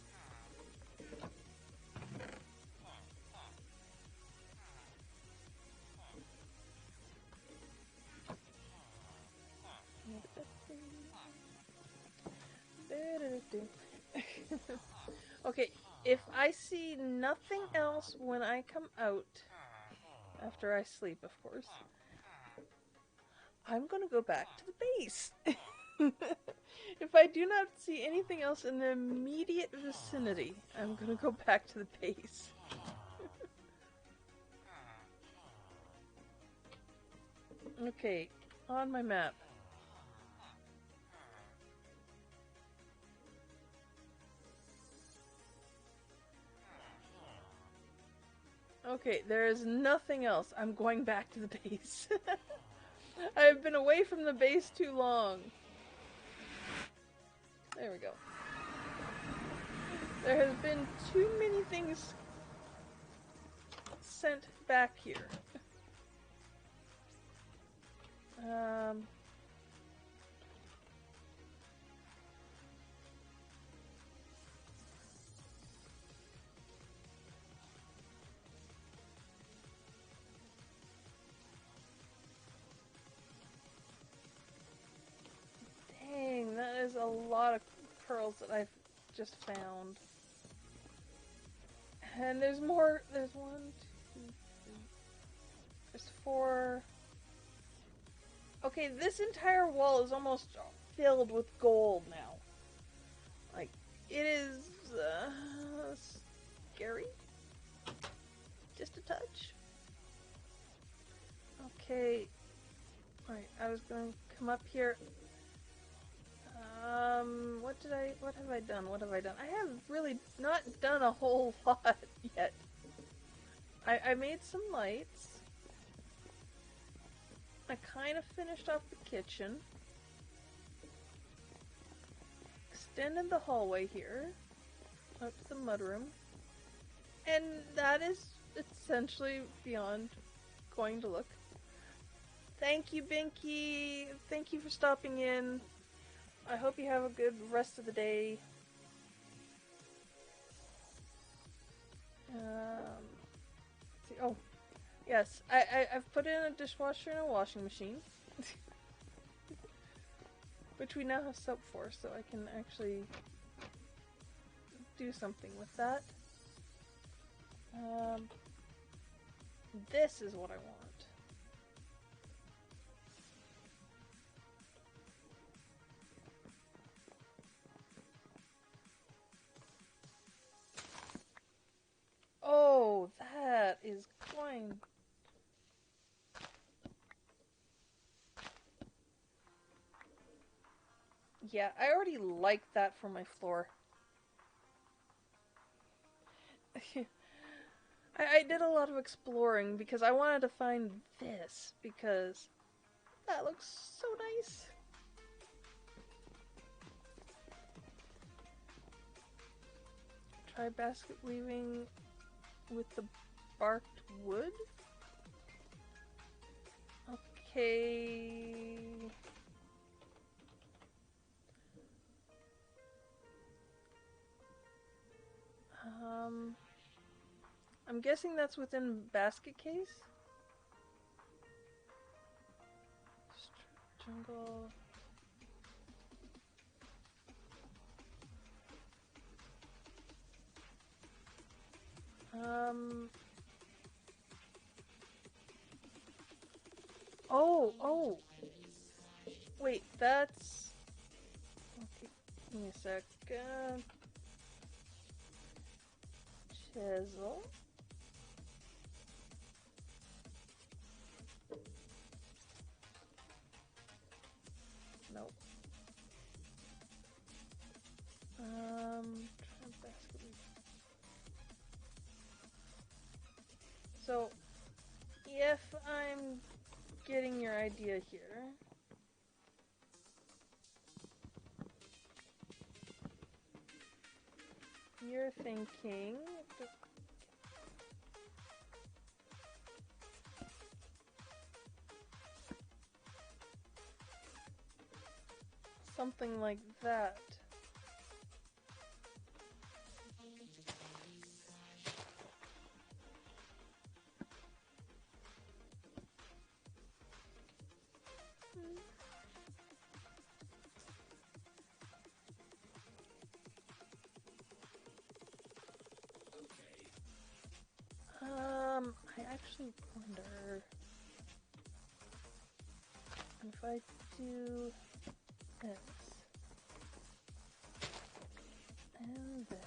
I see nothing else when I come out. After I sleep, of course. I'm gonna go back to the base. If I do not see anything else in the immediate vicinity, I'm gonna go back to the base. Okay, on my map. Okay, there is nothing else. I'm going back to the base. I've been away from the base too long. There we go. There has been too many things sent back here. Um... Dang, that is a lot of pearls that I've just found. And there's more. There's 1, 2, 3. There's 4. Okay, this entire wall is almost filled with gold now. Like, it is scary. Just a touch. Okay. Alright, I was gonna come up here. What have I done? What have I done? I have really not done a whole lot yet. I made some lights. I kind of finished off the kitchen. Extended the hallway here. Up to the mudroom. And that is essentially beyond going to look. Thank you, Binky. Thank you for stopping in. I hope you have a good rest of the day. See, oh, yes, I've put in a dishwasher and a washing machine. Which we now have soap for, so I can actually do something with that. This is what I want. Oh, that is going... Yeah, I already like that for my floor. I did a lot of exploring because I wanted to find this, because that looks so nice. Try basket weaving with the barked wood? Okay... I'm guessing that's within basket case? Jungle... Oh! Wait, that's... Okay, give me a sec. Chisel. Nope. Try basket weave. So, if I'm getting your idea here, you're thinking something like that. I do this and this.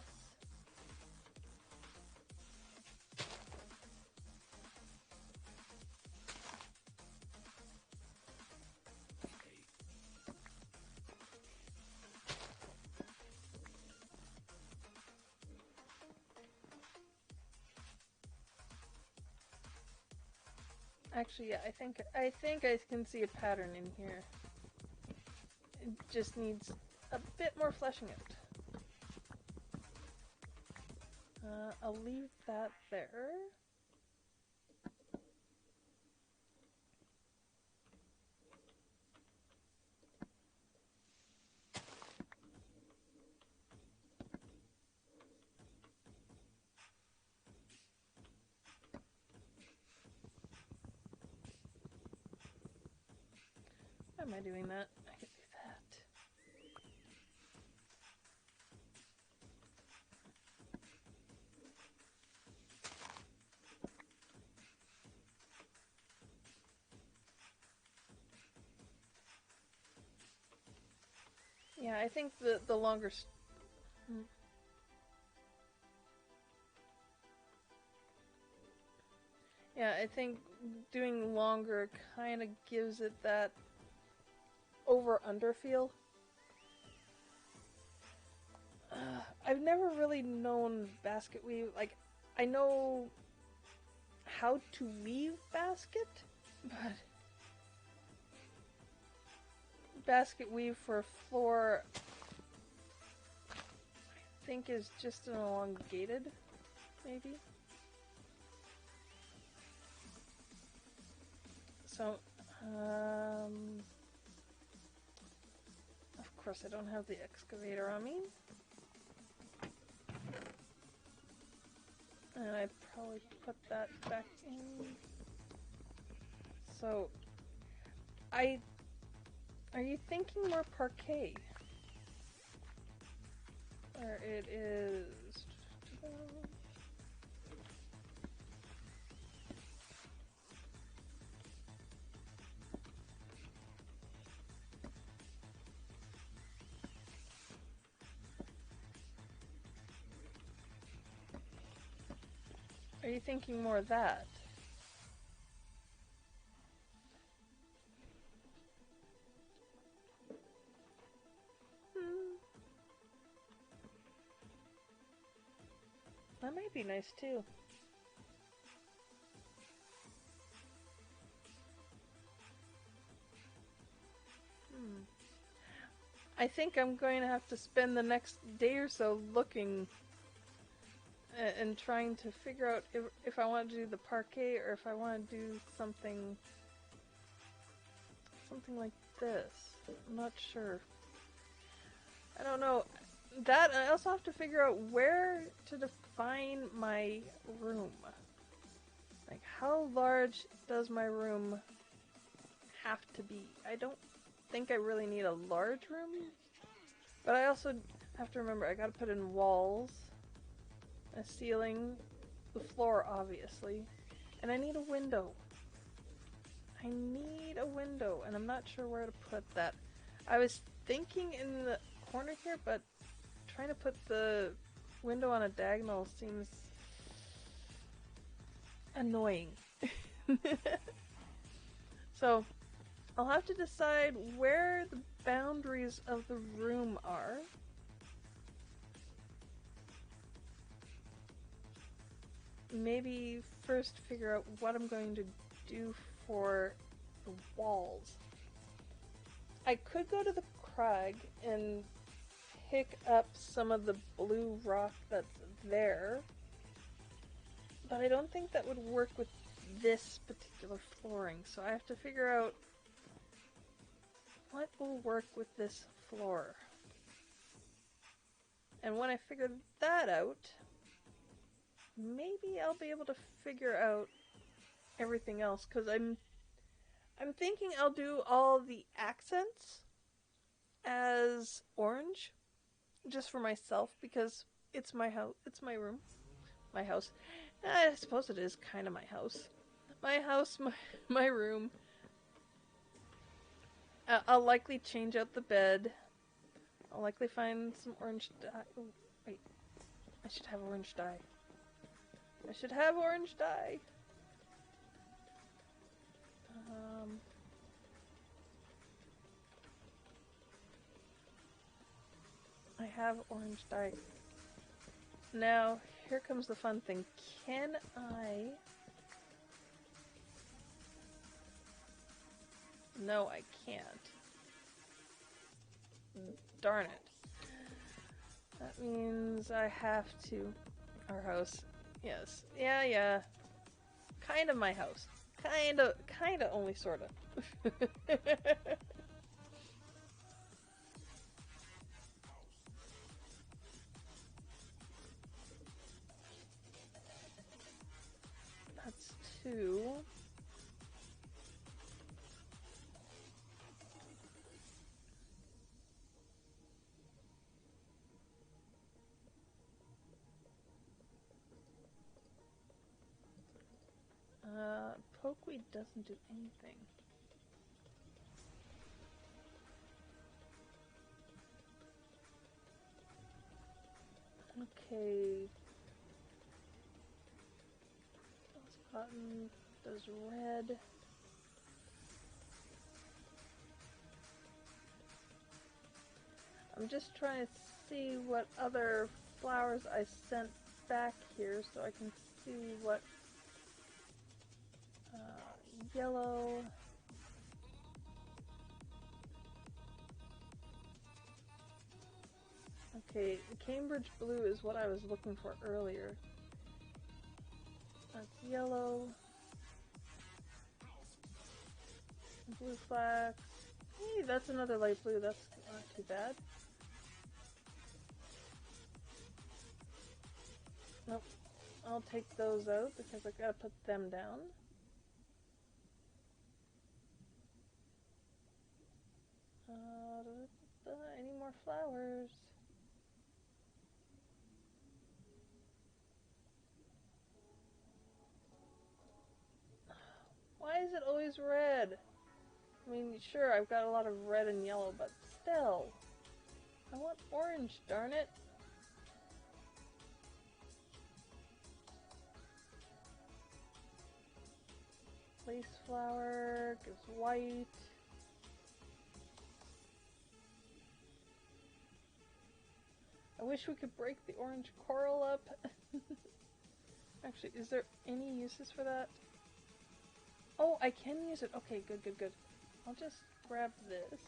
Actually, yeah, I think I can see a pattern in here. It just needs a bit more fleshing out. I'll leave that there. Why am I doing that? I could do that. Yeah, I think the longer... Yeah, I think doing longer kind of gives it that over-under feel. I've never really known basket weave. Like, I know how to weave basket, but basket weave for floor, I think, is just an elongated, maybe. So, of course I don't have the excavator on me. And I probably put that back in. So, are you thinking more parquet? Or it is... Are you thinking more of that? That might be nice too. I think I'm going to have to spend the next day or so looking and trying to figure out if I want to do the parquet or if I want to do something like this. I'm not sure. I don't know. That, and I also have to figure out where to define my room. Like, how large does my room have to be? I don't think I really need a large room, but I also have to remember I gotta put in walls, a ceiling, the floor obviously, and I need a window. I need a window, and I'm not sure where to put that. I was thinking in the corner here, but trying to put the window on a diagonal seems annoying. So, I'll have to decide where the boundaries of the room are. Maybe first figure out what I'm going to do for the walls. I could go to the crag and pick up some of the blue rock that's there, but I don't think that would work with this particular flooring, so I have to figure out what will work with this floor. And when I figure that out, maybe I'll be able to figure out everything else, because I'm thinking I'll do all the accents as orange, just for myself, because it's my house, it's my room, my house. I suppose it is kind of my house. My house, my room. I'll likely change out the bed. I'll likely find some orange dye. Oh, wait. I should have orange dye. I should have orange dye. I have orange dye. Now, here comes the fun thing. Can I... No, I can't. Darn it. That means I have to... Our house. Yes. Yeah. Kind of my house. Kinda, only sorta. That's 2. Pokeweed doesn't do anything. Okay. That's cotton. Does red. I'm just trying to see what other flowers I sent back here so I can see what yellow. Okay, Cambridge blue is what I was looking for earlier. That's yellow. Blue flax. Hey, that's another light blue. That's not too bad. Nope. I'll take those out because I gotta put them down. Any more flowers? Why is it always red? I mean, sure, I've got a lot of red and yellow, but still. I want orange, darn it. Lace flower gives white. I wish we could break the orange coral up. Actually, is there any uses for that? Oh, I can use it. Okay, good. I'll just grab this.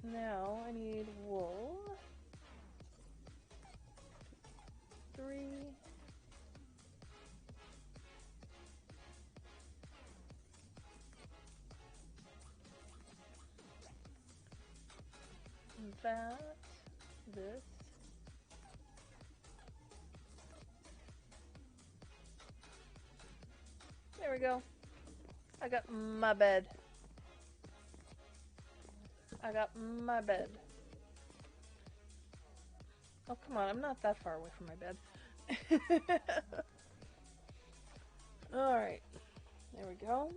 Now I need wool. 3. That. This. There we go. I got my bed. Oh, come on. I'm not that far away from my bed. Alright. There we go.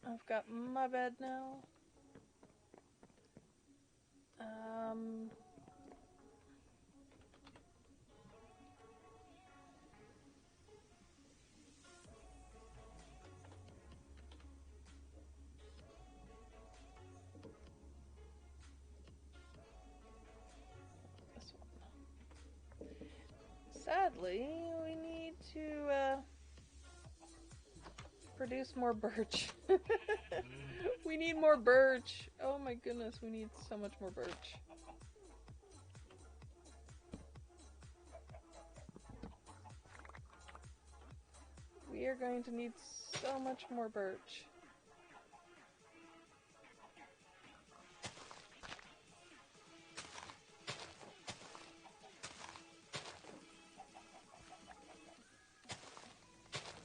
I've got my bed now. This one. Sadly, we need to produce more birch. We need more birch. Oh my goodness, we need so much more birch. We are going to need so much more birch.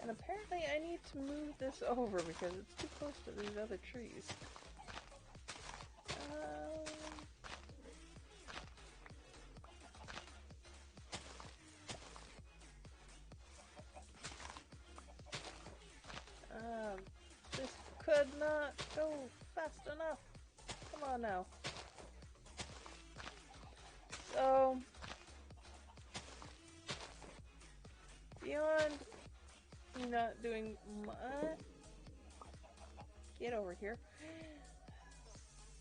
And apparently I need to move this over because it's too close to these other trees. could not go fast enough. Come on now. So, beyond me not doing much, get over here.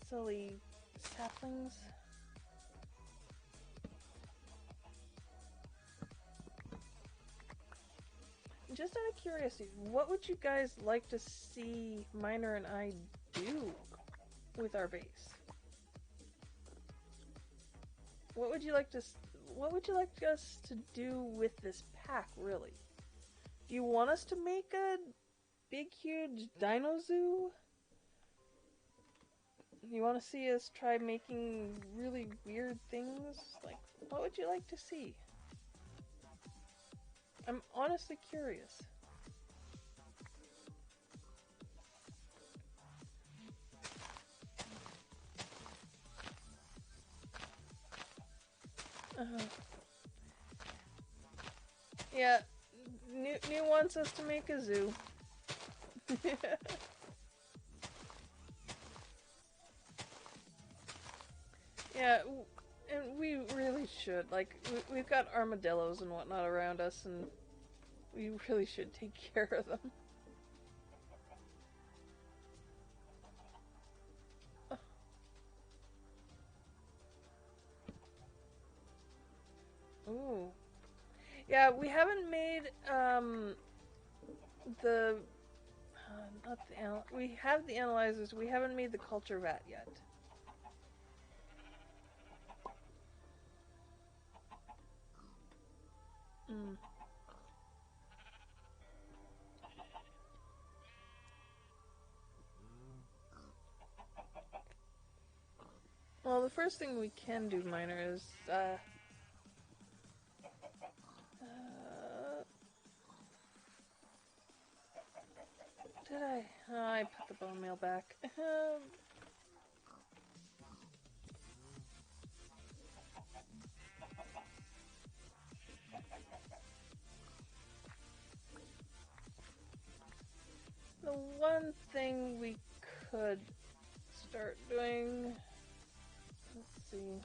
Silly saplings. Just out of curiosity, what would you guys like to see Miner and I do with our base? What would you like us to do with this pack, really? Do you want us to make a big, huge dino zoo? You want to see us try making really weird things? Like, what would you like to see? I'm honestly curious. Yeah, New wants us to make a zoo. Yeah, and we really should. Like, we've got armadillos and whatnot around us, and we really should take care of them. Ooh. Yeah, we haven't made, the... not the we have the analyzers, we haven't made the culture vat yet. Mm. Well, the first thing we can do, Miner, is, did I? Oh, I put the bone meal back. The one thing we could start doing... Let's see.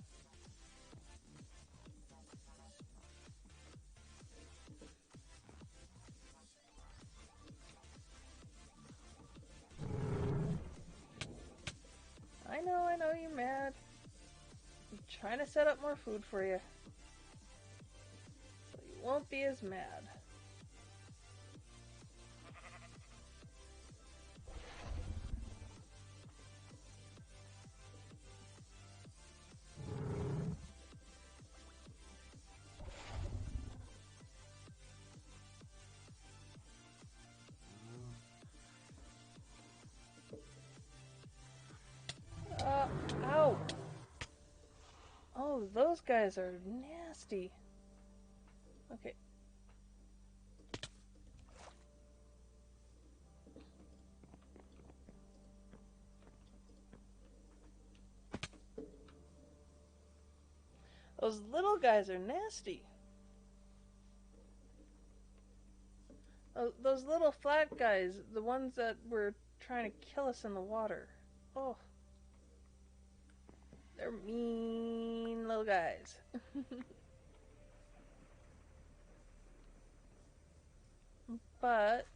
I know you're mad. I'm trying to set up more food for you, so you won't be as mad. Ow! Oh, those guys are nasty. Okay. Those little guys are nasty. Those little flat guys, the ones that were trying to kill us in the water. Oh. They're mean little guys. But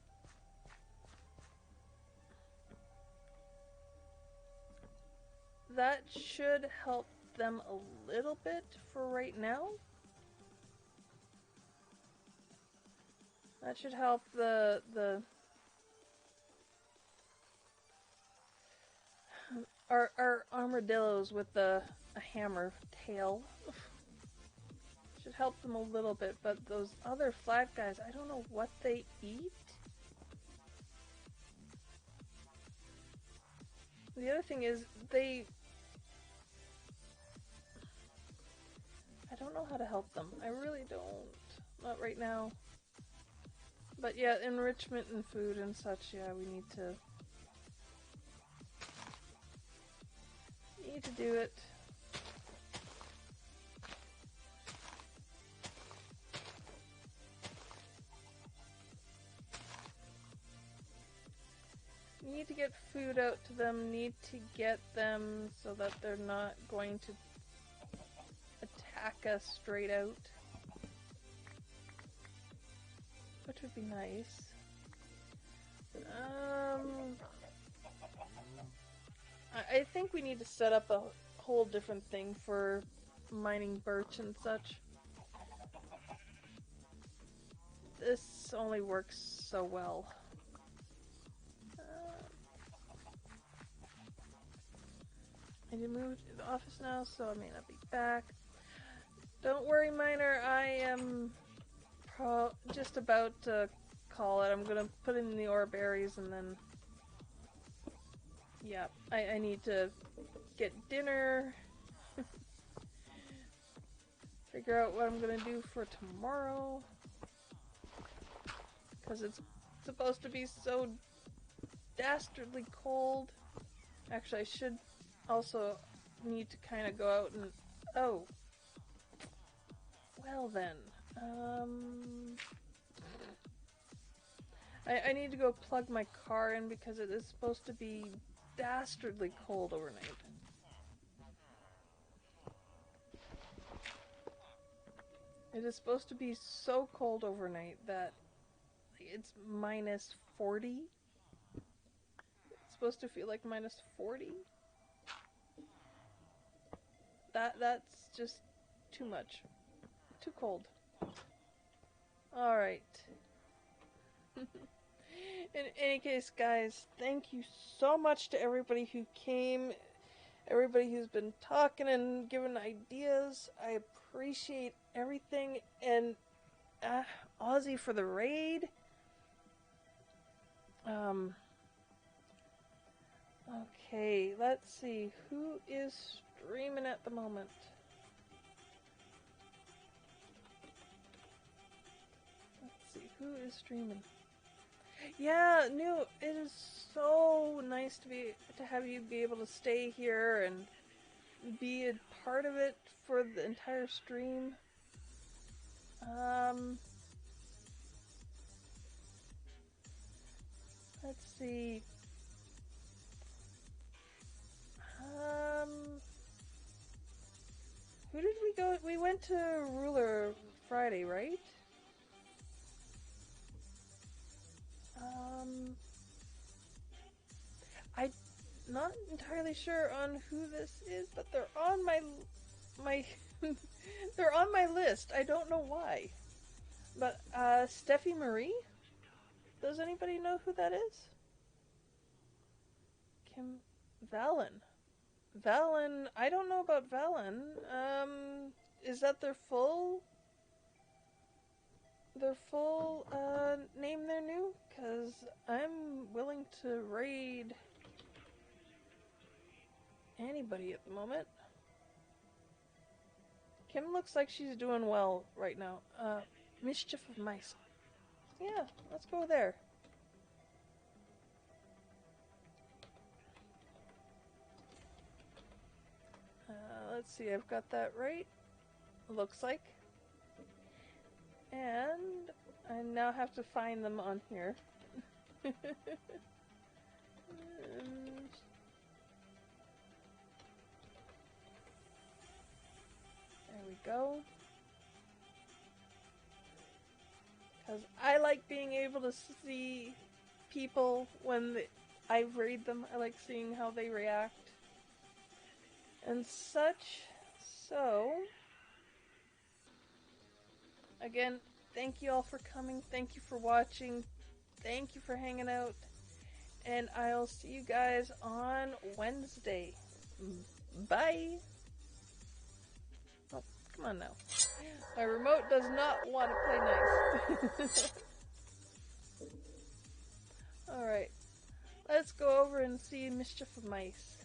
that should help them a little bit for right now. That should help the our armadillos with a hammer tail. Should help them a little bit, but those other flat guys, I don't know what they eat. The other thing is, I don't know how to help them. I really don't. Not right now. But yeah, enrichment and food and such, yeah, we need to do it. need to get food out to them, need to get them so that they're not going to attack us straight out. Which would be nice. I think we need to set up a whole different thing for mining birch and such. This only works so well. I need to move to the office now, so I may not be back. Don't worry, miner. I am just about to call it. I'm gonna put in the ore berries and then... Yeah, I need to get dinner. Figure out what I'm gonna do for tomorrow. Because it's supposed to be so dastardly cold. Actually, I should also need to kind of go out and... Oh. Well then. I need to go plug my car in because it is supposed to be dastardly cold overnight. It is supposed to be so cold overnight that it's minus 40. It's supposed to feel like minus 40. That's just too much. Too cold. Alright. In any case, guys, thank you so much to everybody who came, everybody who's been talking and giving ideas. I appreciate everything. And Aussie for the raid. Okay, let's see. Who is streaming at the moment? Let's see. Who is streaming? Yeah, New, it is so nice to have you be able to stay here and be a part of it for the entire stream. Let's see. Who did we go? We went to Ruler Friday, right? I'm not entirely sure on who this is, but they're on my they're on my list. I don't know why. But Steffi Marie? Does anybody know who that is? Kim Valen. Valen, I don't know about Valen. Is that their full name there, New? Because I'm willing to raid anybody at the moment. Kim looks like she's doing well right now. Mischief of Mice. Yeah, let's go there. Let's see, I've got that right. Looks like. And I now have to find them on here. There we go. Because I like being able to see people when I raid them. I like seeing how they react and such. So, again, thank you all for coming. Thank you for watching. Thank you for hanging out. And I'll see you guys on Wednesday. Bye. Oh, come on now. My remote does not want to play nice. Alright. Let's go over and see Mischief of Mice.